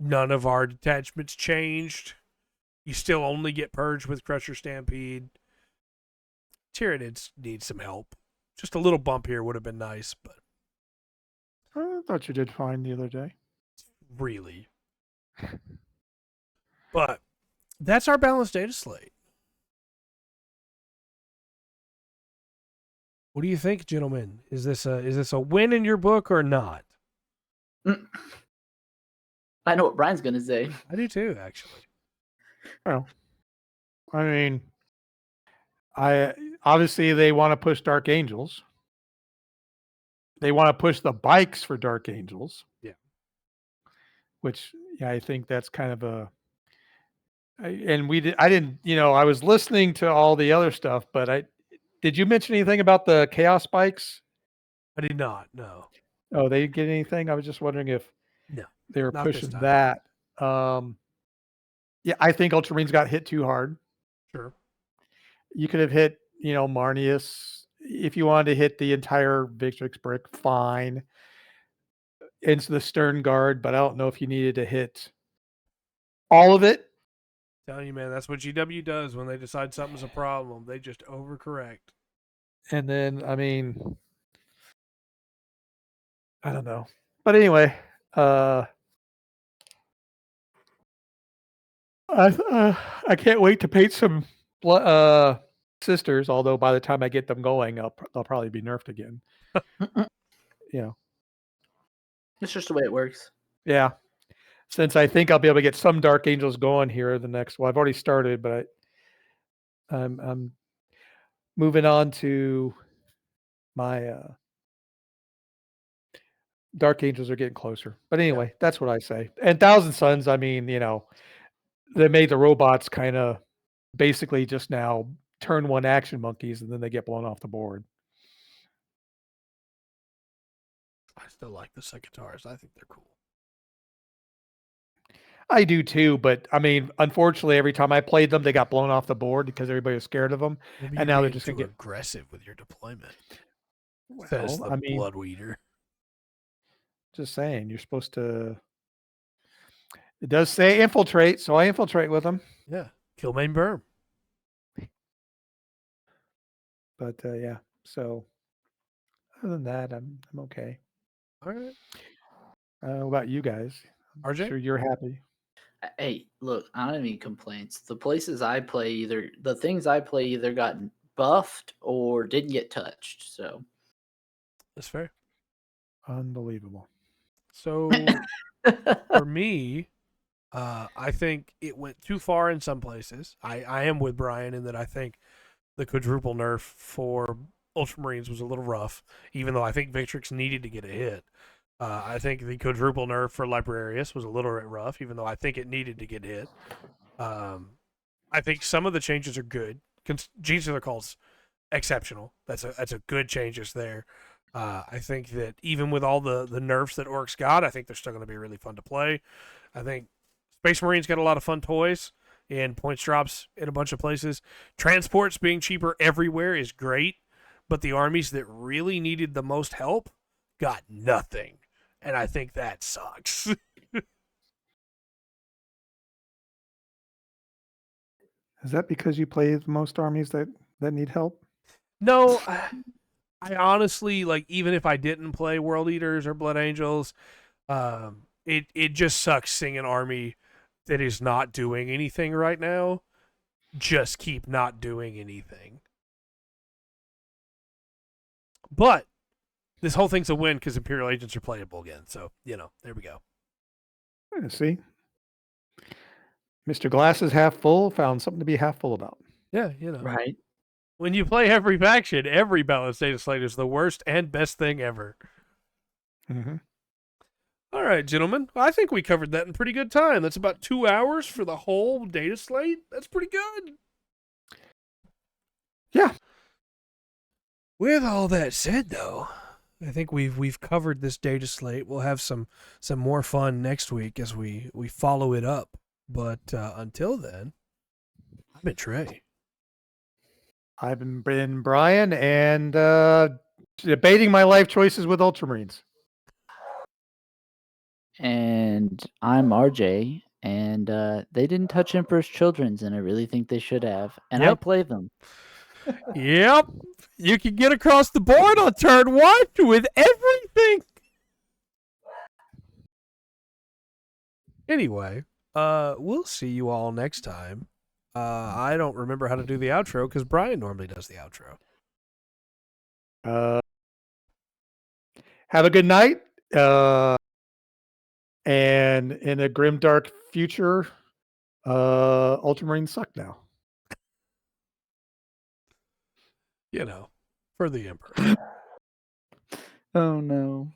of our detachments changed. You still only get Purge with Crusher Stampede. Tyranids need some help. Just a little bump here would have been nice, but I thought you did fine the other day. Really. But that's our balanced data slate. What do you think, gentlemen? Is this a win in your book or not? I know what Brian's gonna say. I do too, actually. Well, I mean, obviously they want to push Dark Angels. They want to push the bikes for Dark Angels. Yeah. Which, yeah, I think that's kind of I didn't, I was listening to all the other stuff, but did you mention anything about the Chaos bikes? I did not, no. Oh, they didn't get anything? I was just wondering if they were pushing that. Yeah, I think Ultramarines got hit too hard. Sure. You could have hit, Marnius. If you wanted to hit the entire Victrix brick, fine. Into the Stern Guard, but I don't know if you needed to hit all of it. Telling you, man, that's what GW does when they decide something's a problem. They just overcorrect. And then, I mean, I don't know. But anyway, I can't wait to paint some sisters, although by the time I get them going, they'll probably be nerfed again. It's just the way it works. Yeah. Since I think I'll be able to get some Dark Angels going here the next. Well, I've already started, but I'm moving on to my Dark Angels are getting closer. But anyway, that's what I say. And Thousand Suns, I mean, they made the robots kind of basically just now turn one action monkeys, and then they get blown off the board. I still like the Secatars. I think they're cool. I do too, but I mean, unfortunately, every time I played them, they got blown off the board because everybody was scared of them, and now they're just going to get aggressive with your deployment. Well, says the Bloodweeder. Just saying, you're supposed to. It does say infiltrate, so I infiltrate with them. Yeah. Kill, maim, burn. But yeah, so other than that, I'm okay. All right. What about you guys? I'm RJ? sure you're happy. Hey, look, I don't have any complaints. The places I play, the things I play either got buffed or didn't get touched. So That's fair. Unbelievable. So for me, I think it went too far in some places. I am with Brian in that I think the quadruple nerf for Ultramarines was a little rough, even though I think Victrix needed to get a hit. I think the quadruple nerf for Librarius was a little bit rough, even though I think it needed to get hit. I think some of the changes are good. Genestealer Cults, exceptional. That's a good changes there. I think that even with all the nerfs that Orks got, I think they're still going to be really fun to play. I think Space Marines got a lot of fun toys and points drops in a bunch of places. Transports being cheaper everywhere is great, but the armies that really needed the most help got nothing. And I think that sucks. Is that because you play most armies that need help? No, I honestly, like, even if I didn't play World Eaters or Blood Angels, it just sucks seeing an army that is not doing anything right now just keep not doing anything. But this whole thing's a win because Imperial Agents are playable again. So, there we go. See? Mr. Glass is half full, found something to be half full about. Yeah, right. When you play every faction, every balanced Dataslate is the worst and best thing ever. Mm-hmm. All right, gentlemen. I think we covered that in pretty good time. That's about 2 hours for the whole Dataslate. That's pretty good. Yeah. With all that said, though, I think we've covered this Dataslate. We'll have some more fun next week as we follow it up. But until then, I've been Trey. I've been Brian, and debating my life choices with Ultramarines. And I'm RJ, and they didn't touch Emperor's Children's, and I really think they should have. And I Yep. play them. Yep. You can get across the board on turn 1 with everything. Anyway, we'll see you all next time. I don't remember how to do the outro because Brian normally does the outro. Have a good night. And in a grim, dark future, Ultramarines suck now. For the Emperor. Oh, no.